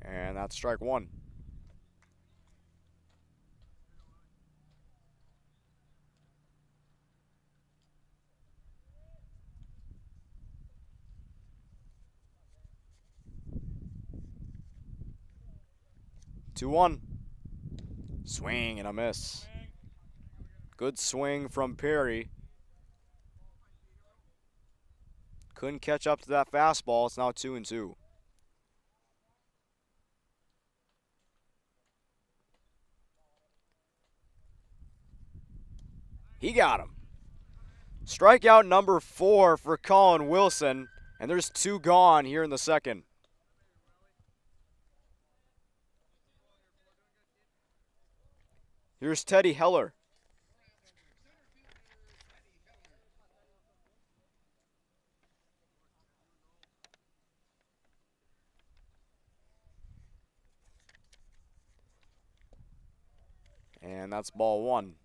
A: And that's strike 1. Two one. Swing and a miss. Good swing from Perry. Couldn't catch up to that fastball. It's now 2-2. He got him. Strikeout number 4 for Colin Wilson, and there's 2 gone here in the second. Here's Teddy Heller. And that's ball 1.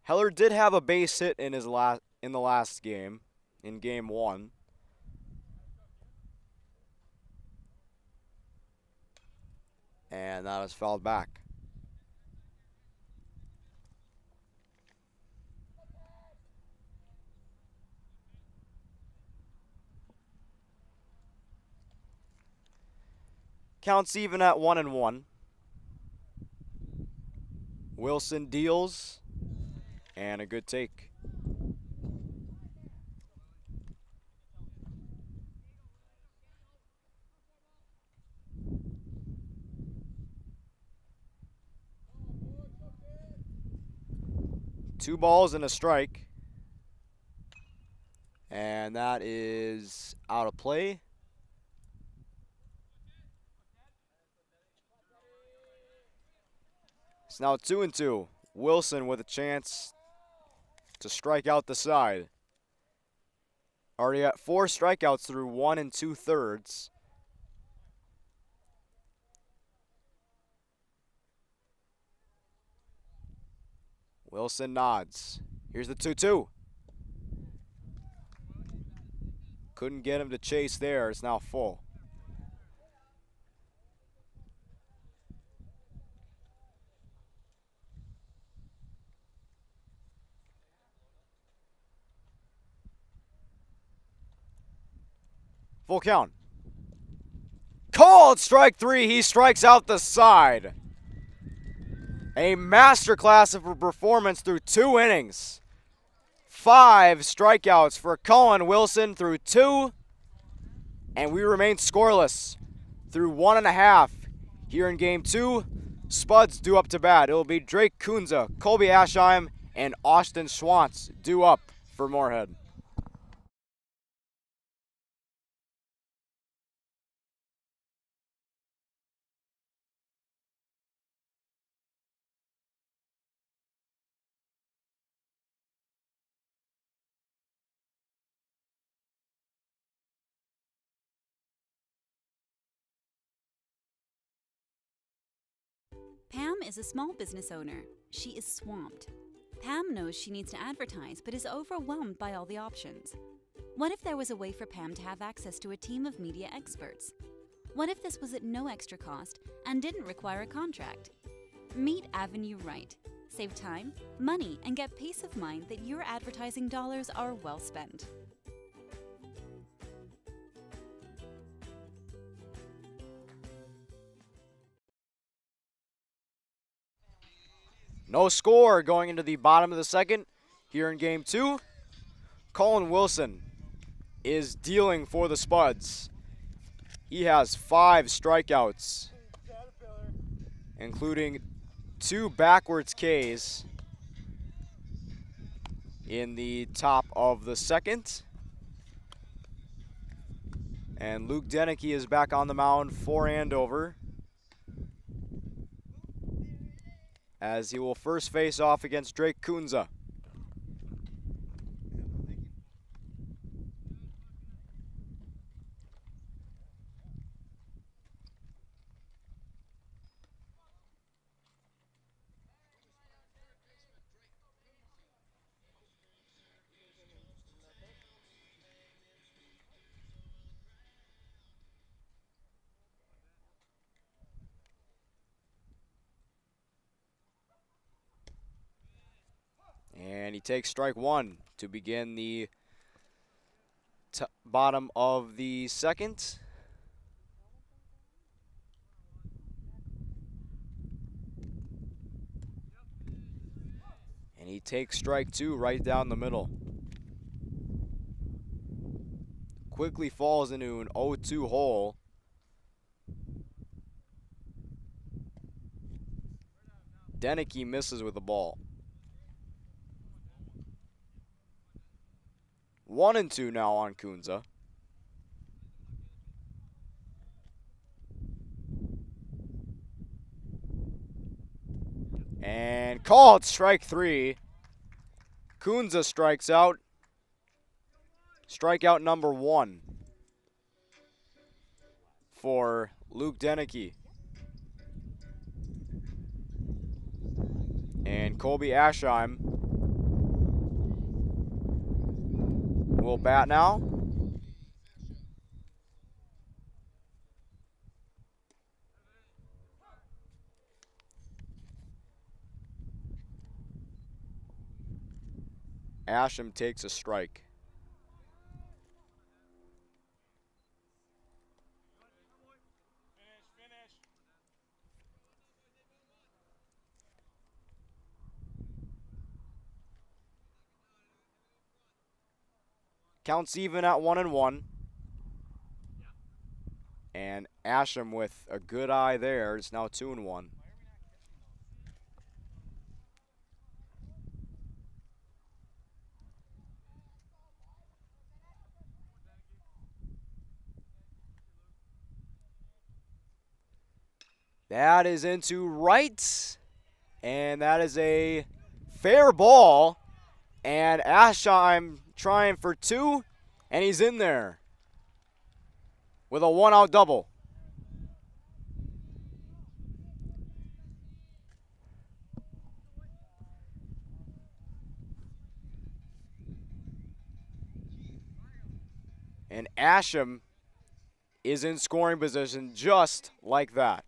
A: Heller did have a base hit in the last game, in game 1. And that is fouled back. Counts even at 1-1. Wilson deals, and a good take. Two balls and a strike. And that is out of play. It's now 2-2. Wilson with a chance to strike out the side. Already got 4 strikeouts through 1 2/3. Wilson nods. Here's the 2-2. Couldn't get him to chase there. It's now full. Full count. Called strike 3. He strikes out the side. A masterclass of a performance through 2 innings. 5 strikeouts for Colin Wilson through 2. And we remain scoreless through 1.5 here in game 2. Spuds due up to bat. It will be Drake Kunza, Colby Aschheim, and Austin Schwantz due up for Moorhead.
B: Pam is a small business owner. She is swamped. Pam knows she needs to advertise, but is overwhelmed by all the options. What if there was a way for Pam to have access to a team of media experts? What if this was at no extra cost and didn't require a contract? Meet Avenue Right. Save time, money, and get peace of mind that your advertising dollars are well spent.
A: No score going into the bottom of the second here in game 2. Colin Wilson is dealing for the Spuds. He has 5 strikeouts, including 2 backwards Ks in the top of the second. And Luke Deneke is back on the mound for Andover, as he will first face off against Drake Kunza. And he takes strike 1 to begin the bottom of the second. And he takes strike 2 right down the middle. Quickly falls into an 0-2 hole. Deneke misses with the ball. 1-2 now on Kunza. And called strike 3. Kunza strikes out. Strikeout number 1 for Luke Deneke. And Colby Aschheim will bat now. Aschheim takes a strike. Counts even at 1-1. And Asham with a good eye there. It's now 2-1. That is into right. And that is a fair ball. And Asham trying for 2. And he's in there with a 1-out double. And Asham is in scoring position just like that.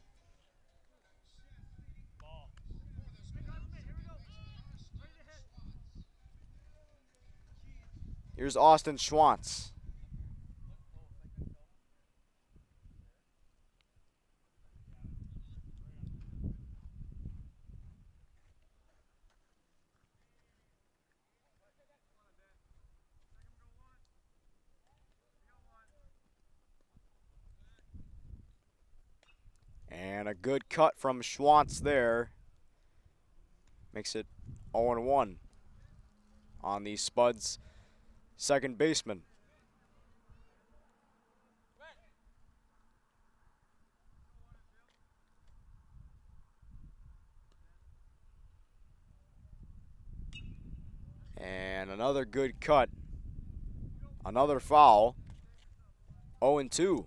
A: Here's Austin Schwantz. And a good cut from Schwantz there. Makes it 0-1 on the Spuds' second baseman. And another good cut. Another foul. 0-2.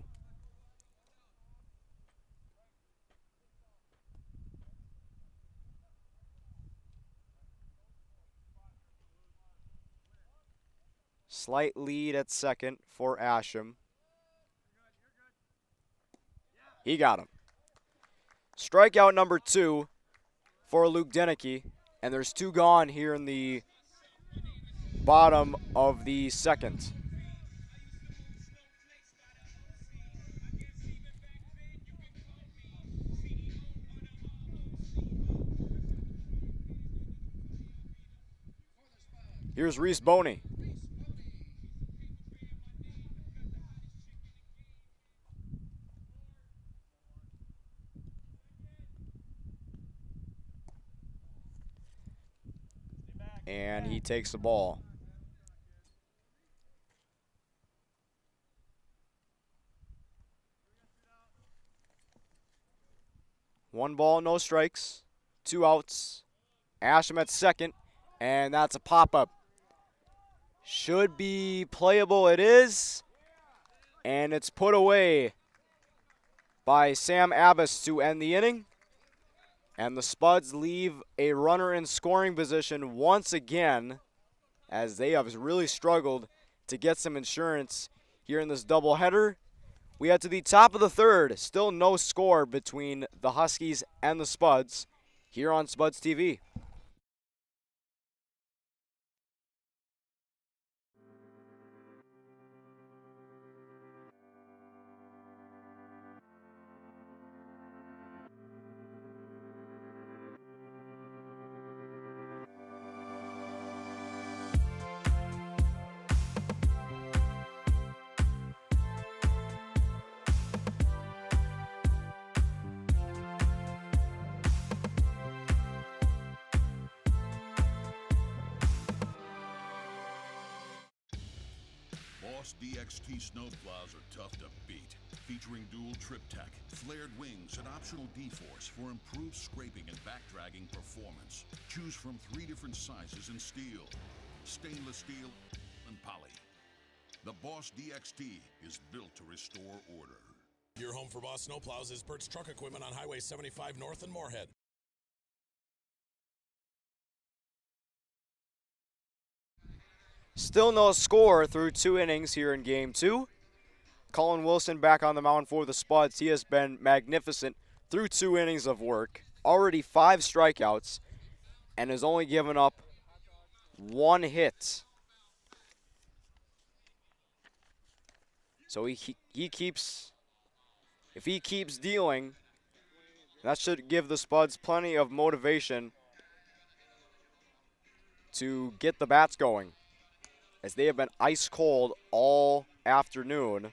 A: Slight lead at second for Asham. He got him. Strikeout number 2 for Luke Denicky. And there's 2 gone here in the bottom of the second. Here's Reese Boney. And he takes the ball. One ball, no strikes. 2 outs. Asham at second. And that's a pop-up. Should be playable. It is. And it's put away by Sam Abbas to end the inning. And the Spuds leave a runner in scoring position once again, as they have really struggled to get some insurance here in this doubleheader. We head to the top of the third. Still no score between the Huskies and the Spuds here on Spuds TV.
C: Boss DXT snowplows are tough to beat. Featuring dual trip tech, flared wings, and optional D-force for improved scraping and backdragging performance. Choose from 3 different sizes in steel, stainless steel, and poly. The Boss DXT is built to restore order.
D: Your home for Boss snowplows is Bert's Truck Equipment on Highway 75 North in Moorhead.
A: Still no score through 2 innings here in Game 2. Colin Wilson back on the mound for the Spuds. He has been magnificent through 2 innings of work. Already 5 strikeouts and has only given up 1 hit. So he keeps, if he keeps dealing, that should give the Spuds plenty of motivation to get the bats going. as they have been ice cold all afternoon.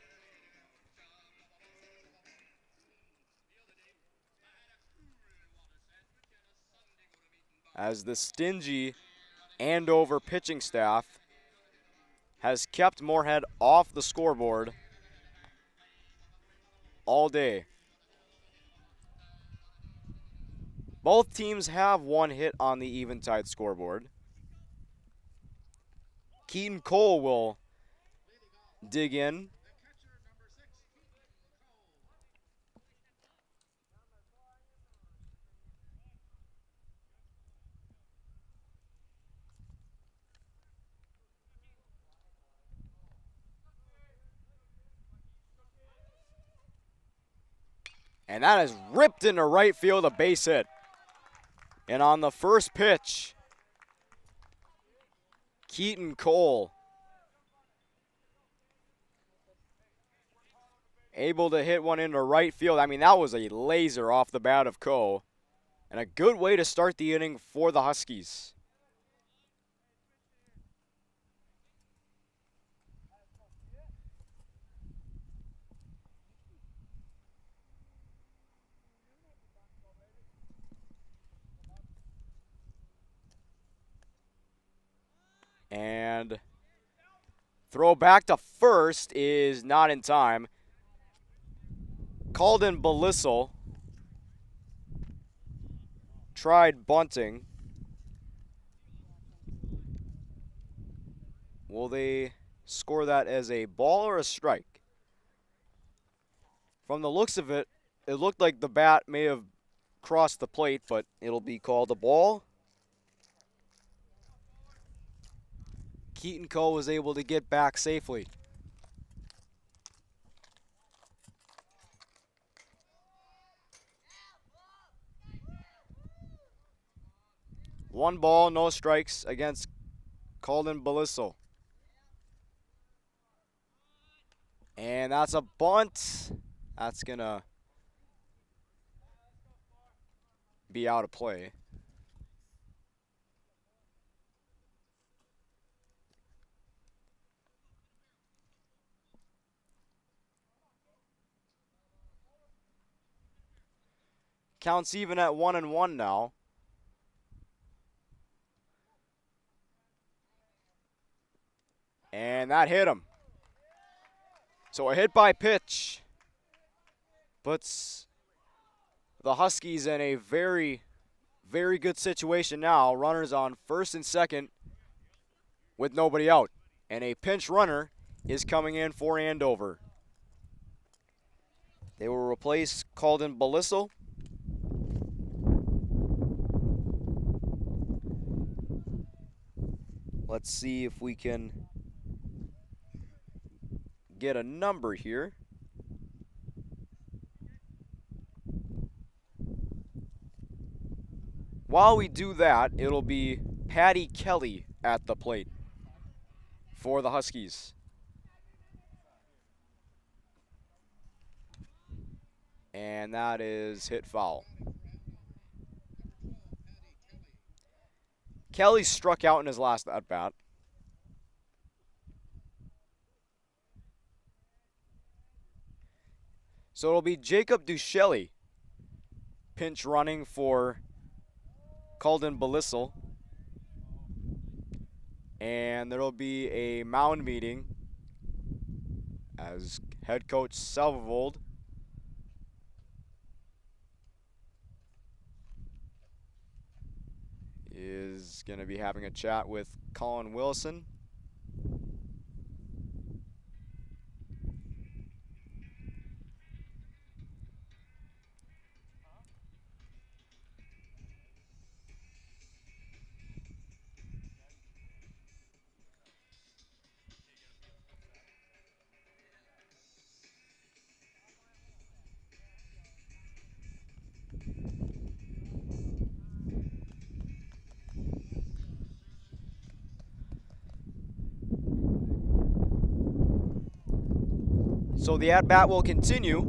A: As the stingy Andover pitching staff has kept Moorhead off the scoreboard all day. Both teams have one hit on the Eventide scoreboard. Keaton Cole will dig in. And that is ripped into right field, a base hit. And on the first pitch, Keaton Cole able to hit one into right field. I mean, that was a laser off the bat of Cole. And a good way to start the inning for the Huskies. And throw back to first is not in time. Calden Belissel tried bunting. Will they score that as a ball or a strike? From the looks of it, it looked like the bat may have crossed the plate, but it'll be called a ball. Keaton Cole was able to get back safely. One ball, no strikes against Calden Belissel. And that's a bunt. That's going to be out of play. Counts even at 1-1 now. And that hit him. So a hit by pitch puts the Huskies in a very, very good situation now. Runners on first and second with nobody out. And a pinch runner is coming in for Andover. They will replace Calden Belissel. Let's see if we can get a number here. While we do that, it'll be Patty Kelly at the plate for the Huskies. And that is hit foul. Kelly struck out in his last at-bat. So it'll be Jacob Duchelle pinch running for Calden Belissel. And there'll be a mound meeting as head coach Salvold is going to be having a chat with Colin Wilson. So the at-bat will continue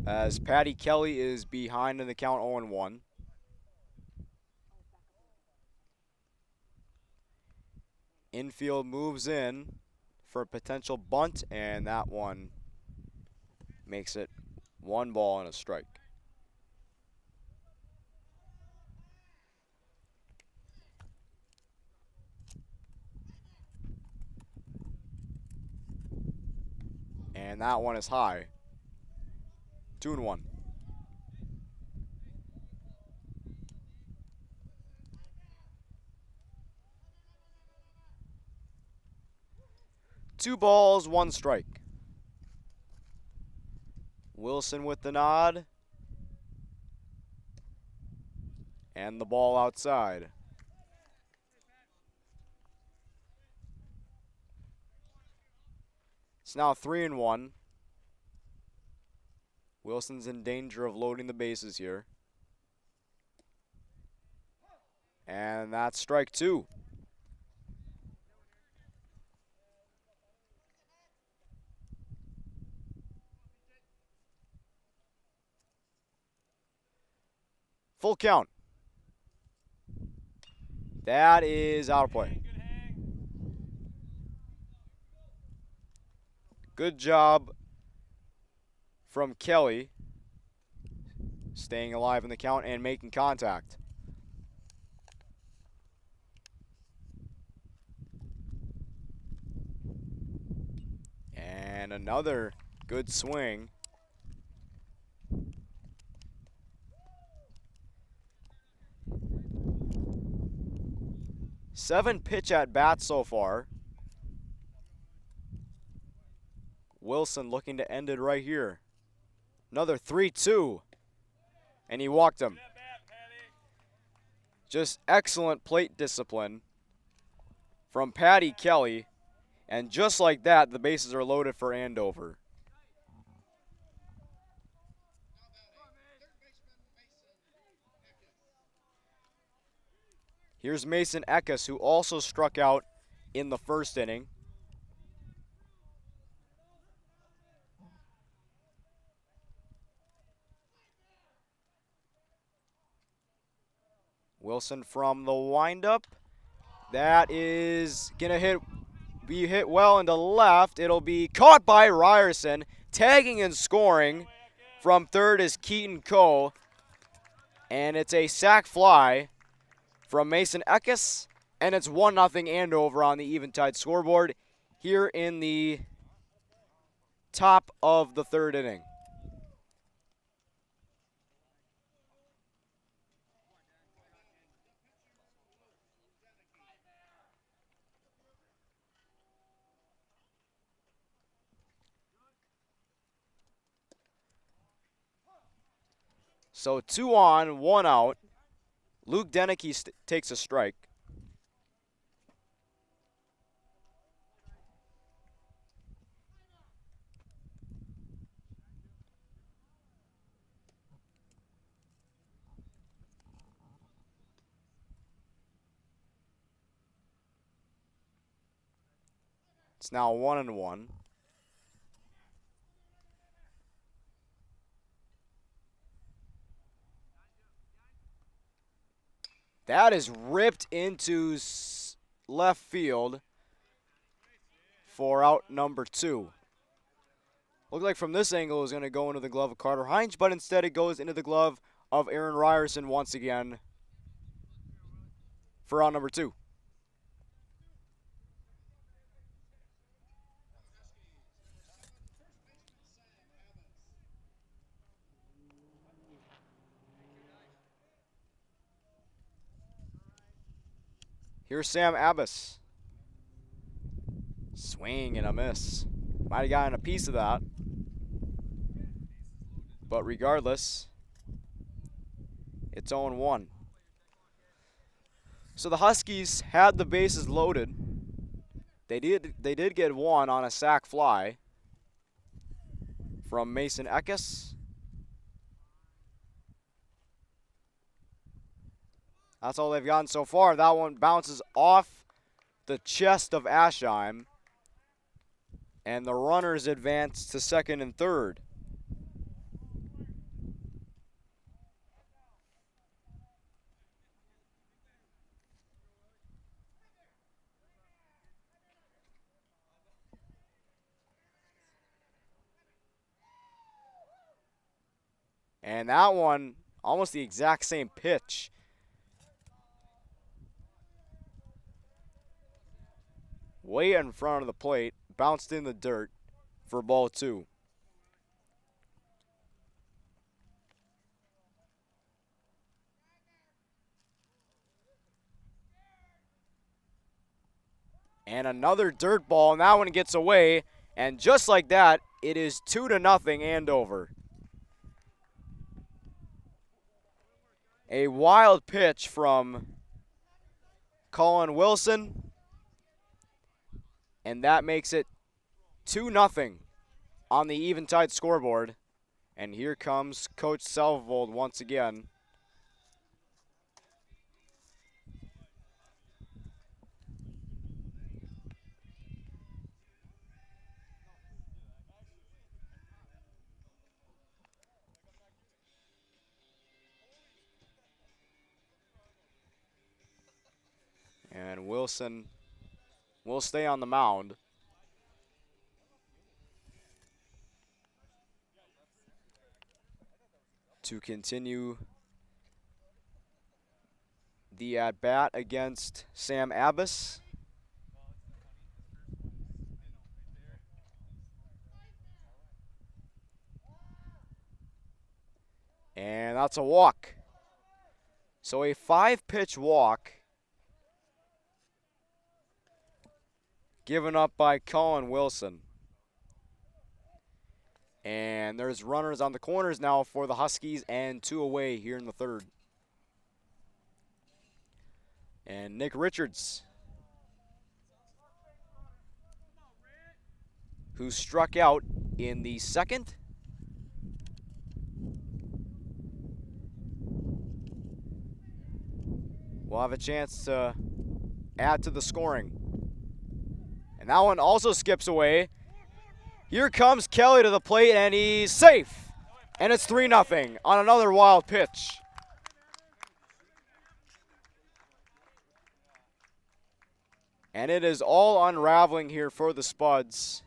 A: as Patty Kelly is behind in the count 0-1. Infield moves in for a potential bunt, and that one makes it 1 ball and a strike. And that one is high. 2-1. Two balls, 1 strike. Wilson with the nod. And the ball outside. It's now 3-1. Wilson's in danger of loading the bases here. And that's strike 2. Full count. That is out of play. Good job from Kelly, staying alive in the count and making contact. And another good swing. Seven pitch at bats so far. Wilson looking to end it right here. Another 3-2. And he walked him. Just excellent plate discipline from Patty Kelly. And just like that, the bases are loaded for Andover. Here's Mason Eckes, who also struck out in the first inning. Wilson from the windup. That is going to be hit well into left. It'll be caught by Ryerson. Tagging and scoring from third is Keaton Coe. And it's a sac fly from Mason Eckes. And it's 1-0 Andover on the Eventide scoreboard here in the top of the third inning. So 2 on, 1 out. Luke Denicky takes a strike. It's now 1-1. That is ripped into left field for out number 2. Looked like from this angle it was going to go into the glove of Carter Hines, but instead it goes into the glove of Aaron Ryerson once again for out number 2. Here's Sam Abbas. Swing and a miss. Might have gotten a piece of that. But regardless, it's 0-1. So the Huskies had the bases loaded. They did get one on a sac fly from Mason Eckes. That's all they've gotten so far. That one bounces off the chest of Aschheim. And the runners advance to second and third. And that one, almost the exact same pitch. Way in front of the plate, bounced in the dirt for ball 2. And another dirt ball, and that one gets away. And just like that, it is 2-0 Andover. A wild pitch from Colin Wilson, and that makes it 2-0 on the Eventide scoreboard. And here comes Coach Salvold once again. And Wilson will stay on the mound. To continue the at-bat against Sam Abbas. And that's a walk. So a 5-pitch walk given up by Colin Wilson. And there's runners on the corners now for the Huskies and 2 away here in the 3rd. And Nick Richards, who struck out in the 2nd. Will have a chance to add to the scoring. And that one also skips away. Here comes Kelly to the plate, and he's safe. And it's 3-0 on another wild pitch. And it is all unraveling here for the Spuds,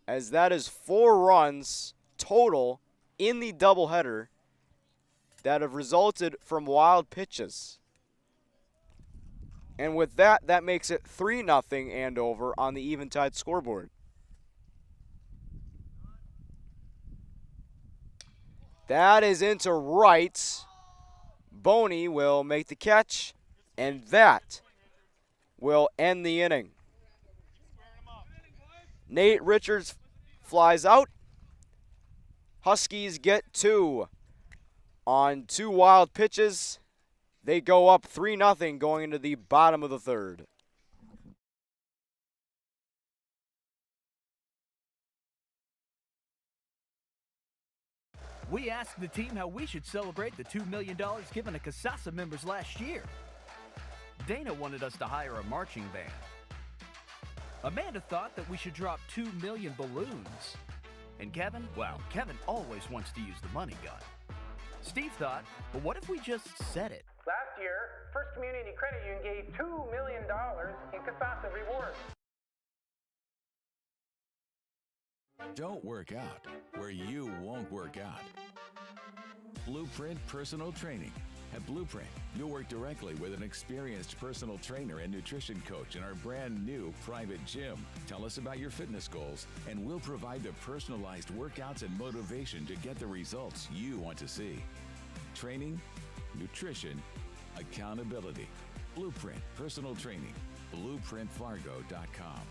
A: as that is 4 runs total in the doubleheader that have resulted from wild pitches. And with that, that makes it 3-0 Andover on the Eventide scoreboard. That is into right. Boney will make the catch, and that will end the inning. Nate Richards flies out. Huskies get 2 on 2 wild pitches. They go up 3-0 going into the bottom of the 3rd.
E: We asked the team how we should celebrate the $2 million given to Casasa members last year. Dana wanted us to hire a marching band. Amanda thought that we should drop 2 million balloons. And Kevin, well, Kevin always wants to use the money gun. Steve thought, well, what if we just said it?
F: Last year, First Community Credit Union gave $2 million in Casasa rewards.
G: Don't work out where you won't work out. Blueprint Personal Training. At Blueprint, you'll work directly with an experienced personal trainer and nutrition coach in our brand new private gym. Tell us about your fitness goals, and we'll provide the personalized workouts and motivation to get the results you want to see. Training, nutrition, accountability. Blueprint Personal Training. BlueprintFargo.com.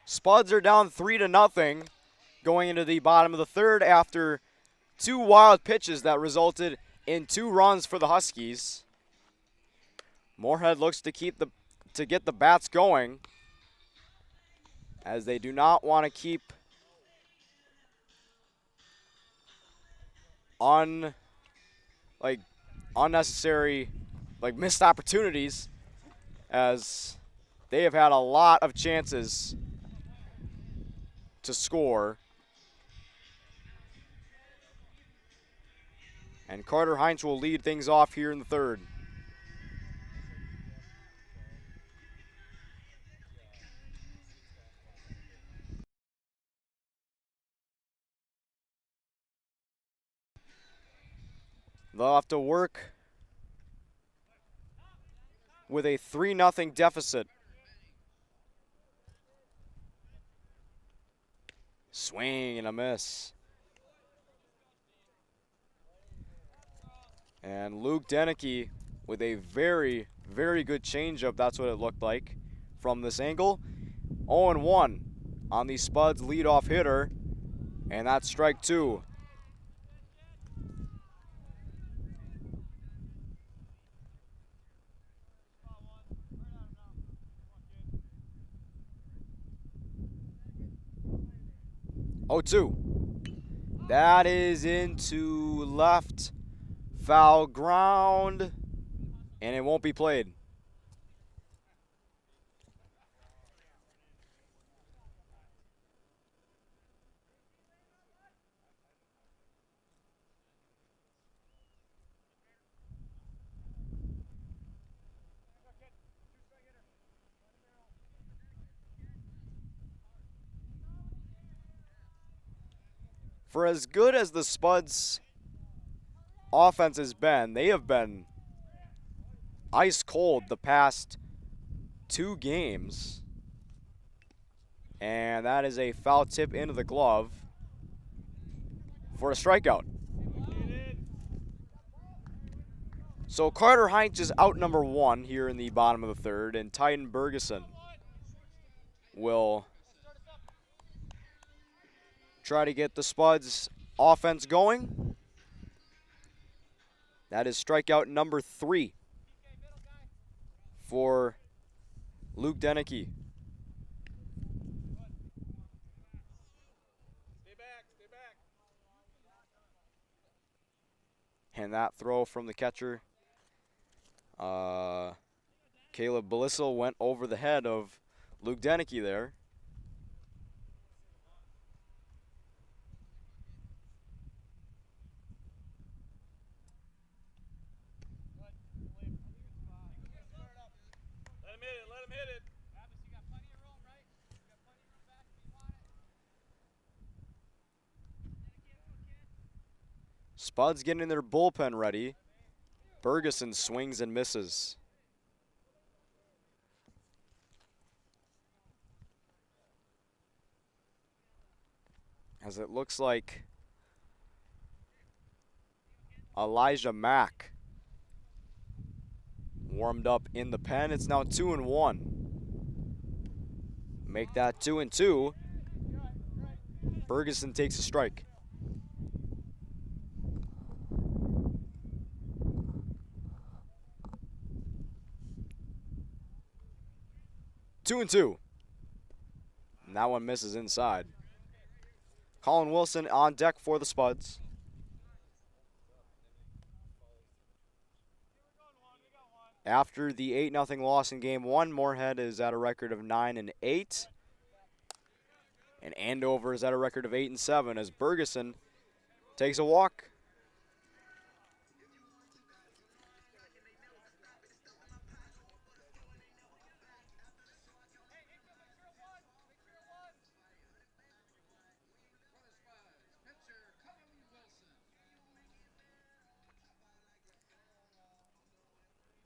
A: Spuds are down 3-0 going into the bottom of the 3rd after 2 wild pitches that resulted in 2 runs for the Huskies. Moorhead looks to get the bats going, as they do not want to keep unnecessary missed opportunities, as they have had a lot of chances to score. And Carter Heinz will lead things off here in the 3rd. They'll have to work with a 3-0 deficit. Swing and a miss. And Luke Deneke with a very, very good changeup. That's what it looked like from this angle. 0-1 on the Spuds leadoff hitter. And that's strike 2. Oh, 2. That is into left, foul ground, and it won't be played. For as good as the Spuds offense has been, they have been ice cold the past 2 games. And that is a foul tip into the glove for a strikeout. So Carter Heinz is out number 1 here in the bottom of the 3rd, and Titan Bergeson will try to get the Spuds offense going. That is strikeout number 3 for Luke Deneke. And that throw from the catcher, Caleb Belissel, went over the head of Luke Deneke there.
D: Let him hit it.
A: Spuds getting their bullpen ready. Bergeson swings and misses. As it looks like Elijah Mack warmed up in the pen. It's now 2-1. Make that 2-2. Bergeson takes a strike. Two and two. And that one misses inside. Colin Wilson on deck for the Spuds. After the 8-0 loss in Game 1, Moorhead is at a record of 9-8. And Andover is at a record of 8-7 as Bergeson takes a walk.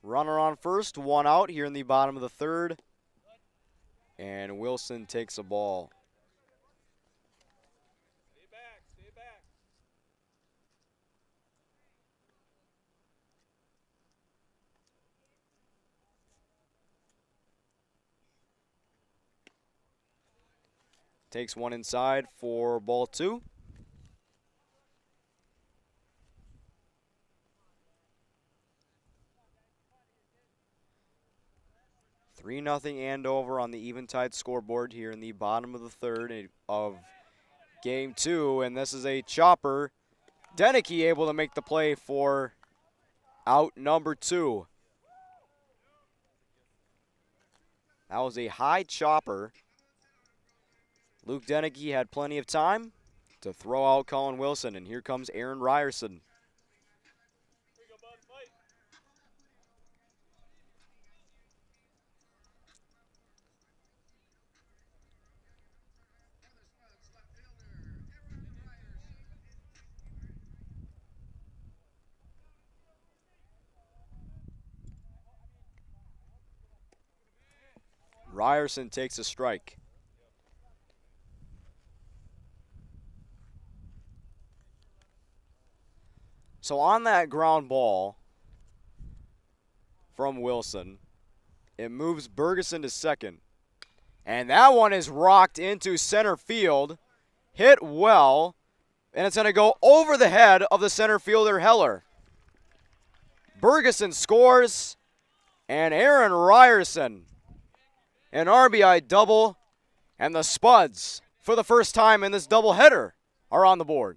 A: Runner on first, 1 out here in the bottom of the 3rd. And Wilson takes a ball.
D: Stay back.
A: Takes one inside for ball 2. Three 0 Andover on the Eventide scoreboard here in the bottom of the 3rd of Game 2, and this is a chopper. Deneke able to make the play for out number 2. That was a high chopper. Luke Deneke had plenty of time to throw out Colin Wilson, and here comes Aaron Ryerson. Ryerson takes a strike. So on that ground ball from Wilson, it moves Bergeson to second. And that one is rocked into center field, hit well, and it's going to go over the head of the center fielder Heller. Bergeson scores, and Aaron Ryerson, an RBI double, and the Spuds, for the first time in this doubleheader, are on the board.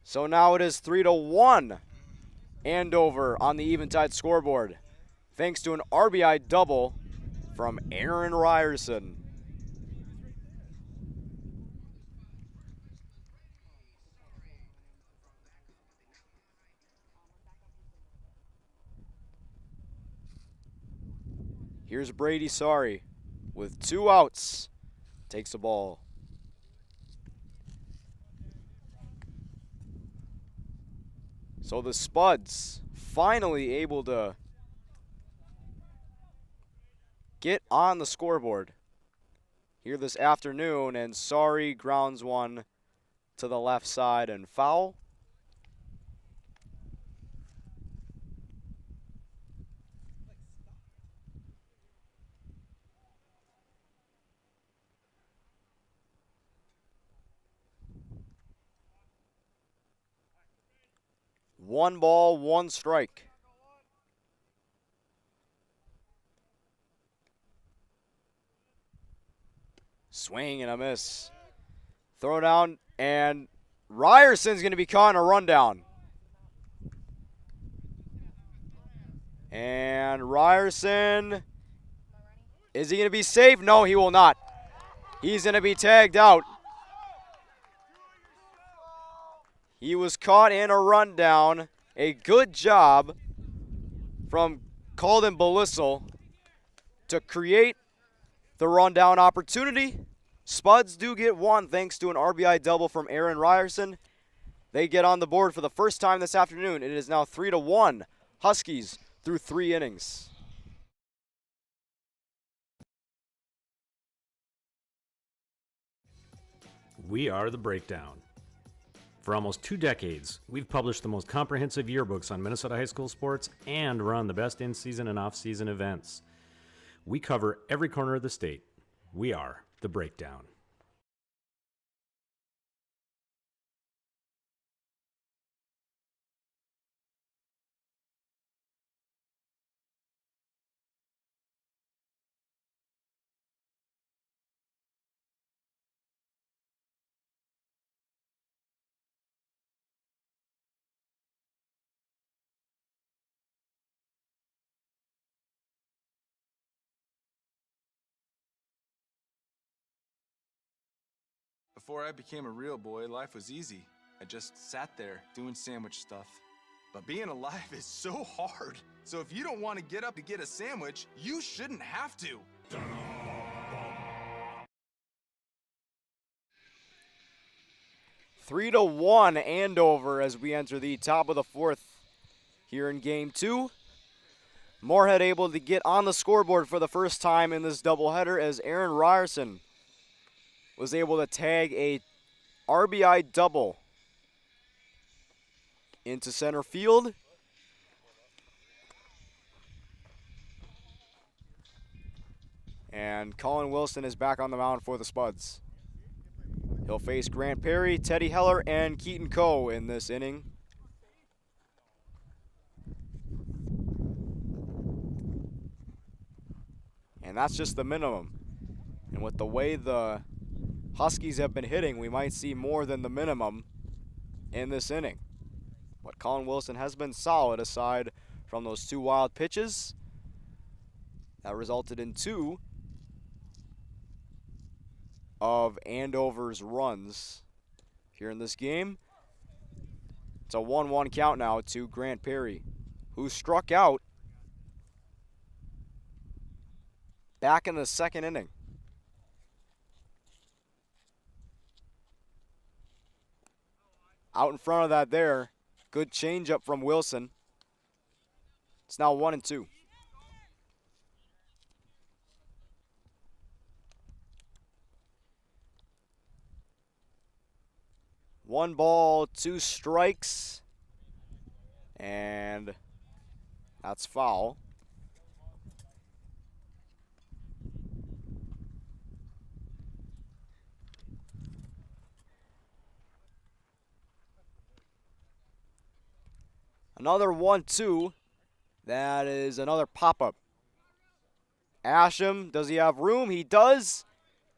A: So now it is 3-1 Andover on the Eventide scoreboard, thanks to an RBI double from Aaron Ryerson. Here's Brady Sorry with 2 outs. Takes the ball. So the Spuds finally able to get on the scoreboard here this afternoon, and Sorry grounds one to the left side and foul. One ball, one strike. Swing and a miss. Throw down, and Ryerson's going to be caught in a rundown. And Ryerson, is he going to be safe? No, he will not. He's going to be tagged out. He was caught in a rundown. A good job from Calden Belissel to create the rundown opportunity. Spuds do get one thanks to an RBI double from Aaron Ryerson. They get on the board for the first time this afternoon. It is now 3-1 Huskies through 3 innings.
H: We are the Breakdown. For almost 2 decades, we've published the most comprehensive yearbooks on Minnesota high school sports and run the best in-season and off-season events. We cover every corner of the state. We are the Breakdown.
I: Before I became a real boy, life was easy. I just sat there doing sandwich stuff. But being alive is so hard. So if you don't want to get up to get a sandwich, you shouldn't have to.
A: 3-1 Andover as we enter the top of the 4th here in Game 2. Moorhead able to get on the scoreboard for the first time in this doubleheader as Aaron Ryerson was able to tag a RBI double into center field. And Colin Wilson is back on the mound for the Spuds. He'll face Grant Perry, Teddy Heller, and Keaton Coe in this inning. And that's just the minimum. And with the way the Huskies have been hitting, we might see more than the minimum in this inning. But Colin Wilson has been solid aside from those 2 wild pitches. That resulted in 2 of Andover's runs here in this game. It's a 1-1 count now to Grant Perry, who struck out back in the 2nd inning. Out in front of that there, good changeup from Wilson. It's now 1-2. One ball, 2 strikes, and that's foul. Another 1-2. That is another pop-up. Asham, does he have room? He does,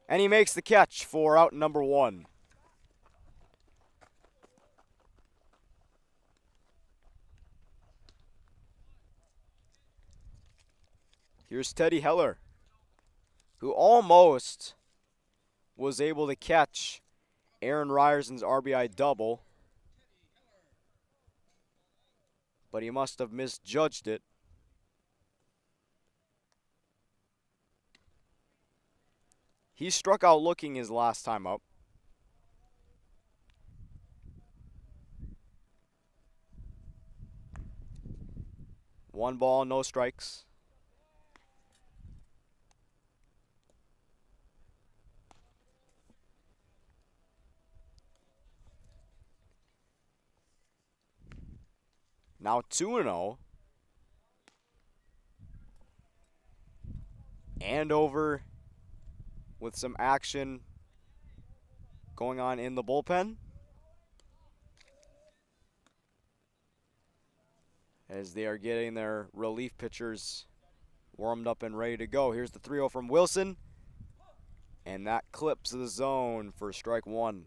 A: and he makes the catch for out number 1. Here's Teddy Heller, who almost was able to catch Aaron Ryerson's RBI double, but he must have misjudged it. He struck out looking his last time up. One ball, no strikes. Now 2-0. Andover with some action going on in the bullpen, as they are getting their relief pitchers warmed up and ready to go. Here's the 3-0 from Wilson, and that clips the zone for strike 1.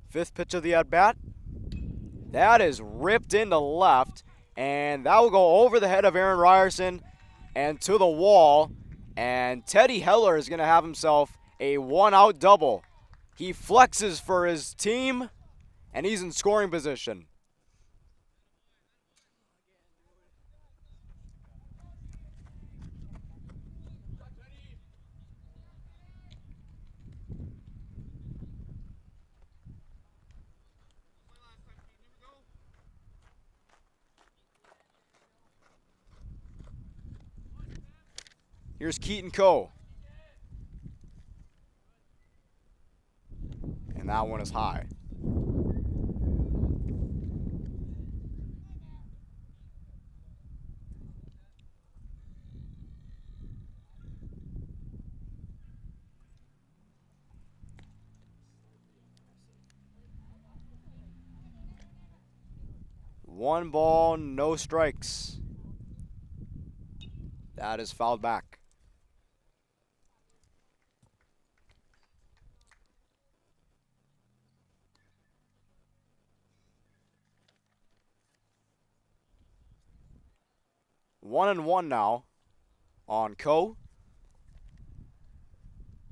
A: Fifth pitch of the at-bat. That is ripped into left, and that will go over the head of Aaron Ryerson and to the wall. And Teddy Heller is going to have himself a 1-out double. He flexes for his team, and he's in scoring position. Here's Keaton Coe. And that one is high. One ball, no strikes. That is fouled back. One and one now on Coe.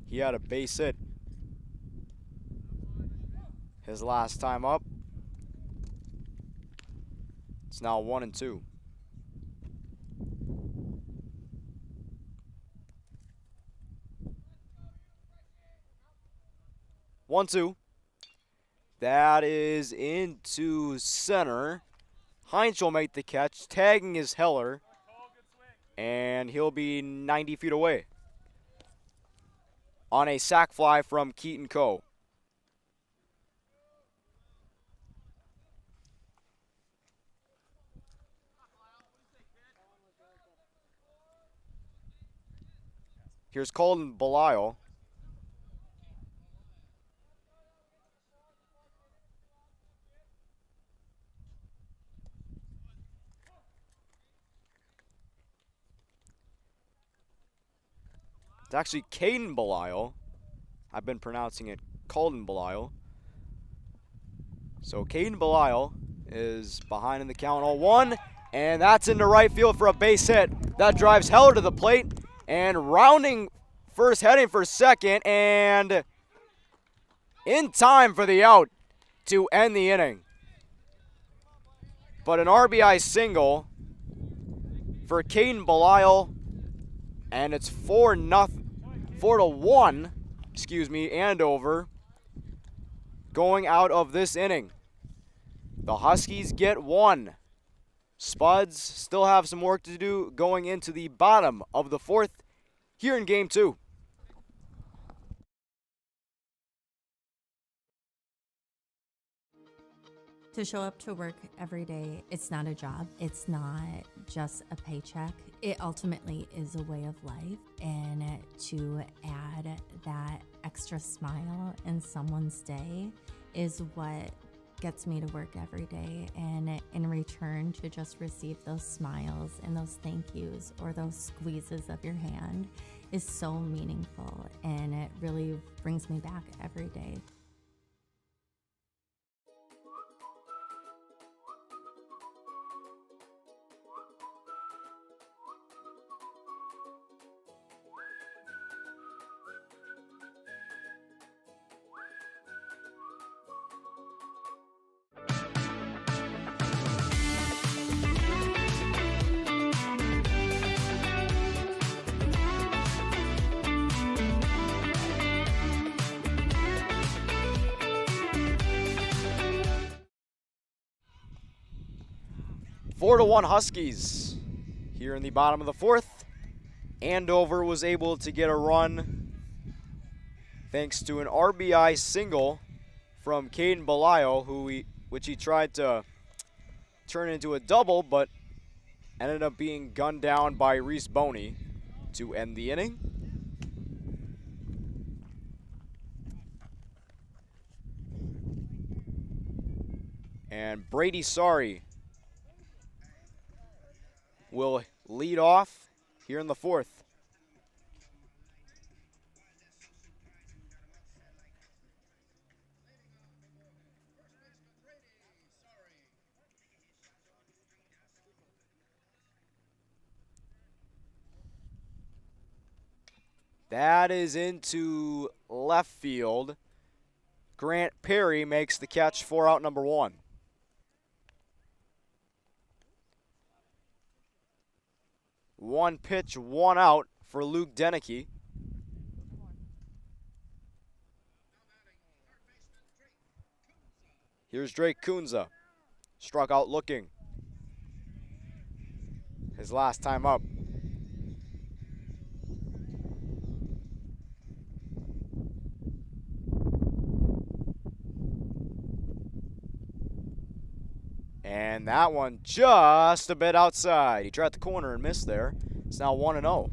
A: He had a base hit his last time up. It's now 1-2. One-two. That is into center. Heinz will make the catch, tagging his Heller, and he'll be 90 feet away on a sac fly from Keaton Coe. Here's Colton Belial. It's actually Caden Belial. I've been pronouncing it Colton Belial. So Caden Belial is behind in the count 0-1, and that's into right field for a base hit. That drives Heller to the plate, and rounding first, heading for second, and in time for the out to end the inning. But an RBI single for Caden Belial, and it's 4-1 Andover going out of this inning. The Huskies get one. Spuds still have some work to do going into the bottom of the fourth here in game 2.
J: To show up to work every day, it's not a job. It's not just a paycheck. It ultimately is a way of life. And to add that extra smile in someone's day is what gets me to work every day. And in return, to just receive those smiles and those thank yous or those squeezes of your hand is so meaningful. And it really brings me back every day.
A: Four to 1 Huskies here in the bottom of the fourth. Andover was able to get a run thanks to an RBI single from Caden Belial, which he tried to turn into a double, but ended up being gunned down by Reese Boney to end the inning. And Brady Sari will lead off here in the fourth. That is into left field. Grant Perry makes the catch for out number 1. One pitch, one out for Luke Deneke. Here's Drake Kunza. Struck out looking. His last time up. And that one just a bit outside. He tried the corner and missed there. It's now 1-0.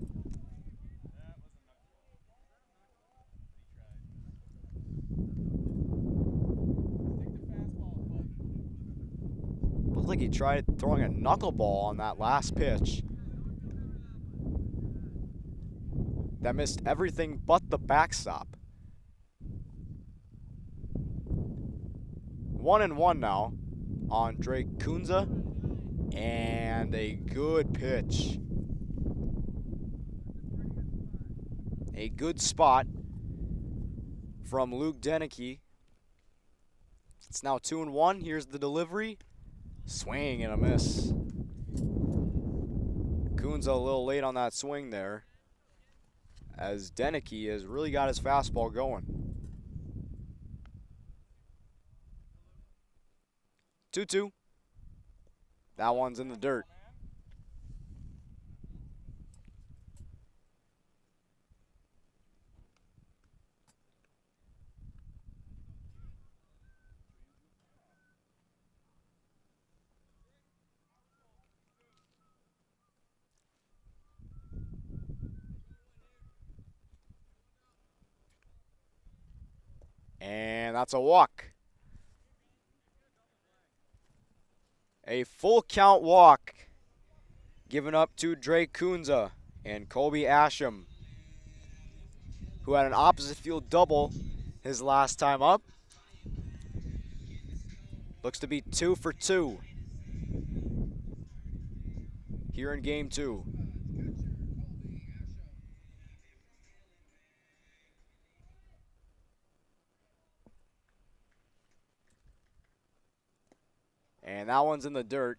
A: Looked like he tried throwing a knuckleball on that last pitch. That missed everything but the backstop. 1-1 now on Drake Kunza. And a good pitch. A good spot from Luke Deneke. It's now 2-1. Here's the delivery. Swing and a miss. Kunza a little late on that swing there, as Deneke has really got his fastball going. 2-2. That one's in the dirt. And that's a walk. A full count walk given up to Drake Kunza and Colby Asham, who had an opposite field double his last time up. Looks to be 2 for 2 here in game 2. And that one's in the dirt.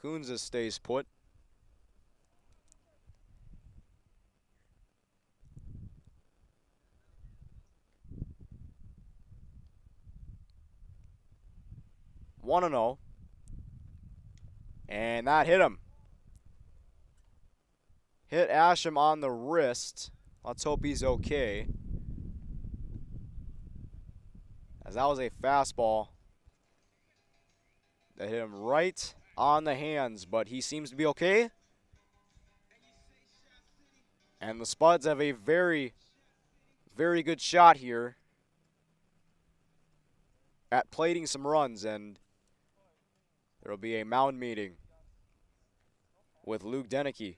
A: Kunza stays put. 1-0. And that hit him. Hit Asham on the wrist. Let's hope he's okay, as that was a fastball that hit him right on the hands, but he seems to be okay. And the Spuds have a very, very good shot here at plating some runs, and there will be a mound meeting with Luke Denicky.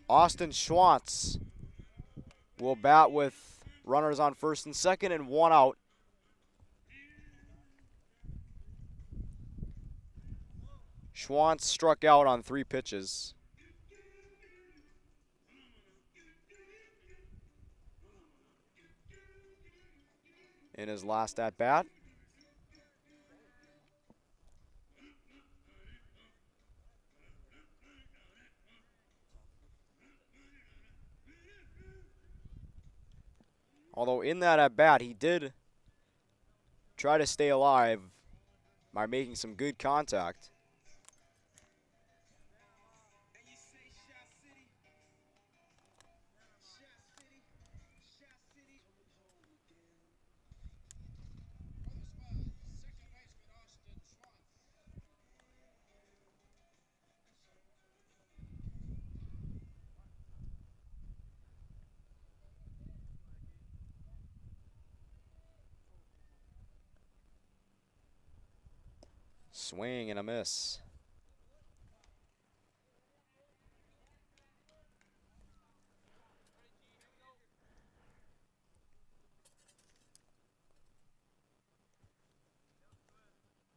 A: Austin Schwantz will bat with runners on first and second and 1 out. Schwantz struck out on 3 pitches. In his last at bat. Although in that at bat, he did try to stay alive by making some good contact. Swing and a miss.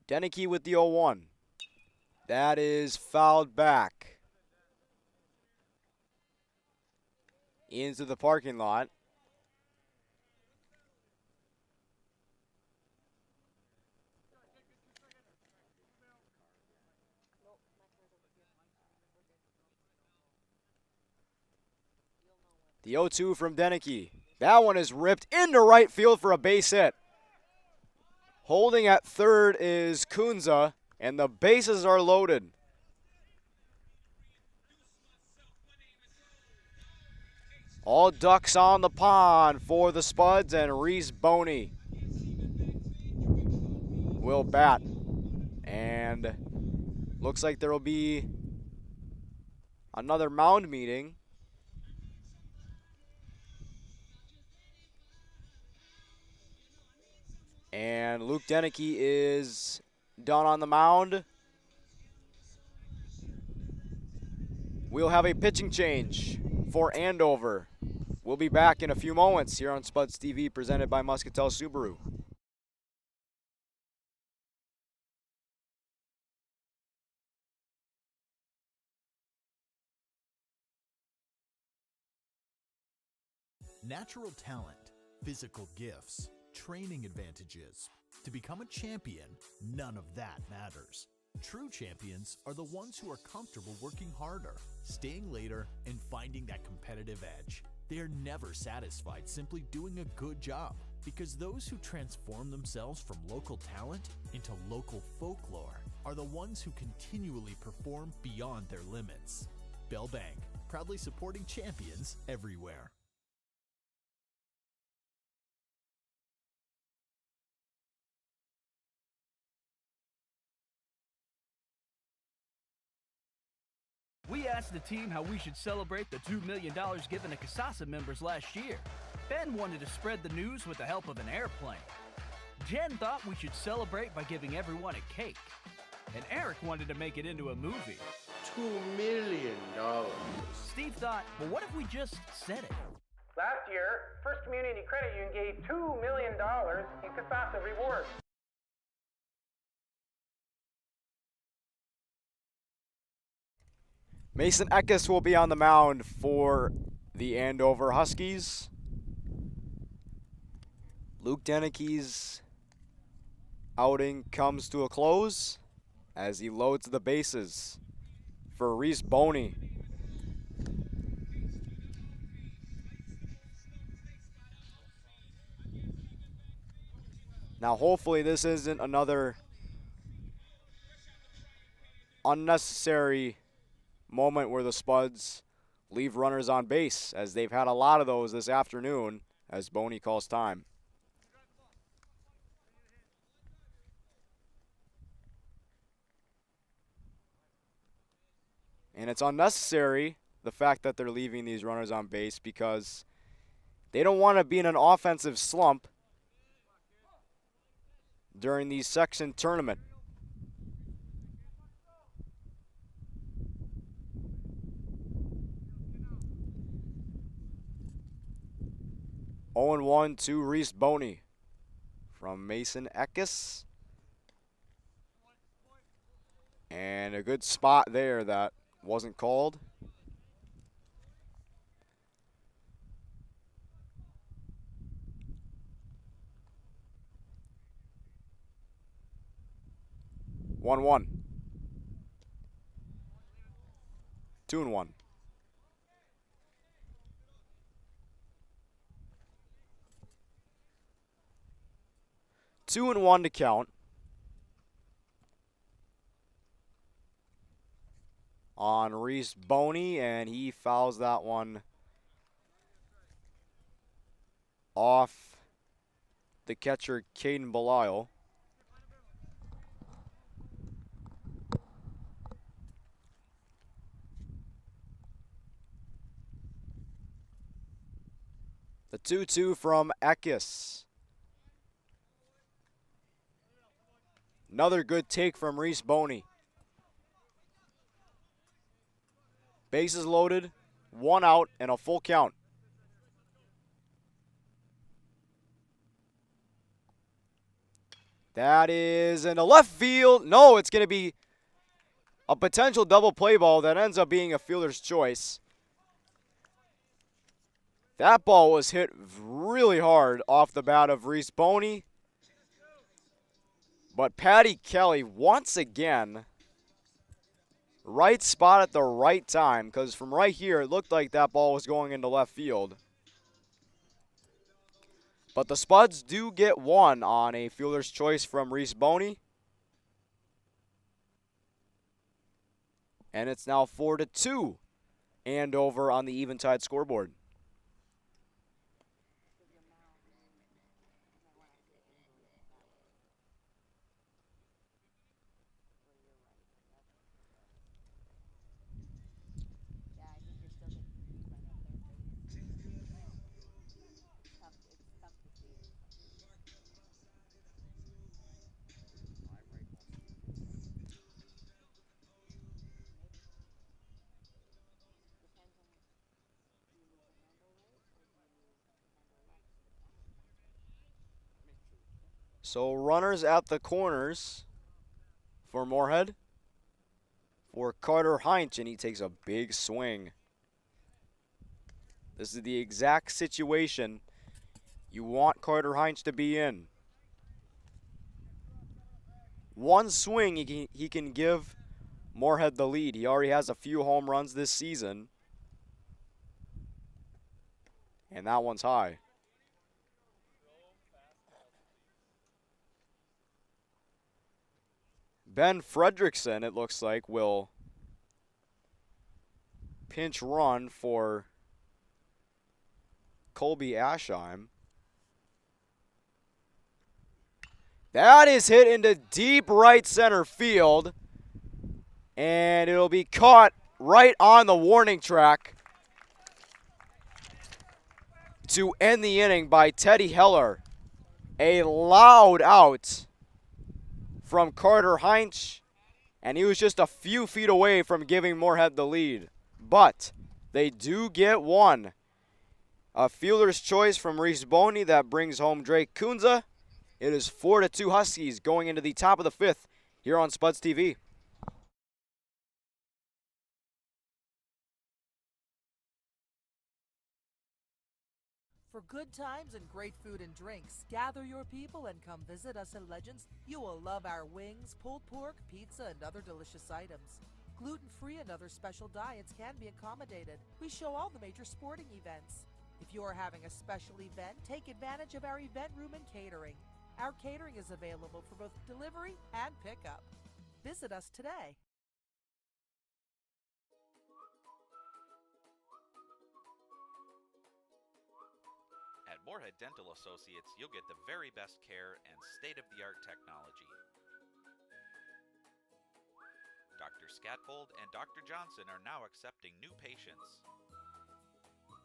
A: Denicky with the 0-1. That is fouled back into the parking lot. The 0-2 from Denicky. That one is ripped into right field for a base hit. Holding at third is Kunza, and the bases are loaded. All ducks on the pond for the Spuds, and Reese Boney will bat. And looks like there will be another mound meeting. And Luke Denicky is done on the mound. We'll have a pitching change for Andover. We'll be back in a few moments here on Spuds TV, presented by Muscatel Subaru.
K: Natural talent, physical gifts, training advantages. To become a champion, none of that matters. True champions are the ones who are comfortable working harder, staying later, and finding that competitive edge. They are never satisfied simply doing a good job, because those who transform themselves from local talent into local folklore are the ones who continually perform beyond their limits. Bell Bank, proudly supporting champions everywhere.
E: We asked the team how we should celebrate the $2 million given to CASASA members last year. Ben wanted to spread the news with the help of an airplane. Jen thought we should celebrate by giving everyone a cake. And Eric wanted to make it into a movie.
L: $2 million.
E: Steve thought, well, what if we just said it?
F: Last year, First Community Credit Union gave $2 million in CASASA rewards.
A: Mason Eckes will be on the mound for the Andover Huskies. Luke Denicky's outing comes to a close as he loads the bases for Reese Boney. Now hopefully this isn't another unnecessary moment where the Spuds leave runners on base, as they've had a lot of those this afternoon as Boney calls time. And it's unnecessary, the fact that they're leaving these runners on base, because they don't want to be in an offensive slump during the section tournament. Oh and 1 to Reese Boney from Mason Eckes. And a good spot there that wasn't called. One one. 2-1. Two and one to count on Reese Boney, and he fouls that one off the catcher, Caden Belisle. The 2-2 from Eckes. Another good take from Reese Boney. Bases loaded, 1 out, and a full count. That is in the left field. No, it's going to be a potential double play ball that ends up being a fielder's choice. That ball was hit really hard off the bat of Reese Boney. But Patty Kelly, once again, right spot at the right time, because from right here, it looked like that ball was going into left field. But the Spuds do get one on a fielder's choice from Reese Boney. And it's now 4-2, Andover on the Eventide scoreboard. So runners at the corners for Moorhead. For Carter Heinch, and he takes a big swing. This is the exact situation you want Carter Heinch to be in. One swing, he can give Moorhead the lead. He already has a few home runs this season. And that one's high. Ben Fredrickson, it looks like, will pinch run for Colby Aschheim. That is hit into deep right center field. And it'll be caught right on the warning track to end the inning by Teddy Heller. A loud out from Carter Heinch, and he was just a few feet away from giving Moorhead the lead. But they do get one. A fielder's choice from Reese Boney that brings home Drake Kunza. It is 4-2 Huskies going into the top of the 5th here on Spuds TV.
M: For good times and great food and drinks, gather your people and come visit us at Legends. You will love our wings, pulled pork, pizza, and other delicious items. Gluten-free and other special diets can be accommodated. We show all the major sporting events. If you are having a special event, take advantage of our event room and catering. Our catering is available for both delivery and pickup. Visit us today.
N: At Moorhead Dental Associates, you'll get the very best care and state-of-the-art technology. Dr. Scatfold and Dr. Johnson are now accepting new patients.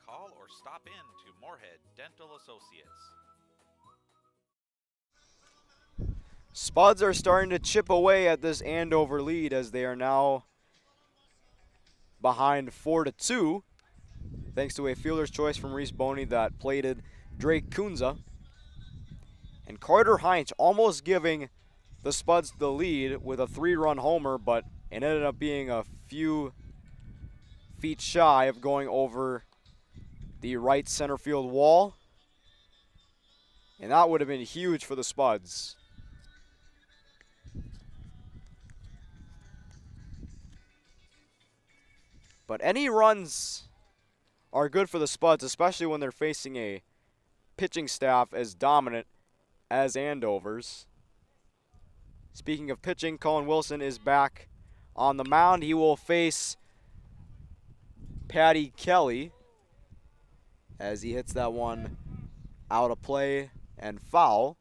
N: Call or stop in to Moorhead Dental Associates.
A: Spuds are starting to chip away at this Andover lead as they are now behind 4-2, thanks to a fielder's choice from Reese Boney that plated Drake Kunza. And Carter Heinz almost giving the Spuds the lead with a 3-run homer, but it ended up being a few feet shy of going over the right center field wall. And that would have been huge for the Spuds. But any runs are good for the Spuds, especially when they're facing a pitching staff as dominant as Andover's. Speaking of pitching, Colin Wilson is back on the mound. He will face Patty Kelly as he hits that one out of play and foul.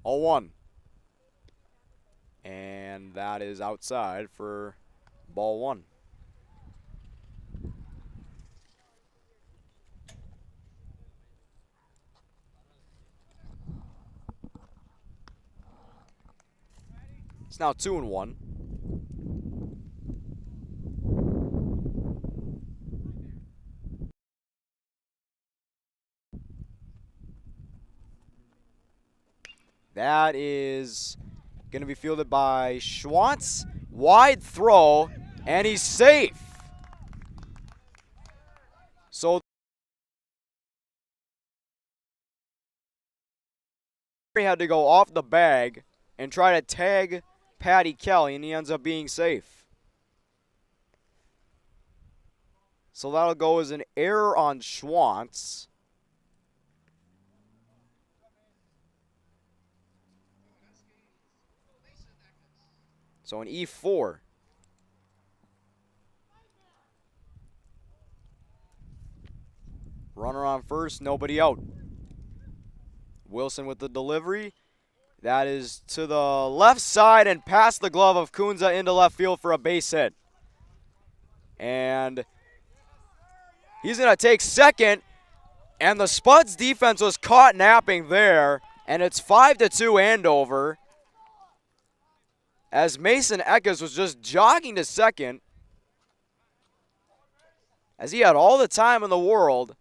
A: Oh, 1. And that is outside for ball 1. It's now 2-1. That is going to be fielded by Schwantz. Wide throw, and he's safe. So he had to go off the bag and try to tag Patty Kelly, and he ends up being safe. So that'll go as an error on Schwantz. So an E4. Runner on first, nobody out. Wilson with the delivery. That is to the left side and past the glove of Kunza into left field for a base hit. And he's going to take second. And the Spuds defense was caught napping there. And it's 5-2 Andover, as Mason Eckes was just jogging to second, as he had all the time in the world.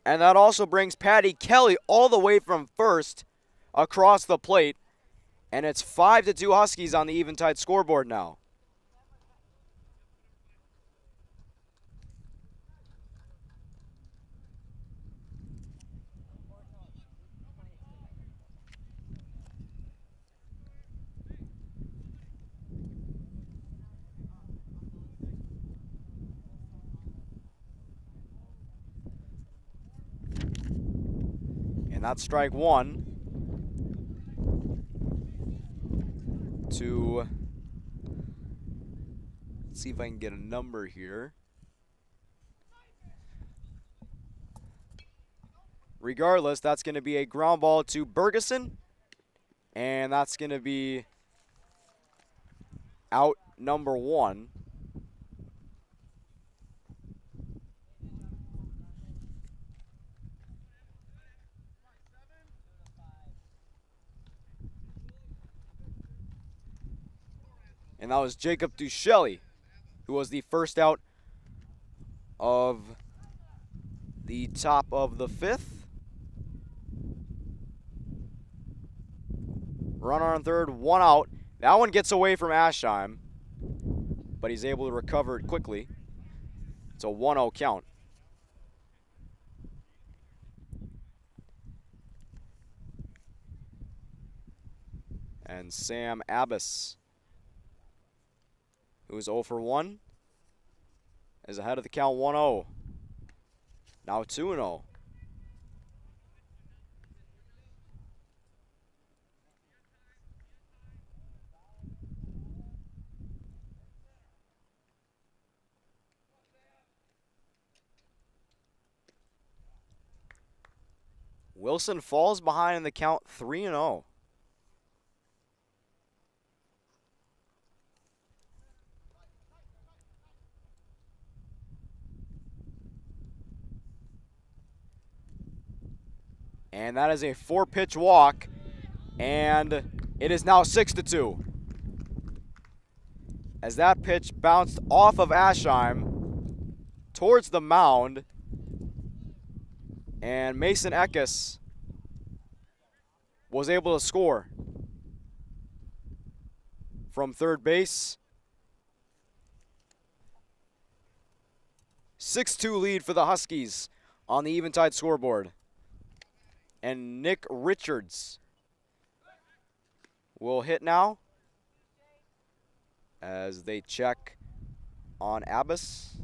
A: And that also brings Patty Kelly all the way from first across the plate. And it's 5-2 Huskies on the Eventide scoreboard now. And that's strike 1 to, let's see if I can get a number here. Regardless, that's going to be a ground ball to Bergeson, and that's going to be out number 1. And that was Jacob Duchelle, who was the first out of the top of the 5th. Runner on third, one out. That one gets away from Aschheim, but he's able to recover it quickly. It's a 1-0 count. And Sam Abbas, who is 0 for 1, is ahead of the count 1-0. Now 2-0. Wilson falls behind in the count 3-0. And that is a 4-pitch walk, and it is now 6-2. As that pitch bounced off of Aschheim towards the mound, and Mason Eckes was able to score from third base. 6-2 lead for the Huskies on the Eventide scoreboard. And Nick Richards will hit now as they check on Abbas.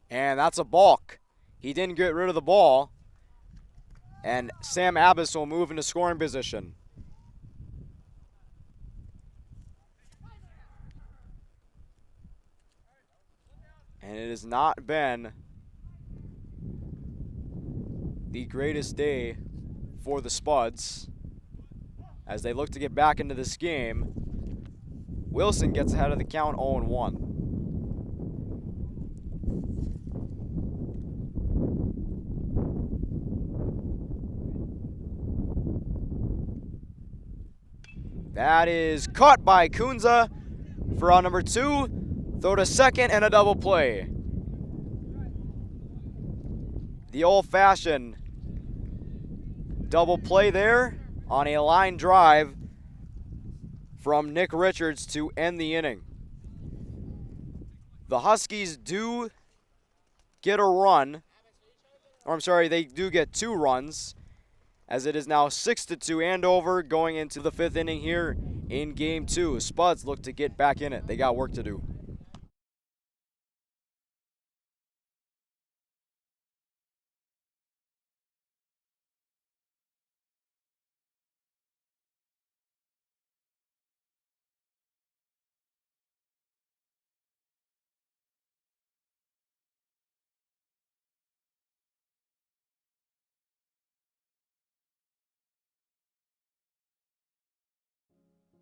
A: And that's a balk. He didn't get rid of the ball. And Sam Abbas will move into scoring position. And it has not been the greatest day for the Spuds as they look to get back into this game. Wilson gets ahead of the count 0-1. That is caught by Kunza for out number 2. Throw to second and a double play. The old-fashioned double play there on a line drive from Nick Richards to end the inning. The Huskies do get a run, or I'm sorry, they do get 2 runs, as it is now 6-2 Andover going into the 5th inning here in Game 2. Spuds look to get back in it. They got work to do.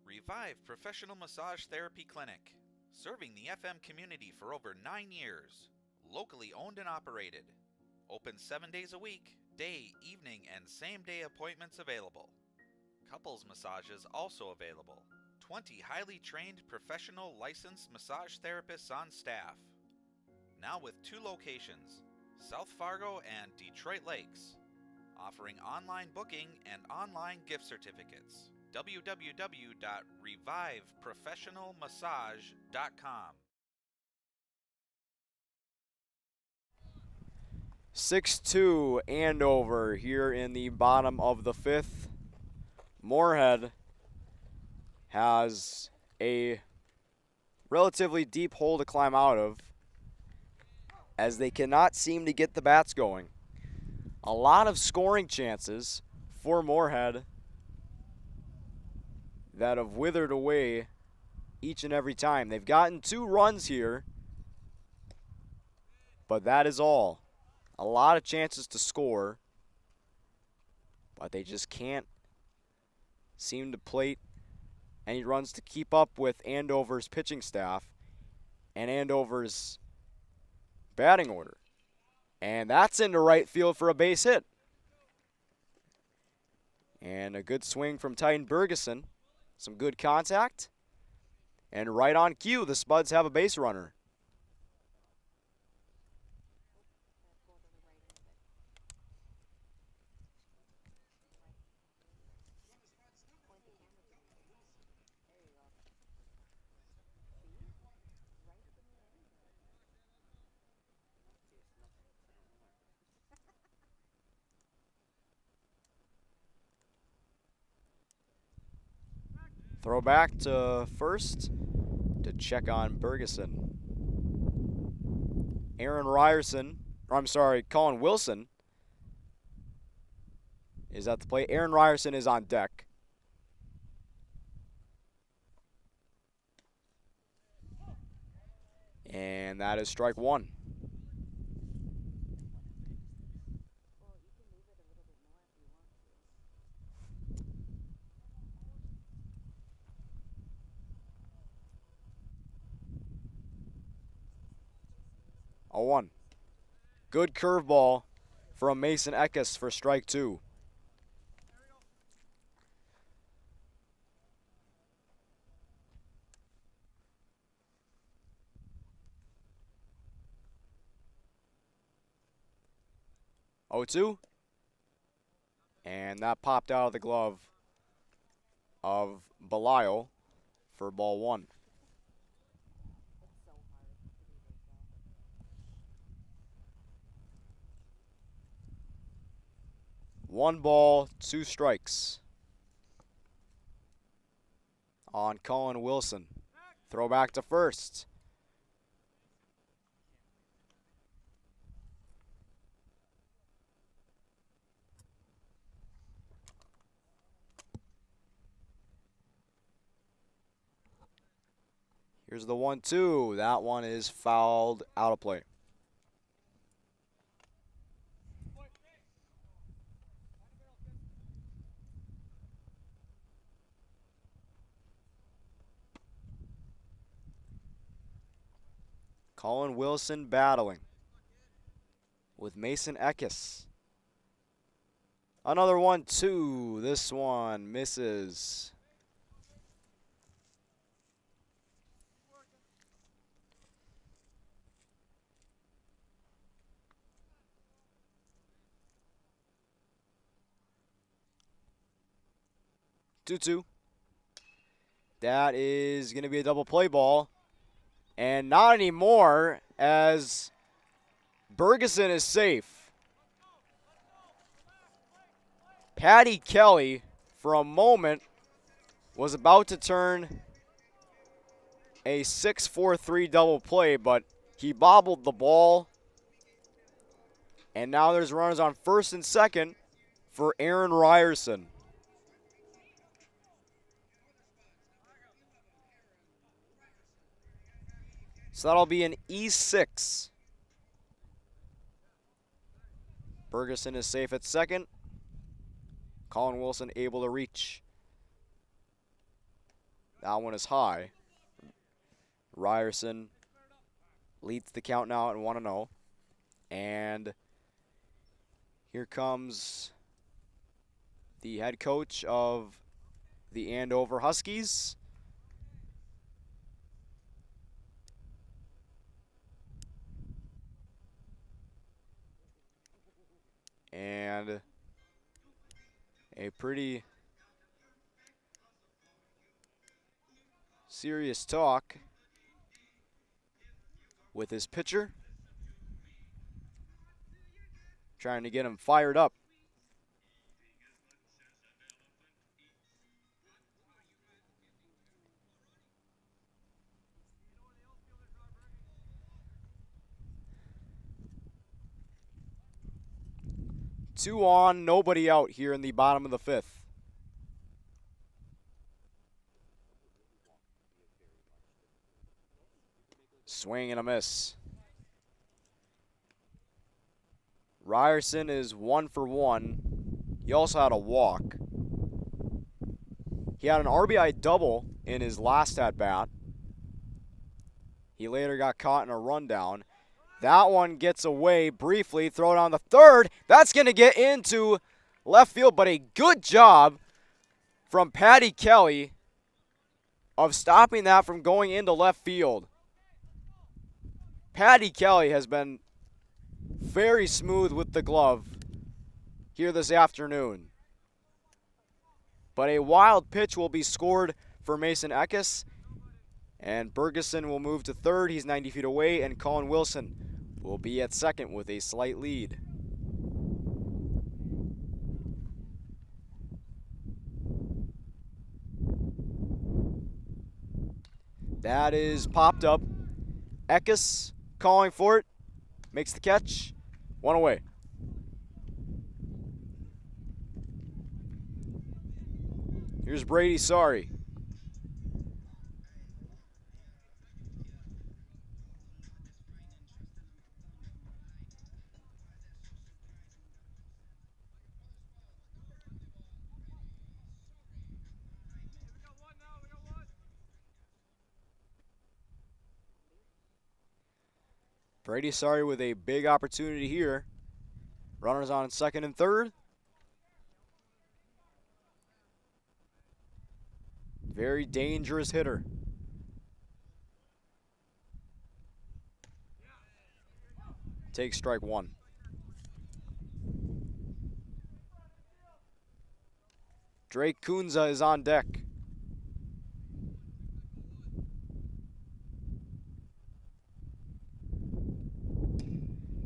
N: Revive Professional Massage Therapy Clinic, serving the FM community for over 9 years. Locally owned and operated. Open 7 days a week, day, evening, and same-day appointments available. Couples massages also available. 20 highly trained professional licensed massage therapists on staff. Now with 2 locations, South Fargo and Detroit Lakes. Offering online booking and online gift certificates. www.reviveprofessionalmassage.com.
A: 6-2 Andover here in the bottom of the 5th. Moorhead has a relatively deep hole to climb out of as they cannot seem to get the bats going. A lot of scoring chances for Moorhead that have withered away each and every time. They've gotten 2 runs here, but that is all. A lot of chances to score, but they just can't seem to plate any runs to keep up with Andover's pitching staff and Andover's batting order. And that's into right field for a base hit. And a good swing from Titan Bergeson. Some good contact. And right on cue, the Spuds have a base runner. Throw back to first to check on Bergeson. Colin Wilson is at the plate. Aaron Ryerson is on deck. And that is strike one. A 1. Good curveball from Mason Eckes for strike 2. Oh, 2. And that popped out of the glove of Belial for ball 1. One ball, 2 strikes on Colin Wilson. Throw back to first. Here's the 1-2. That one is fouled out of play. Colin Wilson battling with Mason Eckes. Another 1-2. This one misses. Two. That is going to be a double play ball. And not anymore, as Bergeson is safe. Patty Kelly, for a moment, was about to turn a 6-4-3 double play, but he bobbled the ball. And now there's runners on first and second for Aaron Ryerson. So that'll be an E6. Bergeson is safe at second. Colin Wilson able to reach. That one is high. Ryerson leads the count now at 1-0. And here comes the head coach of the Andover Huskies. And a pretty serious talk with his pitcher, trying to get him fired up. Two on, nobody out here in the bottom of the fifth. Swing and a miss. Ryerson is 1 for 1. He also had a walk. He had an RBI double in his last at-bat. He later got caught in a rundown. That one gets away briefly. Throw it on the third. That's going to get into left field, but a good job from Patty Kelly of stopping that from going into left field. Patty Kelly has been very smooth with the glove here this afternoon. But a wild pitch will be scored for Mason Eckes. And Bergeson will move to third. He's 90 feet away. And Colin Wilson will be at second with a slight lead. That is popped up. Eckes calling for it. Makes the catch. One away. Here's Brady Sorry. Brady Sorry with a big opportunity here. Runners on second and third. Very dangerous hitter. Take strike one. Drake Kunza is on deck.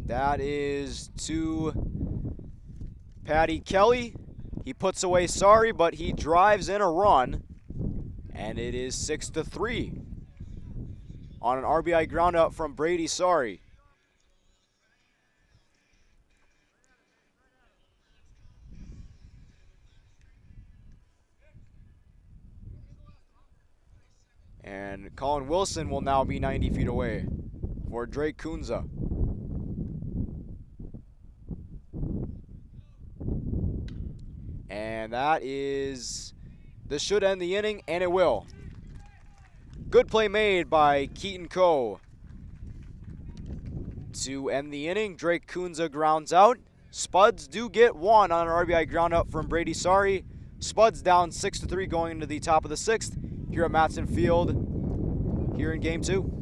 A: That is to Patty Kelly. He puts away Sorry, but he drives in a run. And it is 6-3 on an RBI groundout from Brady Sorry. And Colin Wilson will now be 90 feet away for Drake Kunza. And this should end the inning, and it will. Good play made by Keaton Coe to end the inning. Drake Kunza grounds out. Spuds do get one on an RBI ground out from Brady Sorry. Spuds down 6-3 going into the top of the sixth here at Matson Field here in game two.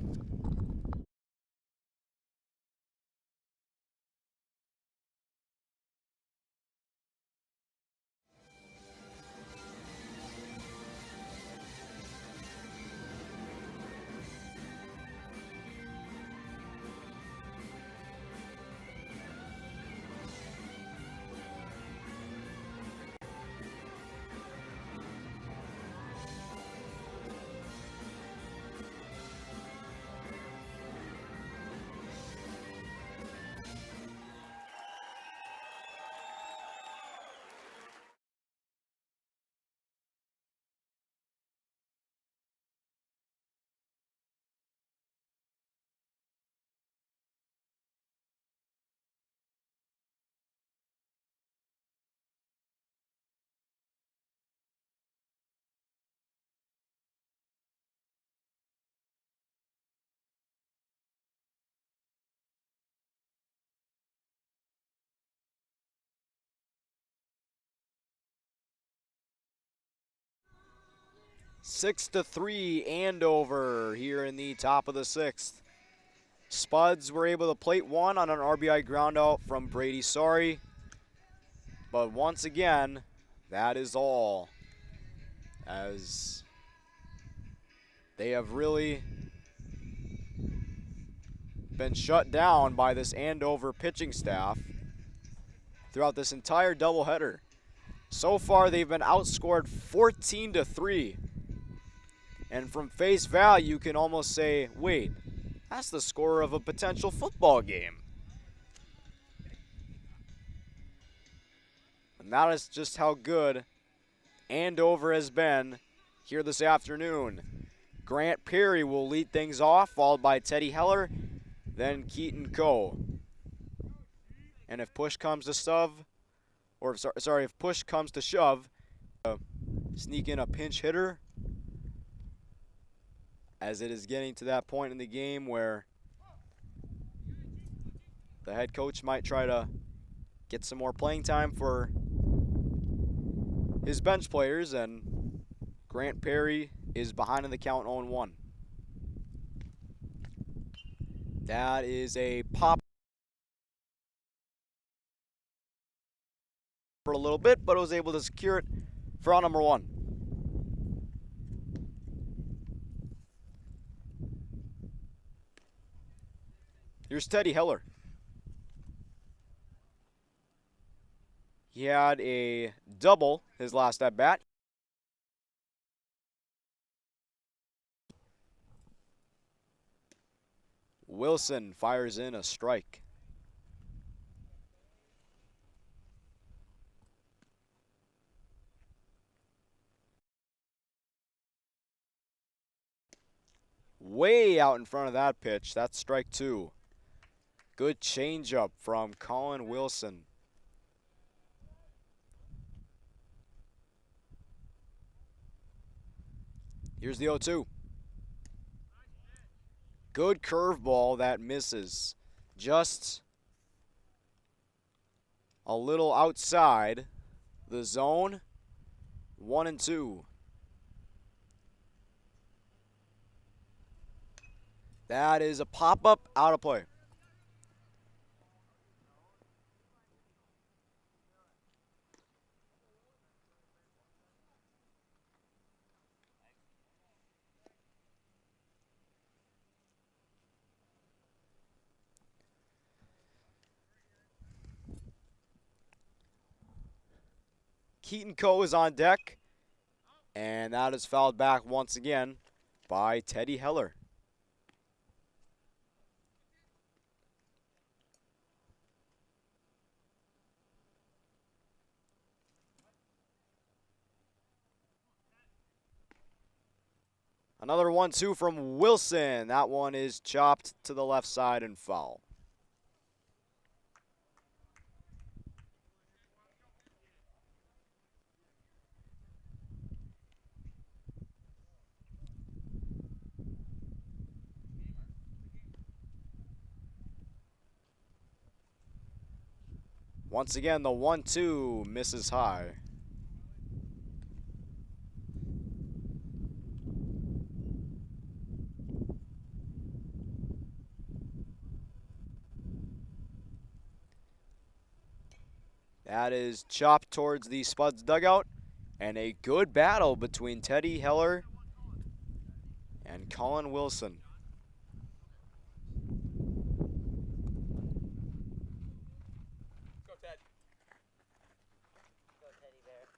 A: Six to 3 Andover here in the top of the sixth. Spuds were able to plate one on an RBI ground out from Brady Sorry. But once again, that is all, as they have really been shut down by this Andover pitching staff throughout this entire doubleheader. So far, they've been outscored 14-3. And from face value, you can almost say, wait, that's the score of a potential football game. And that is just how good Andover has been here this afternoon. Grant Perry will lead things off, followed by Teddy Heller, then Keaton Coe. And if push comes to shove, if push comes to shove, sneak in a pinch hitter, as it is getting to that point in the game where the head coach might try to get some more playing time for his bench players, and Grant Perry is behind in the count 0-1. That is a pop for a little bit, but was able to secure it for out number 1. Here's Teddy Heller. He had a double his last at bat. Wilson fires in a strike. Way out in front of that pitch. That's strike 2. Good changeup from Colin Wilson. Here's the 0-2. Good curveball that misses. Just a little outside the zone. 1-2. That is a pop-up out of play. Keaton Coe is on deck, and that is fouled back once again by Teddy Heller. Another 1-2 from Wilson. That one is chopped to the left side and foul. Once again, the 1-2 misses high. That is chopped towards the Spuds dugout, and a good battle between Teddy Heller and Colin Wilson.
O: Go, Ted. Go, Teddy Bear.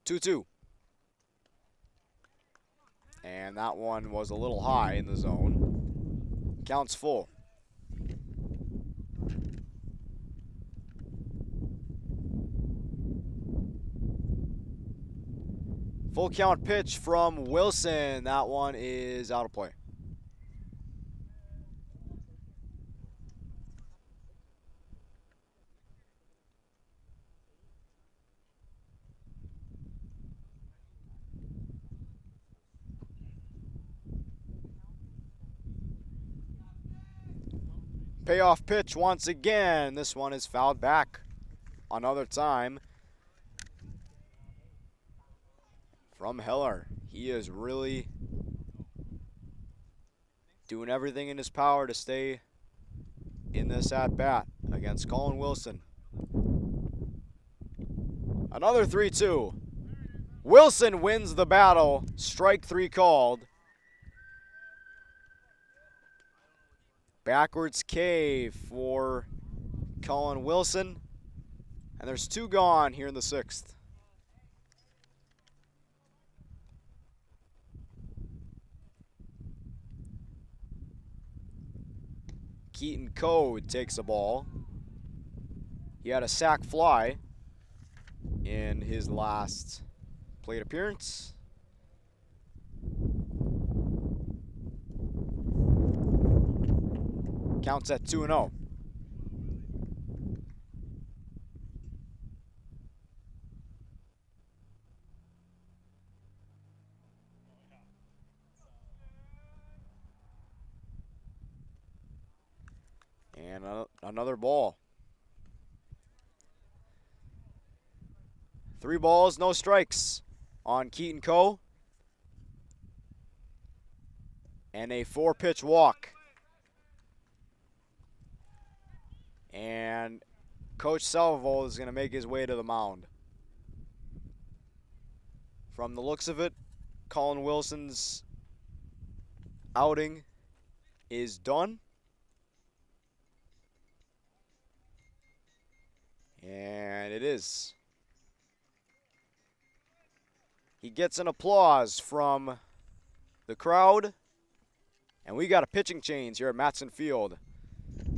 A: Two-two. And that one was a little high in the zone. Counts full. Full count pitch from Wilson. That one is out of play. Payoff pitch once again. This one is fouled back another time from Heller. He is really doing everything in his power to stay in this at-bat against Colin Wilson. Another 3-2. Wilson wins the battle. Strike 3 called. Backwards K for Colin Wilson. And there's 2 gone here in the 6th. Keaton Code takes a ball. He had a sac fly in his last plate appearance. Counts at 2-0. Another ball. 3 balls, no strikes on Keaton Coe. And a 4-pitch walk. And Coach Salvold is going to make his way to the mound. From the looks of it, Colin Wilson's outing is done. And it is. He gets an applause from the crowd. And we got a pitching change here at Matson Field.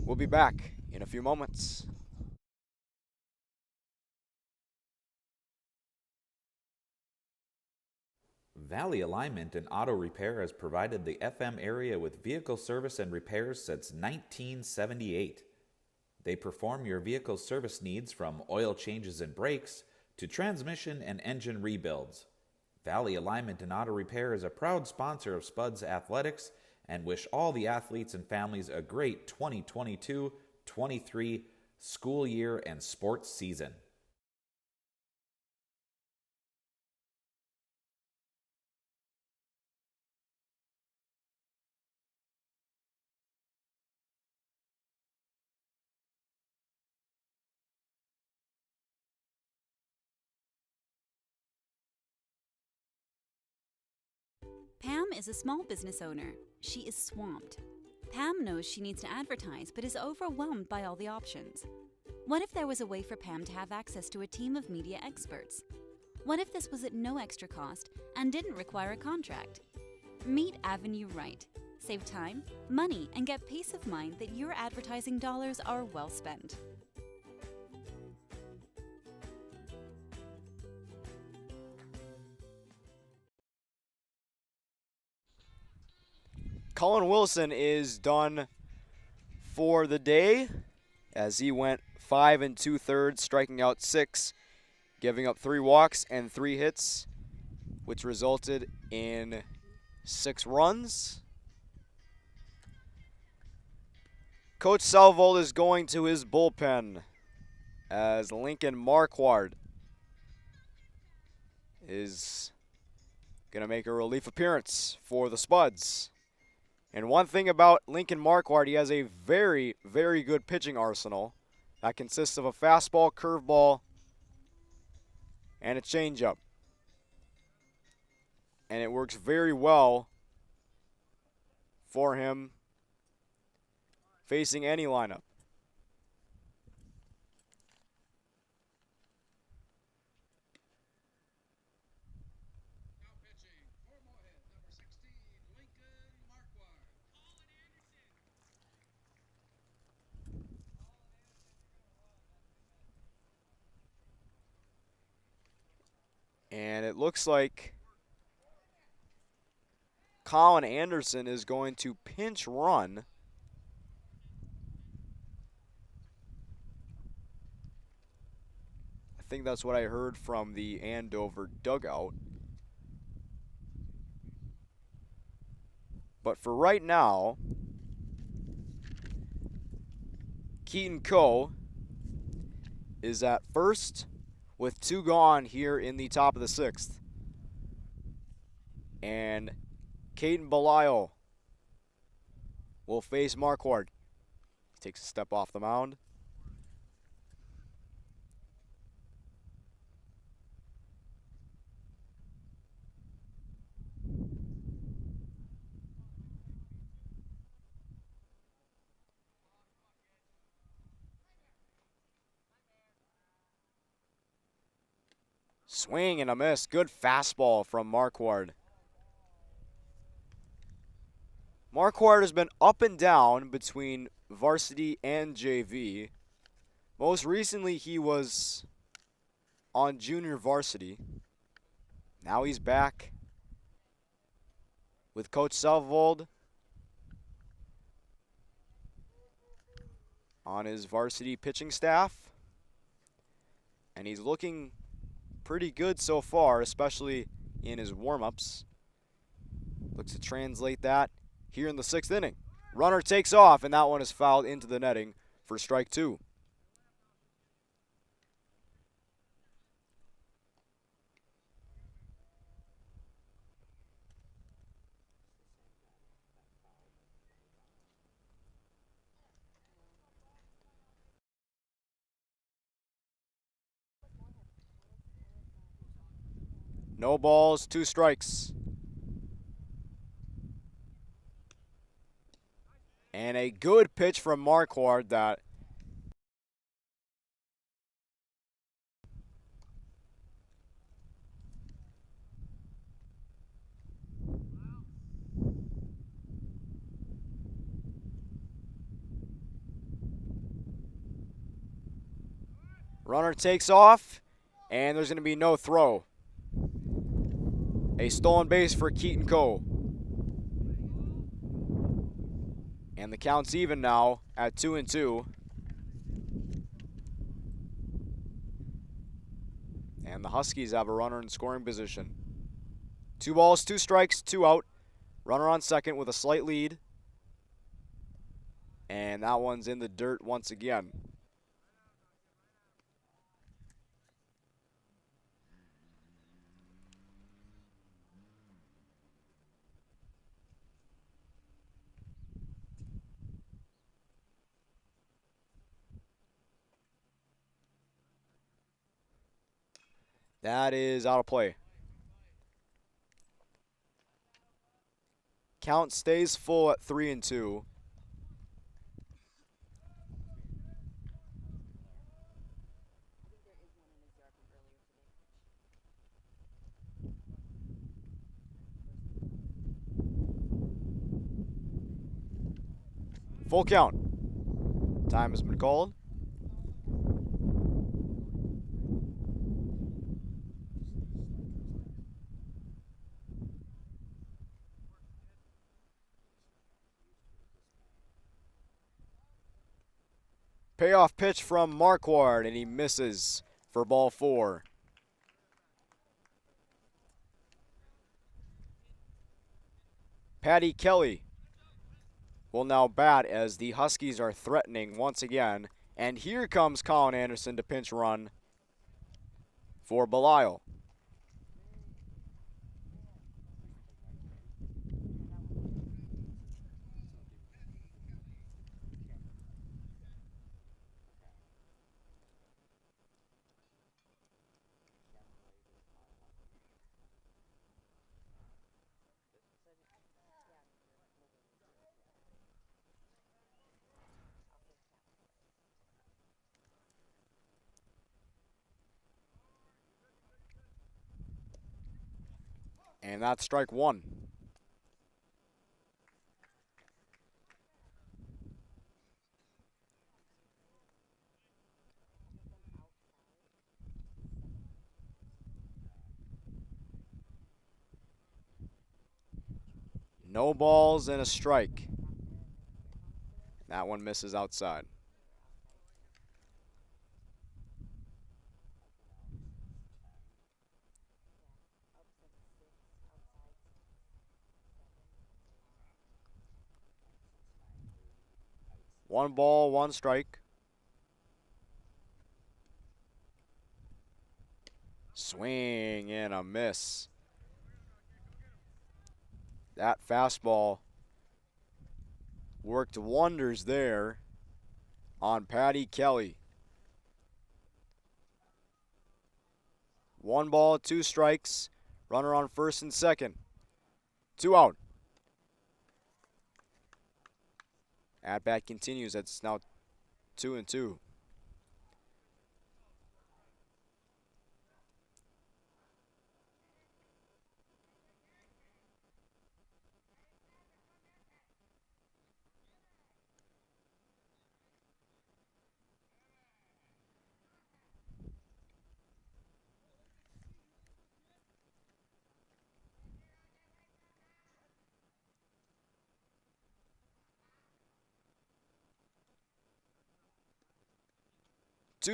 A: We'll be back in a few moments.
N: Valley Alignment and Auto Repair has provided the FM area with vehicle service and repairs since 1978. They perform your vehicle service needs from oil changes and brakes to transmission and engine rebuilds. Valley Alignment and Auto Repair is a proud sponsor of Spuds Athletics and wish all the athletes and families a great 2022-23 school year and sports season.
B: Pam is a small business owner. She is swamped. Pam knows she needs to advertise, but is overwhelmed by all the options. What if there was a way for Pam to have access to a team of media experts? What if this was at no extra cost and didn't require a contract? Meet Avenue Right. Save time, money, and get peace of mind that your advertising dollars are well spent.
A: Colin Wilson is done for the day as he went 5 2/3, striking out 6, giving up 3 walks and 3 hits, which resulted in 6 runs. Coach Salvold is going to his bullpen as Lincoln Marquardt is going to make a relief appearance for the Spuds. And one thing about Lincoln Marquardt, he has a very, very good pitching arsenal that consists of a fastball, curveball, and a changeup. And it works very well for him facing any lineup. And it looks like Colin Anderson is going to pinch run. I think that's what I heard from the Andover dugout. But for right now, Keaton Coe is at first with 2 gone here in the top of the 6th. And Caden Belisle will face Marquardt. He takes a step off the mound. Swing and a miss. Good fastball from Marquardt. Marquardt has been up and down between varsity and JV. Most recently, he was on junior varsity. Now he's back with Coach Salvold on his varsity pitching staff. And he's looking pretty good so far, especially in his warm-ups. Looks to translate that here in the 6th inning. Runner takes off, and that one is fouled into the netting for strike two. No balls, 2 strikes. And a good pitch from Marquardt that runner takes off, and there's going to be no throw. A stolen base for Keaton Coe. And the count's even now at 2-2. And the Huskies have a runner in scoring position. 2 balls, 2 strikes, 2 out. Runner on second with a slight lead. And that one's in the dirt once again. That is out of play. Count stays full at 3-2. Full count. Time has been called. Payoff pitch from Marquardt, and he misses for ball 4. Patty Kelly will now bat as the Huskies are threatening once again. And here comes Colin Anderson to pinch run for Belial. And that's strike 1. No balls and a strike. That one misses outside. One ball, 1 strike. Swing and a miss. That fastball worked wonders there on Patty Kelly. 1 ball, 2 strikes. Runner on first and second. 2 out. At bat continues. It's now 2-2.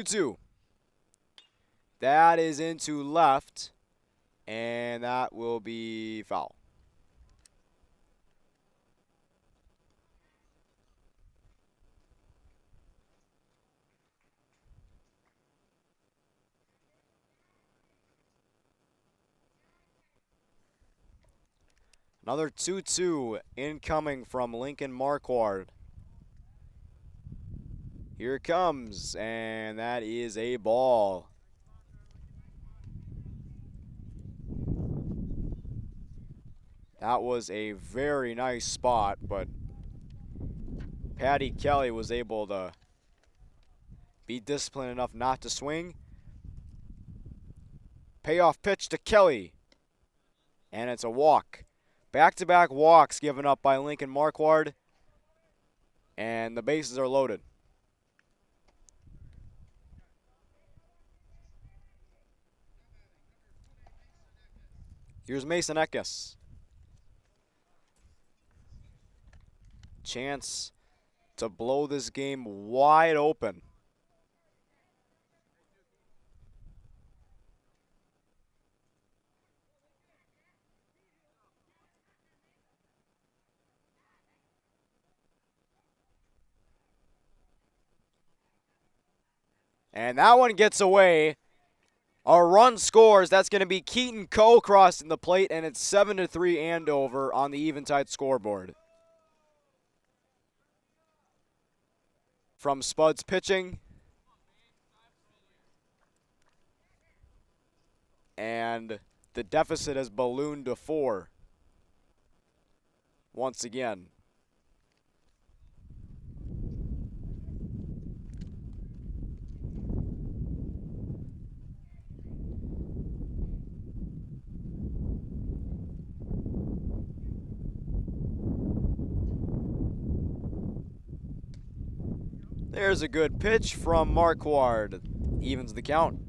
A: Two. That is into left, and that will be foul. Another 2-2 incoming from Lincoln Marquardt. Here it comes, and that is a ball. That was a very nice spot, but Patty Kelly was able to be disciplined enough not to swing. Payoff pitch to Kelly, and it's a walk. Back-to-back walks given up by Lincoln Marquardt, and the bases are loaded. Here's Mason Eckes. Chance to blow this game wide open. And that one gets away. A run scores. That's going to be Keaton Coe crossing the plate, and it's 7-3 Andover on the Eventide scoreboard. From Spuds pitching. And the deficit has ballooned to 4. Once again. There's a good pitch from Marquardt. Evens the count.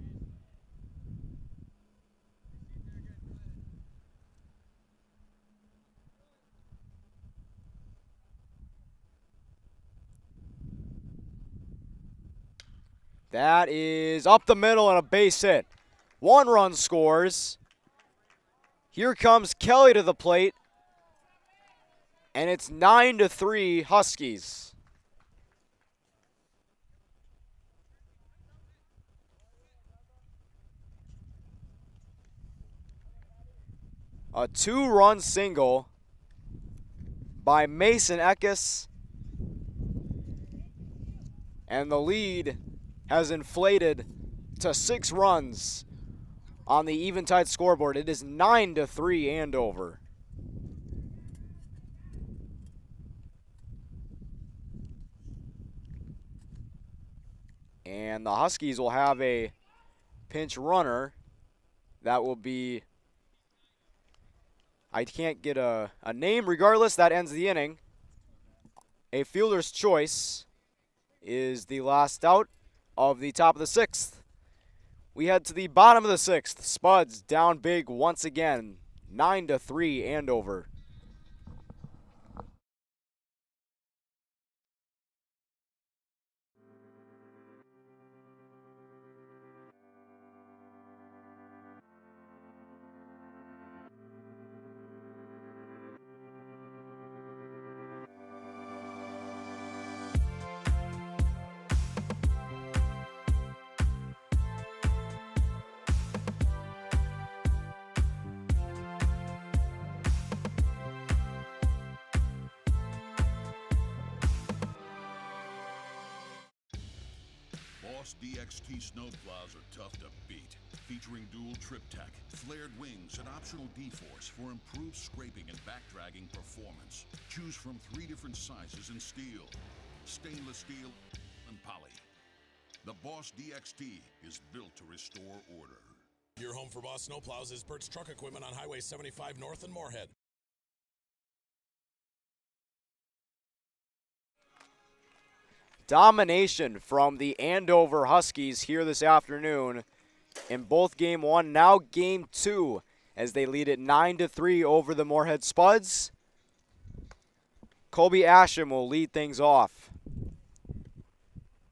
A: That is up the middle and a base hit. 1 run scores. Here comes Kelly to the plate. And it's 9-3 Huskies. A 2-run single by Mason Eckes. And the lead has inflated to 6 runs on the Eventide scoreboard. It is 9-3 Andover. And the Huskies will have a pinch runner. That will be, I can't get a name. Regardless, that ends the inning. A fielder's choice is the last out of the top of the 6th. We head to the bottom of the 6th. Spuds down big once again. 9-3 Andover.
C: Boss DXT snowplows are tough to beat. Featuring dual trip tech, flared wings, and optional D-force for improved scraping and backdragging performance. Choose from 3 different sizes in steel, stainless steel, and poly. The Boss DXT is built to restore order.
D: Your home for Boss snowplows is Bert's Truck Equipment on Highway 75 North in Moorhead.
A: Domination from the Andover Huskies here this afternoon in both Game 1, now Game 2, as they lead it 9-3 over the Moorhead Spuds. Colby Asham will lead things off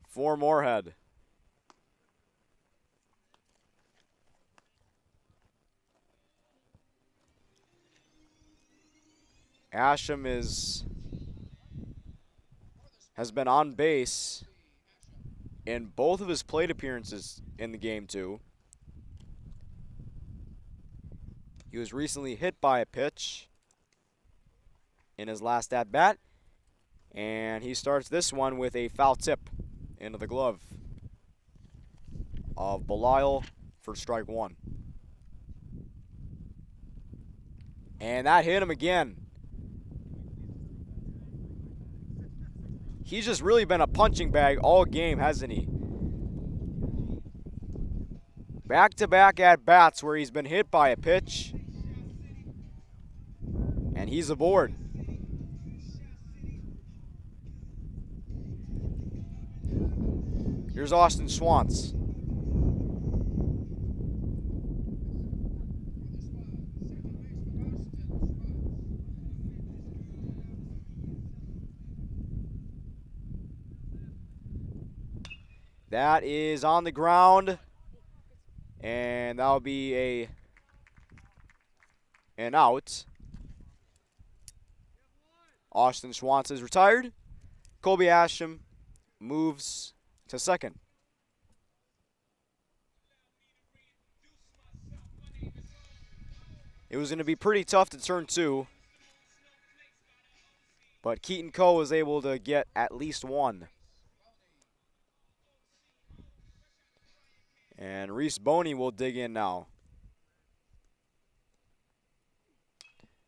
A: for Moorhead. Asham has been on base in both of his plate appearances in the Game 2. He was recently hit by a pitch in his last at-bat. And he starts this one with a foul tip into the glove of Belial for strike one. And that hit him again. He's just really been a punching bag all game, hasn't he? Back-to-back at-bats where he's been hit by a pitch. And he's aboard. Here's Austin Schwantz. That is on the ground, and that'll be an out. Austin Schwantz is retired. Colby Asham moves to second. It was going to be pretty tough to turn two, but Keaton Coe was able to get at least one. And Reese Boney will dig in now.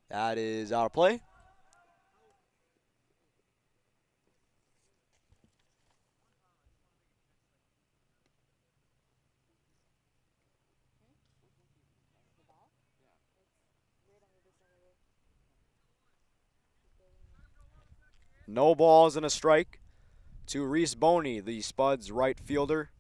A: That is out of play. No balls and a strike to Reese Boney, the Spuds right fielder.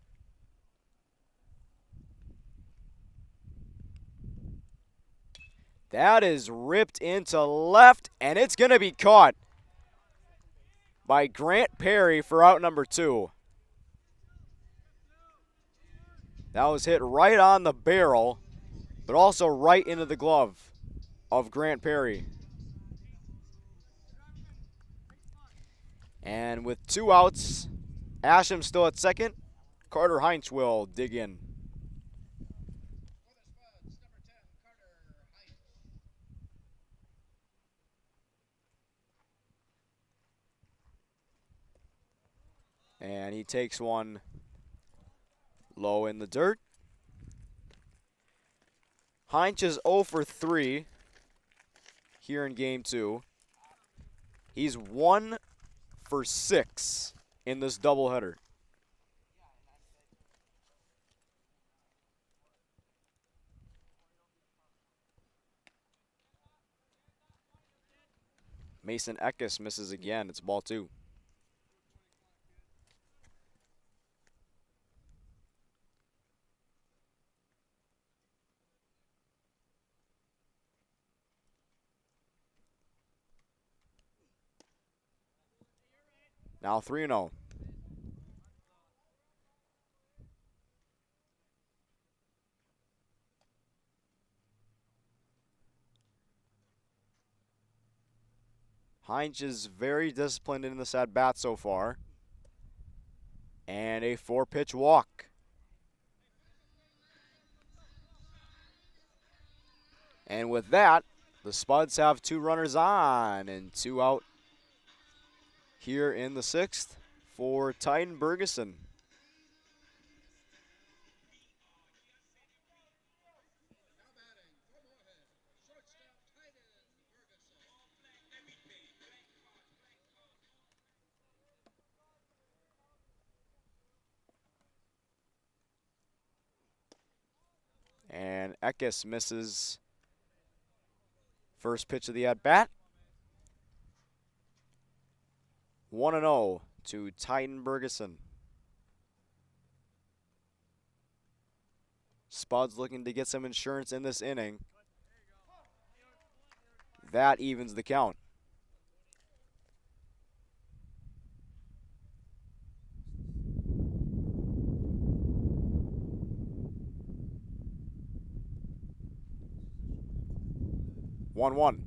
A: That is ripped into left, and it's going to be caught by Grant Perry for out number two. That was hit right on the barrel, but also right into the glove of Grant Perry. And with two outs, Asham still at second. Carter Heinz will dig in. And he takes one low in the dirt. Heinz is 0 for 3 here in game two. He's 1 for 6 in this doubleheader. Mason Eckes misses again. It's ball two. Now 3-0. Heinz is very disciplined in this at-bat so far. And a 4-pitch walk. And with that, the Spuds have 2 runners on and 2 out here in the 6th for Titan Bergeson. And Eckes misses first pitch of the at-bat. 1-0 to Titan Bergeson. Spuds looking to get some insurance in this inning. That evens the count. One.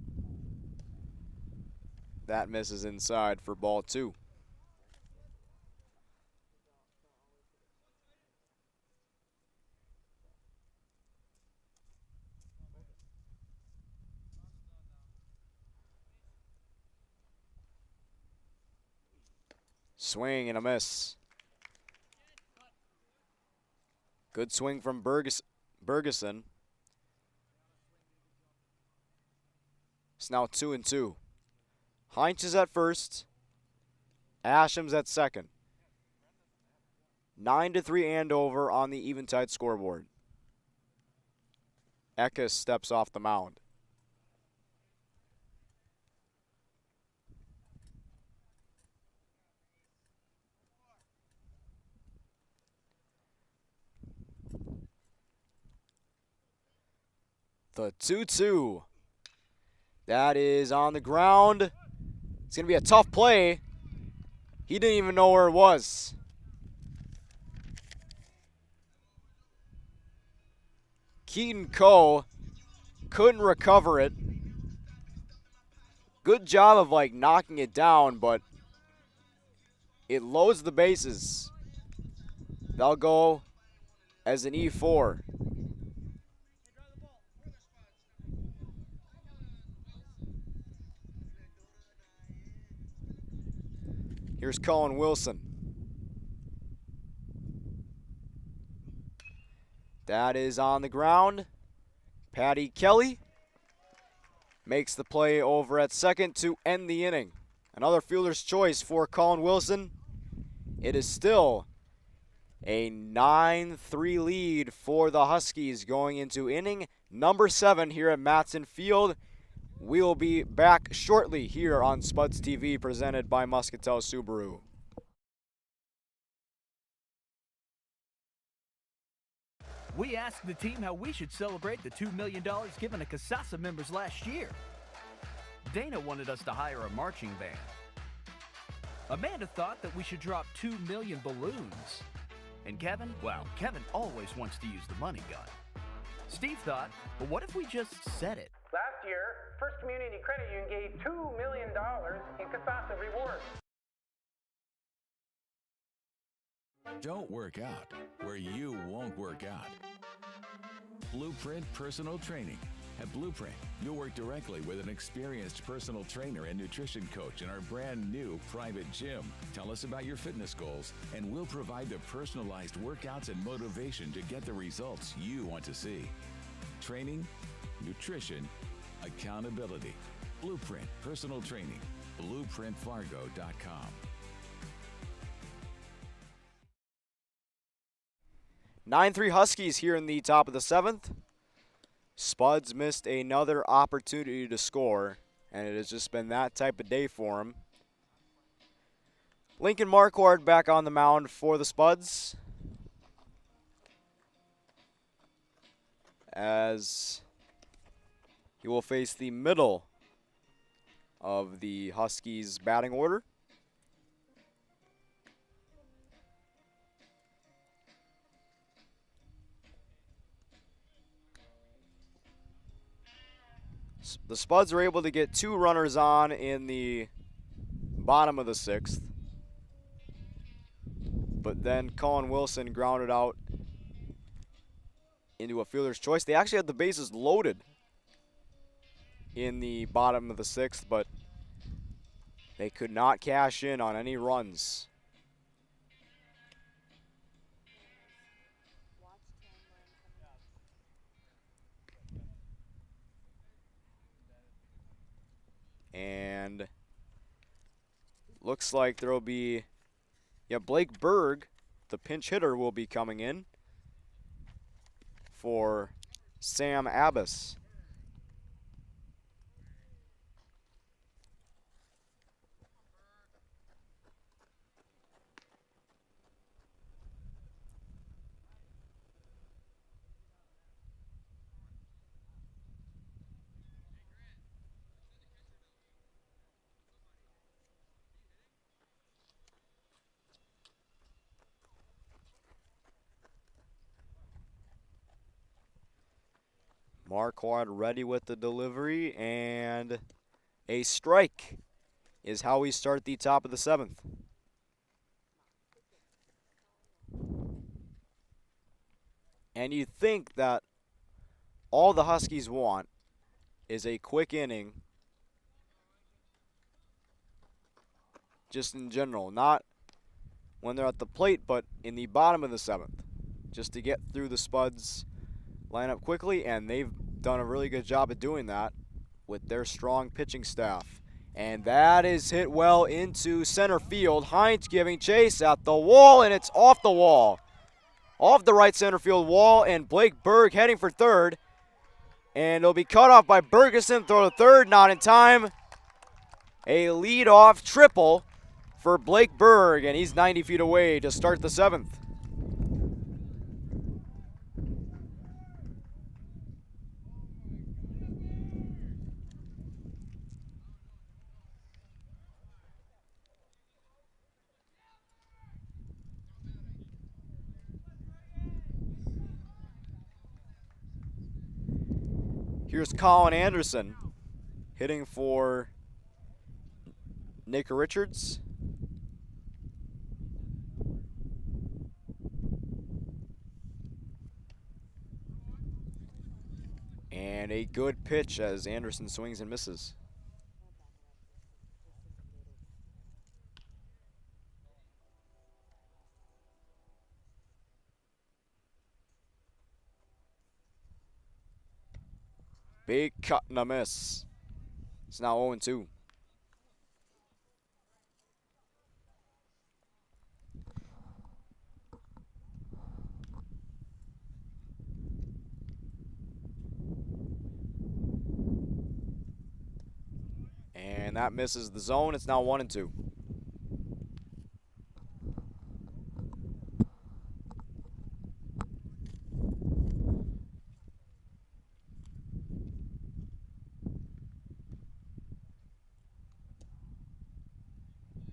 A: That misses inside for ball two. Swing and a miss. Good swing from Bergeson. It's now 2-2. Heinz is at first. Asham's at second. 9-3 Andover on the eventide scoreboard. Eckes steps off the mound. The 2-2. That is on the ground. It's going to be a tough play. He didn't even know where it was. Keaton Coe couldn't recover it. Good job of like knocking it down, but it loads the bases. They'll go as an E4. Here's Colin Wilson. That is on the ground. Patty Kelly makes the play over at second to end the inning. Another fielder's choice for Colin Wilson. It is still a 9-3 lead for the Huskies going into inning number 7 here at Matson Field. We will be back shortly here on Spuds TV, presented by Muscatel Subaru.
E: We asked the team how we should celebrate the $2 million given to Casasa members last year. Dana wanted us to hire a marching band. Amanda thought that we should drop 2 million balloons. And Kevin, well, Kevin always wants to use the money gun. Steve thought, well, what if we just said it?
F: Last year, First Community Credit Union gave $2 million in Casasa rewards.
G: Don't work out where you won't work out. Blueprint Personal Training. At Blueprint, you'll work directly with an experienced personal trainer and nutrition coach in our brand new private gym. Tell us about your fitness goals, and we'll provide the personalized workouts and motivation to get the results you want to see. Training, nutrition, accountability. Blueprint Personal Training. BlueprintFargo.com.
A: 9-3 Huskies here in the top of the 7th. Spuds missed another opportunity to score, and it has just been that type of day for him. Lincoln Marquardt back on the mound for the Spuds, as he will face the middle of the Huskies batting order. The Spuds are able to get 2 runners on in the bottom of the 6th. But then Colin Wilson grounded out into a fielder's choice. They actually had the bases loaded in the bottom of the 6th, but they could not cash in on any runs. And looks like there will be, Blake Berg, the pinch hitter, will be coming in for Sam Abbas. Marquardt ready with the delivery, and a strike is how we start the top of the 7th. And you think that all the Huskies want is a quick inning, just in general, not when they're at the plate, but in the bottom of the 7th, just to get through the Spuds lineup quickly, and they've done a really good job of doing that with their strong pitching staff. And that is hit well into center field. Hines giving chase at the wall, and it's off the wall. Off the right center field wall, and Blake Berg heading for third. And it'll be cut off by Bergeson. Throw to third, not in time. A leadoff triple for Blake Berg, and he's 90 feet away to start the 7th. Here's Colin Anderson hitting for Nick Richards. And a good pitch as Anderson swings and misses. Big cut and a miss. It's now 0-2. And that misses the zone. It's now 1-2.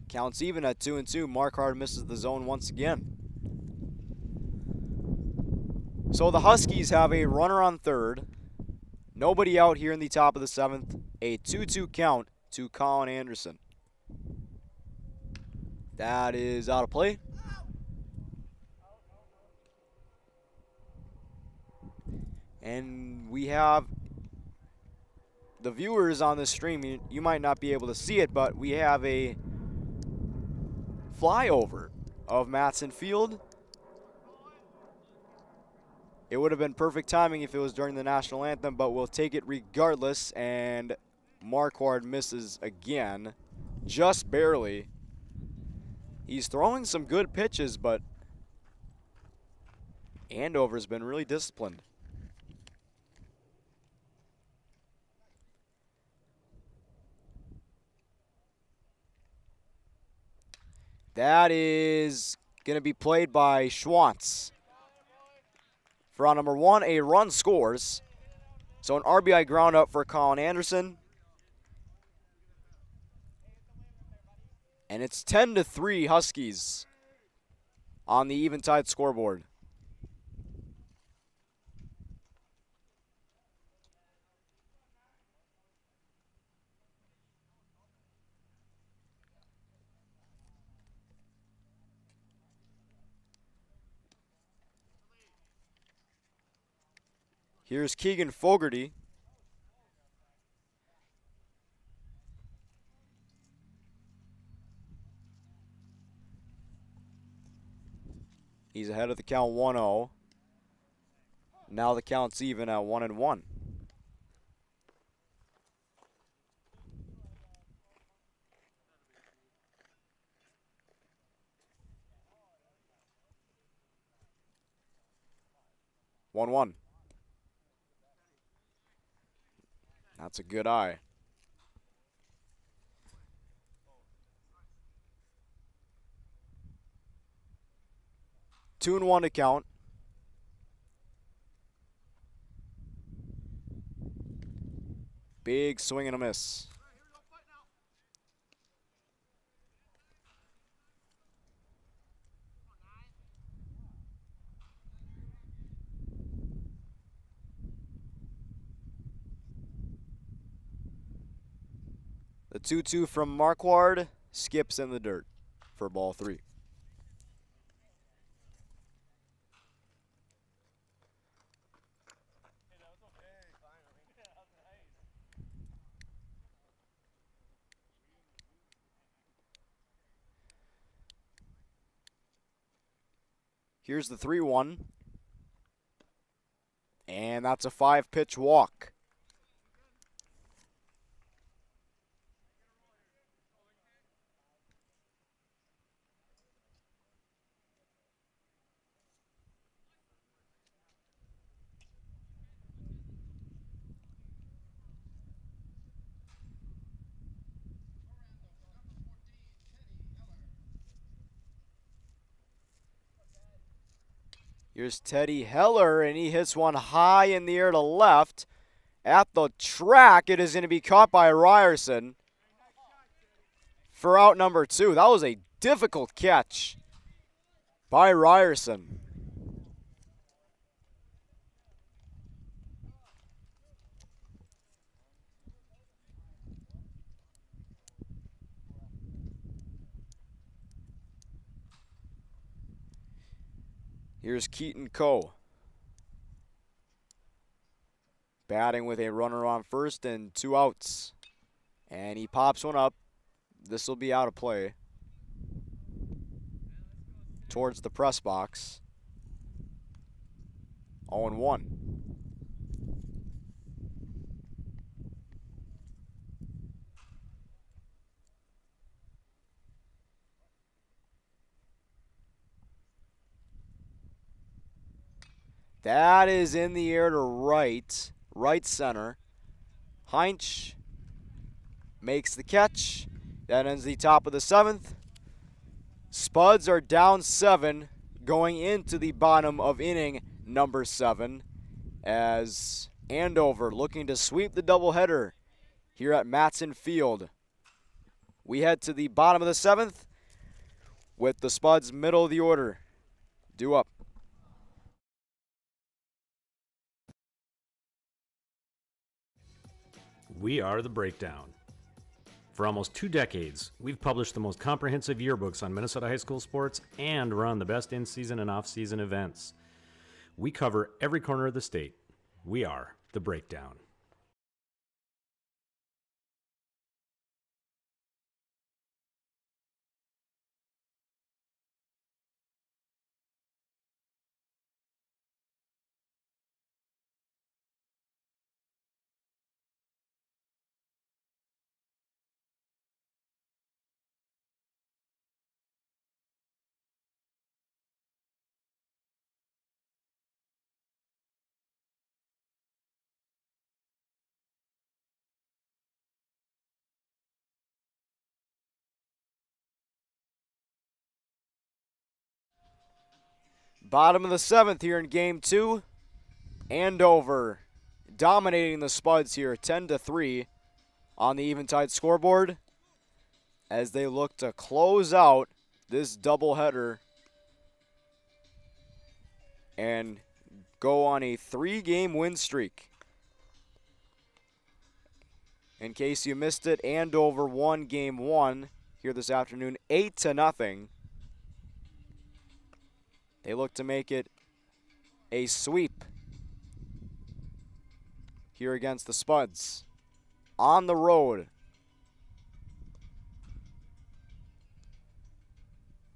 A: Counts even at 2-2. Marquardt misses the zone once again. So the Huskies have a runner on third. Nobody out here in the top of the 7th. A 2-2 count to Colin Anderson. That is out of play. And we have the viewers on this stream, you might not be able to see it, but we have a flyover of Matson Field. It would have been perfect timing if it was during the national anthem, but we'll take it regardless. And Marquardt misses again, just barely. He's throwing some good pitches, but Andover's been really disciplined. That is going to be played by Schwantz. For on number 1, a run scores. So an RBI ground up for Colin Anderson. And it's 10-3 Huskies on the Eventide scoreboard. Here's Keegan Fogarty. He's ahead of the count 1-0. Now the count's even at 1-1. That's a good eye. Two and 1 to count. Big swing and a miss. The 2-2 from Marquardt skips in the dirt for ball 3. Here's the 3-1. And that's a 5-pitch walk. Here's Teddy Heller, and he hits one high in the air to left. At the track, it is going to be caught by Ryerson for out number 2. That was a difficult catch by Ryerson. Here's Keaton Coe. Batting with a runner on first and 2 outs. And he pops one up. This will be out of play. Towards the press box. 0-1. That is in the air to right center. Heinz makes the catch. That ends the top of the 7th. Spuds are down 7 going into the bottom of inning number 7 as Andover looking to sweep the doubleheader here at Matson Field. We head to the bottom of the 7th with the Spuds middle of the order. Due up.
H: We are The Breakdown. For almost 2 decades, we've published the most comprehensive yearbooks on Minnesota high school sports and run the best in-season and off-season events. We cover every corner of the state. We are The Breakdown.
A: Bottom of the 7th here in Game 2. Andover dominating the Spuds here 10-3 on the Eventide scoreboard as they look to close out this doubleheader and go on a 3-game win streak. In case you missed it, Andover won Game 1 here this afternoon 8-0. They look to make it a sweep here against the Spuds on the road.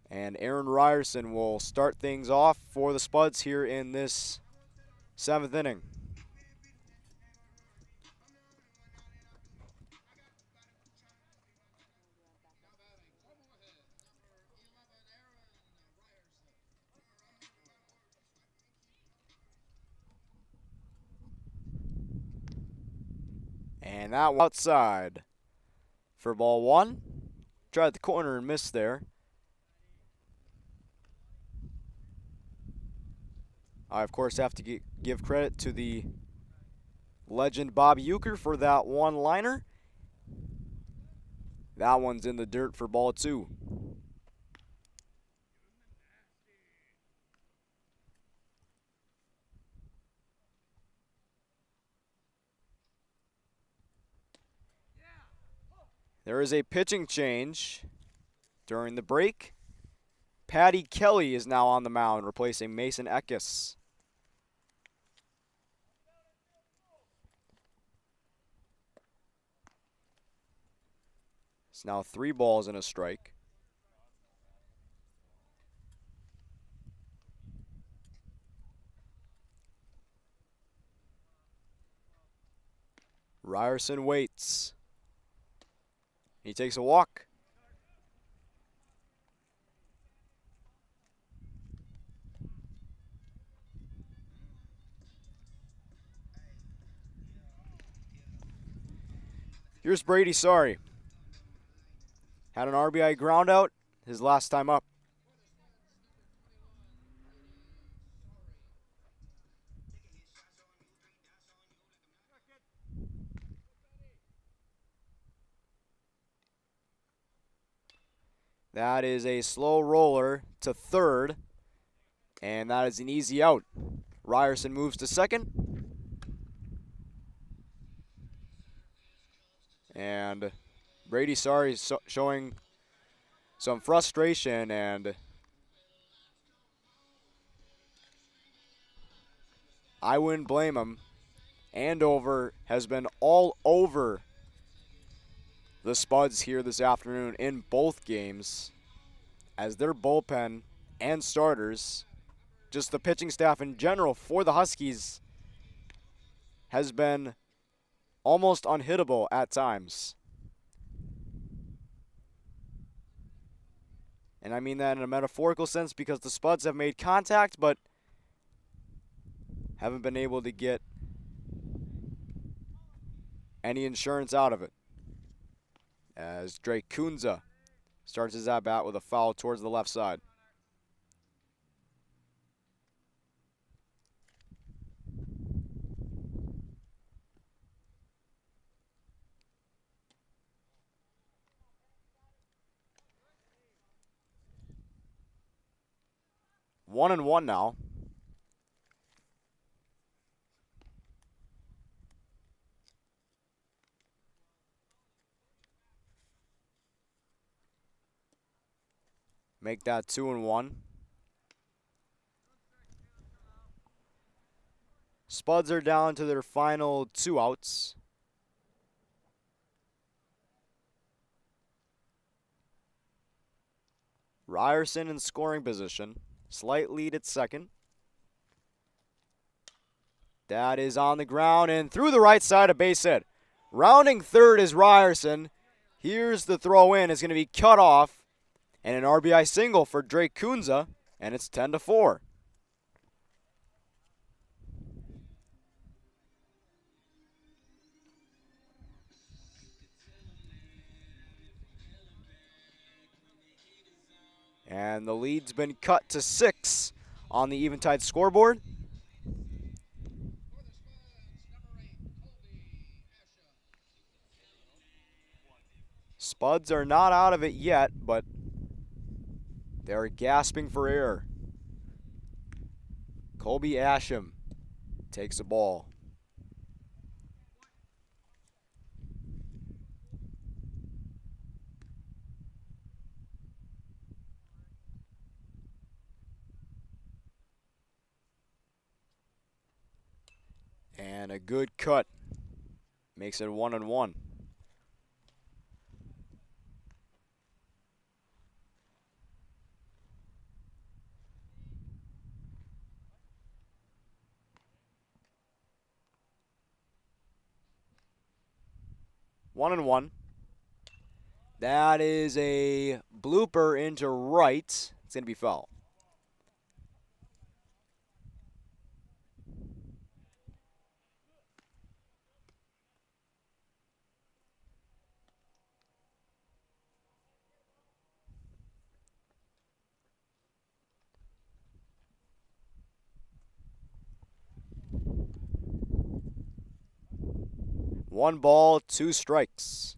A: And Aaron Ryerson will start things off for the Spuds here in this 7th inning. And that one outside for ball 1. Tried the corner and missed there. I, of course, have to give credit to the legend Bob Euchre for that one-liner. That one's in the dirt for ball 2. There is a pitching change during the break. Patty Kelly is now on the mound, replacing Mason Eckes. It's now 3 balls and a strike. Ryerson waits. He takes a walk. Here's Brady Sorry. Had an RBI ground out his last time up. That is a slow roller to third, and that is an easy out. Ryerson moves to second. And Brady Sorry showing some frustration, and I wouldn't blame him. Andover has been all over the Spuds here this afternoon in both games, as their bullpen and starters, just the pitching staff in general for the Huskies, has been almost unhittable at times. And I mean that in a metaphorical sense because the Spuds have made contact but haven't been able to get any insurance out of it. As Drake Kunza starts his at-bat with a foul towards the left side. One and one now. Make that 2-1. Spuds are down to their final 2 outs. Ryerson in scoring position. Slight lead at second. That is on the ground and through the right side, a base hit. Rounding third is Ryerson. Here's the throw in. It's going to be cut off. And an RBI single for Drake Kunza, and it's 10-4. And the lead's been cut to 6 on the Eventide scoreboard. Spuds are not out of it yet, but they're gasping for air. Colby Asham takes a ball. And a good cut makes it 1-1. One and one. That is a blooper into right. It's going to be foul. One ball, 2 strikes.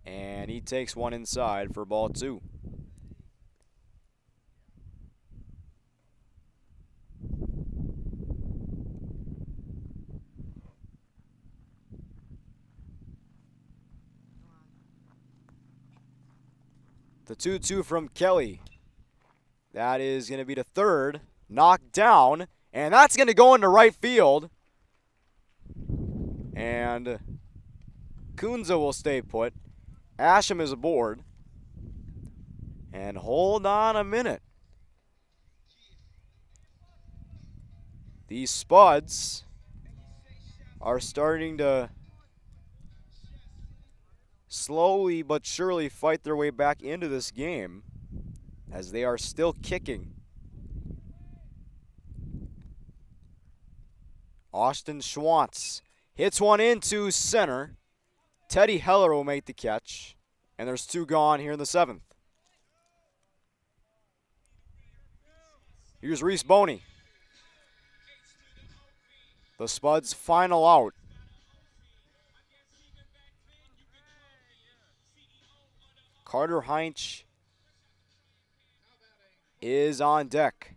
A: And he takes one inside for ball 2. The 2-2 from Kelly. That is going to be to third. Knocked down. And that's going to go into right field. And Kunza will stay put. Asham is aboard. And hold on a minute. The Spuds are starting to slowly but surely fight their way back into this game as they are still kicking. Austin Schwantz hits one into center. Teddy Heller will make the catch, and there's 2 gone here in the 7th. Here's Reese Boney. The Spuds' final out. Carter Heinch is on deck.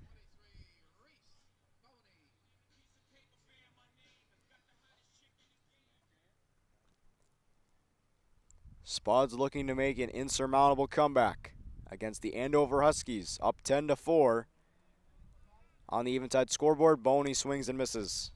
A: Spuds looking to make an insurmountable comeback against the Andover Huskies, up 10-4. On the eventide scoreboard, Boney swings and misses.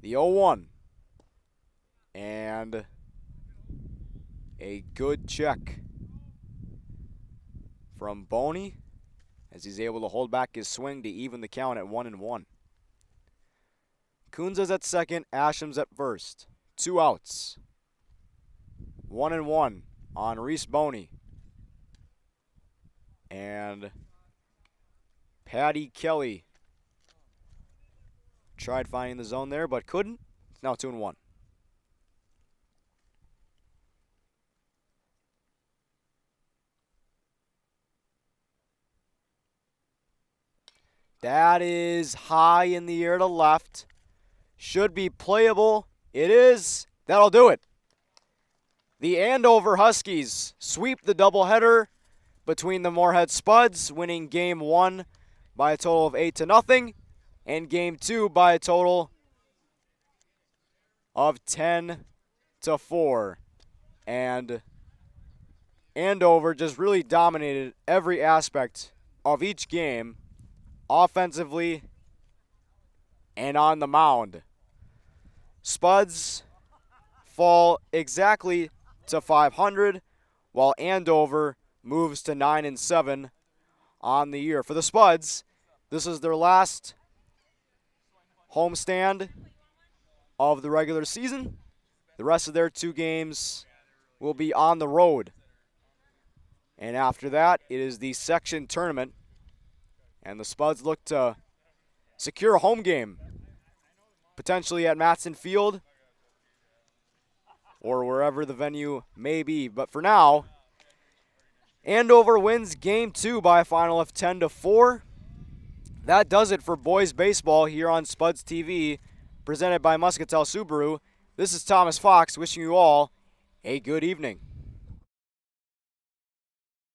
A: The 0-1. And a good check from Boney as he's able to hold back his swing to even the count at 1-1. Kunza's at second, Asham's at first. 2 outs. 1-1 on Reese Boney. And Patty Kelly tried finding the zone there, but couldn't. It's now 2-1. That is high in the air to left. Should be playable. It is. That'll do it. The Andover Huskies sweep the doubleheader between the Moorhead Spuds, winning Game 1 by a total of 8-0, and Game 2 by a total of 10-4. And Andover just really dominated every aspect of each game, offensively and on the mound. Spuds fall exactly to 500, while Andover moves to 9-7 on the year. For the Spuds, this is their last homestand of the regular season. The rest of their 2 games will be on the road. And after that, it is the section tournament. And the Spuds look to secure a home game, potentially at Matson Field or wherever the venue may be. But for now, Andover wins Game 2 by a final of 10-4. That does it for boys baseball here on Spuds TV, presented by Muscatel Subaru. This is Thomas Fox wishing you all a good evening.